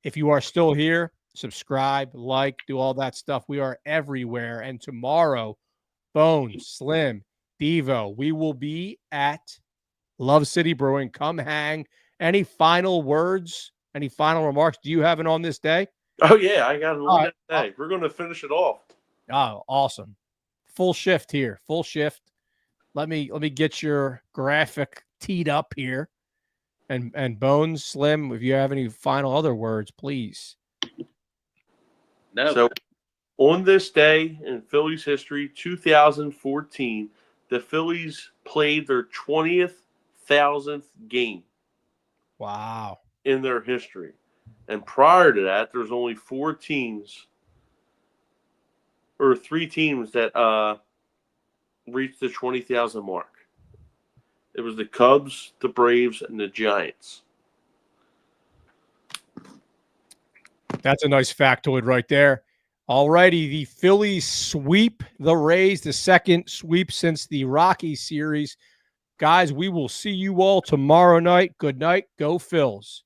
If you are still here, subscribe, like, do all that stuff. We are everywhere. And tomorrow, Bones, Slim, Devo, we will be at Love City Brewing. Come hang. Any final words? Any final remarks? Do you have it on this day? Oh yeah, I got it All on right. that day. We're going to finish it off. Oh, awesome. Full shift here. Full shift. Let me get your graphic teed up here. And Bones, Slim, if you have any final other words, please. No. So on this day in Phillies history, 2014, the Phillies played their 20,000th game Wow. in their history. And prior to that, there's only three teams that reached the 20,000 mark. It was the Cubs, the Braves, and the Giants. That's a nice factoid right there. All righty. The Phillies sweep the Rays, the second sweep since the Rockies series. Guys, we will see you all tomorrow night. Good night. Go Phils.